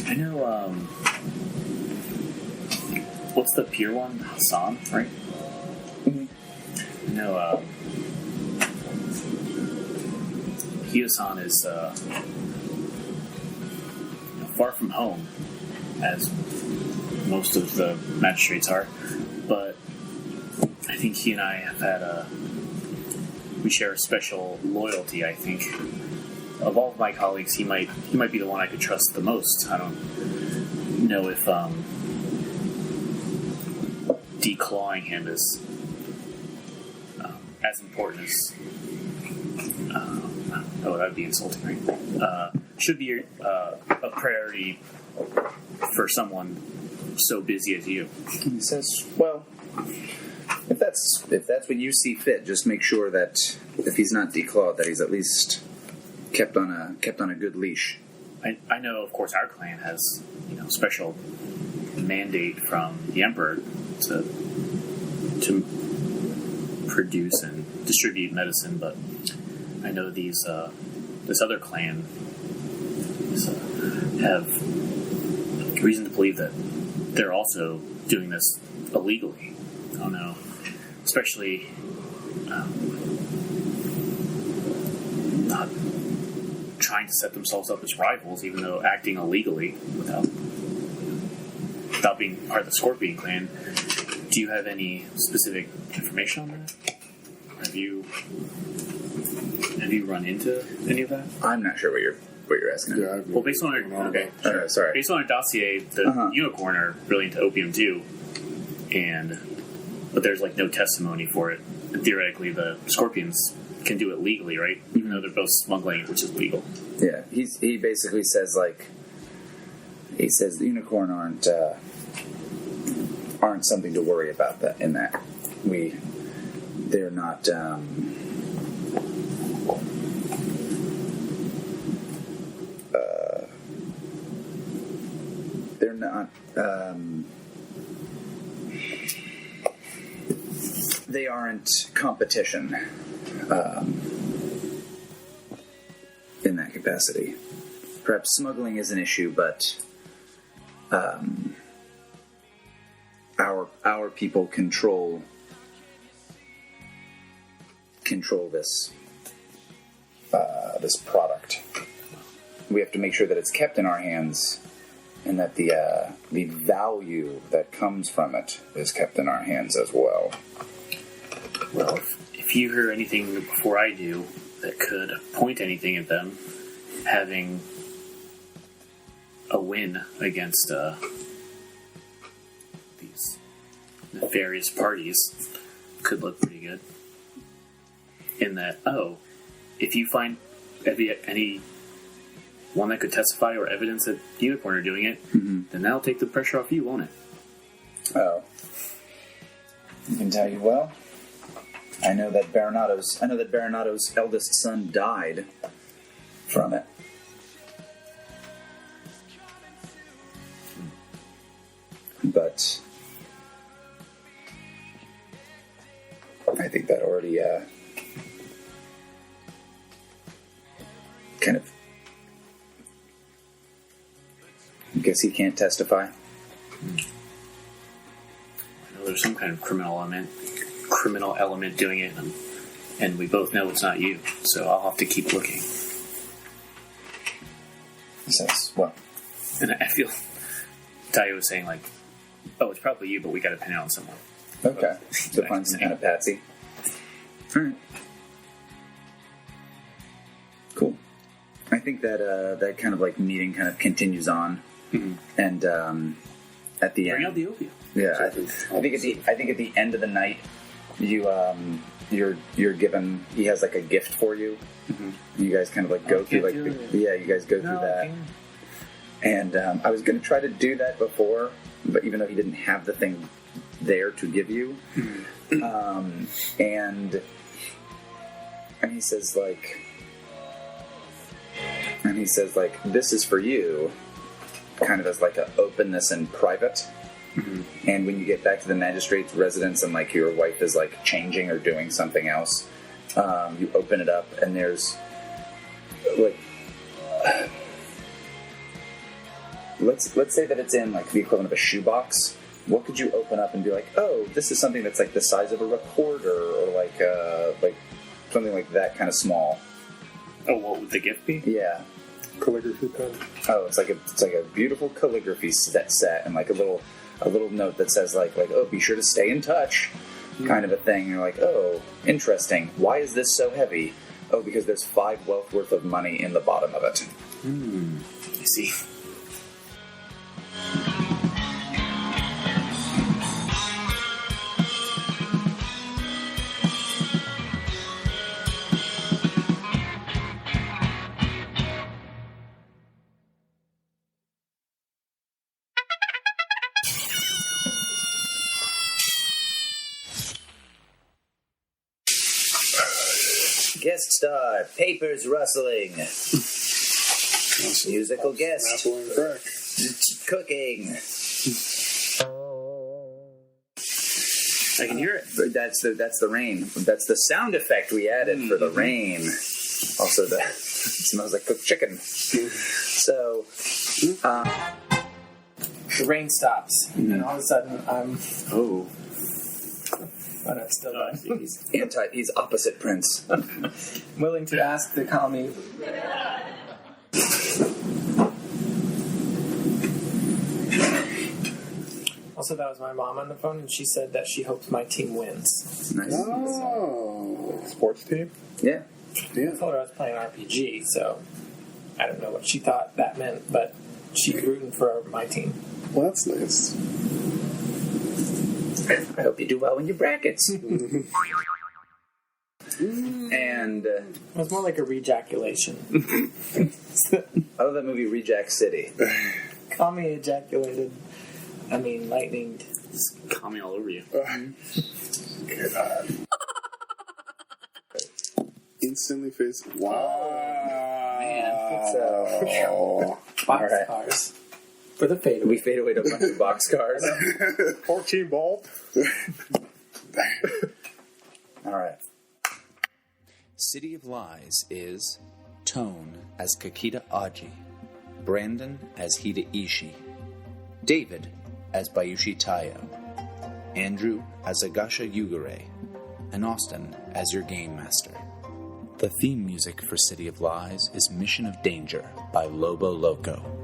Speaker 8: I know, what's the Pier one? Hassan, right? I know, Hyo-san is far from home, as most of the magistrates are, but I think he and I have had we share a special loyalty. I think of all of my colleagues, he might be the one I could trust the most. I don't know if declawing him is as important as that would be insulting, right? Should be a priority for someone so busy as you.
Speaker 4: He says, well, if that's what you see fit, just make sure that if he's not declawed, that he's at least kept on a good leash.
Speaker 8: I know, of course, our clan has special mandate from the Emperor to produce and distribute medicine, but I know this other clan have reason to believe that they're also doing this illegally. I don't know, especially not trying to set themselves up as rivals, even though acting illegally without being part of the Scorpion clan. Do you have any specific information on that? Have you run into any of that?
Speaker 4: I'm not sure what you're asking.
Speaker 6: Yeah,
Speaker 8: Well, based on our
Speaker 4: Sorry.
Speaker 8: based on our dossier, the Unicorn are really into opium too, but there's no testimony for it. And theoretically, the Scorpions can do it legally, right? Even though they're both smuggling it, which is legal.
Speaker 4: Yeah, he basically says the Unicorn aren't something to worry about that they're not
Speaker 3: not. They aren't competition in that capacity. Perhaps smuggling is an issue, but our people control this product. We have to make sure that it's kept in our hands, and that the value that comes from it is kept in our hands as well.
Speaker 8: Well, if you hear anything before I do that could point anything at them, having a win against these nefarious parties could look pretty good. In that, if you find any one that could testify or evidence that Unicorn are doing it, then that'll take the pressure off you, won't it?
Speaker 3: Oh, I can tell you well. I know that Baronato's eldest son died from it. But I think that already kind of. I guess he can't testify.
Speaker 8: I know there's some kind of criminal element doing it, and we both know it's not you, so I'll have to keep looking.
Speaker 3: He says, well.
Speaker 8: And I feel Tayo was saying, like, it's probably you, but we got to pin it on someone.
Speaker 3: Okay. So find some kind of patsy. Alright. Cool. I think that that kind of like meeting kind of continues on. Mm-hmm. And at the end,
Speaker 8: bring out the opium.
Speaker 3: Yeah, I think at the end of the night, you're given. He has like a gift for you. Mm-hmm. You guys kind of like go through like you guys go through that. And I was going to try to do that before, but even though he didn't have the thing there to give you, and he says like, this is for you. Kind of as like an openness in private, and when you get back to the magistrate's residence and like your wife is like changing or doing something else, you open it up and there's like let's say that it's in like the equivalent of a shoebox. What could you open up and be like, oh, this is something that's like the size of a recorder or like something like that, kind of small.
Speaker 8: Oh, what would the gift be?
Speaker 3: Yeah.
Speaker 9: Calligraphy pen.
Speaker 3: Oh, it's like a beautiful calligraphy set and like a little note that says like oh, be sure to stay in touch, kind of a thing. And you're like, oh, interesting. Why is this so heavy? Oh, because there's 5 wealth worth of money in the bottom of it.
Speaker 8: I see.
Speaker 3: Guest star, papers rustling, musical guest, cooking.
Speaker 8: I can hear it.
Speaker 3: That's the rain. That's the sound effect we added for the rain. Also, it smells like cooked chicken. So,
Speaker 5: the rain stops, and all of a sudden I'm.
Speaker 3: Oh.
Speaker 5: But it's still going.
Speaker 3: He's opposite Prince.
Speaker 5: Willing to ask to call me. Also, that was my mom on the phone, and she said that she hopes my team wins.
Speaker 3: Nice.
Speaker 9: Oh, sports team?
Speaker 3: Yeah.
Speaker 5: I told her I was playing RPG, so I don't know what she thought that meant, but she's rooting for my team.
Speaker 6: Well, that's nice.
Speaker 3: I hope you do well in your brackets. And
Speaker 5: it was more like a rejaculation.
Speaker 3: I love that movie Reject City.
Speaker 5: Call me ejaculated. I mean, lightninged.
Speaker 8: Just call me all over you.
Speaker 6: Instantly face. Wow.
Speaker 8: Man.
Speaker 5: Box cars. For the fade.
Speaker 4: We fade away to a bunch of boxcars.
Speaker 9: 14 bolt.
Speaker 4: All right.
Speaker 7: City of Lies is Tone as Kakita Aji, Brandon as Hida Ishii, David as Bayushi Tayo, Andrew as Agasha Yugure, and Austin as your Game Master. The theme music for City of Lies is Mission of Danger by Lobo Loco.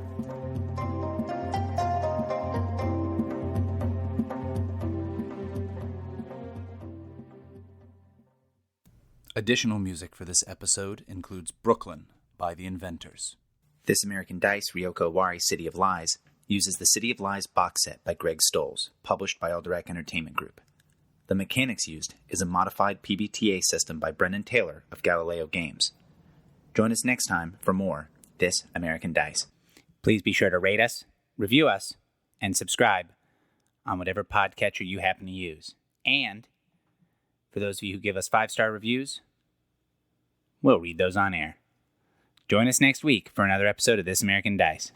Speaker 3: Additional music for this episode includes Brooklyn by The Inventors.
Speaker 11: This American Dice Ryoko Owari City of Lies uses the City of Lies box set by Greg Stolz, published by Alderac Entertainment Group. The mechanics used is a modified PBTA system by Brendan Taylor of Galileo Games. Join us next time for more This American Dice.
Speaker 3: Please be sure to rate us, review us, and subscribe on whatever podcatcher you happen to use. And for those of you who give us 5-star reviews, we'll read those on air. Join us next week for another episode of This American Dice.